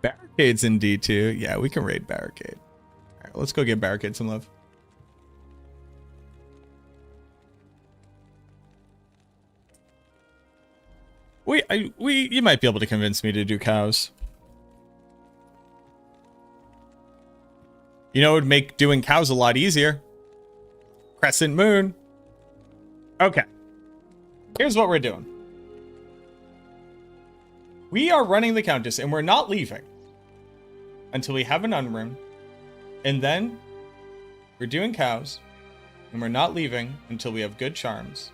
Barricade's in D2. Yeah, we can raid Barricade. All right, let's go give Barricade some love. You might be able to convince me to do cows. You know, it would make doing cows a lot easier. Crescent Moon. Okay. Here's what we're doing. We are running the Countess, and we're not leaving until we have an unrune. And then we're doing cows, and we're not leaving until we have good charms.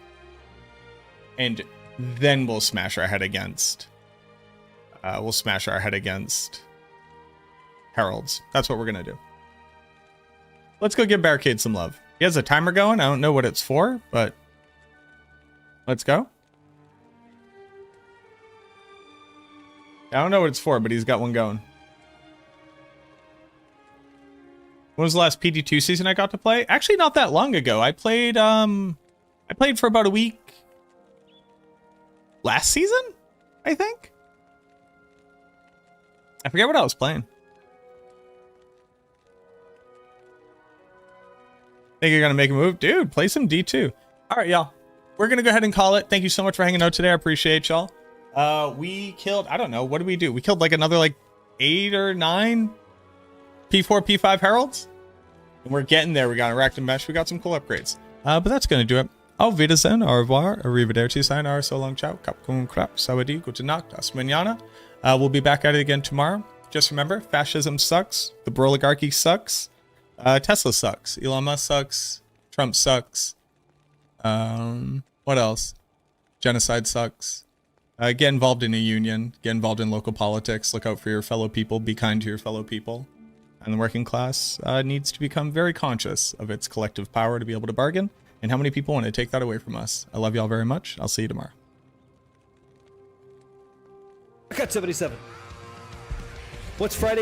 And then we'll smash our head against. Heralds. That's what we're gonna do. Let's go give Barricade some love. He has a timer going. I don't know what it's for, but let's go. I don't know what it's for, but he's got one going. When was the last PD2 season I got to play? Actually, not that long ago. I played for about a week. Last season, I think. I forget what I was playing. Think you're gonna make a move? Dude, play some D2. All right, y'all. We're gonna go ahead and call it. Thank you so much for hanging out today. I appreciate y'all. We killed, I don't know, what did we do? We killed like another like 8 or 9 P4, P5 Heralds. And we're getting there. We got a Racked and Mesh. We got some cool upgrades. But that's gonna do it. Auf Wiedersehen, au revoir, arrivederci, sayonara, so long, ciao, kapkum krap, sawadee, gute Nacht, das mañana. We'll be back at it again tomorrow. Just remember, fascism sucks, the oligarchy sucks, Tesla sucks, Elon Musk sucks, Trump sucks, what else? Genocide sucks. Get involved in a union, get involved in local politics, look out for your fellow people, be kind to your fellow people. And the working class needs to become very conscious of its collective power to be able to bargain. And how many people want to take that away from us? I love y'all very much. I'll see you tomorrow. I got 77. What's Friday?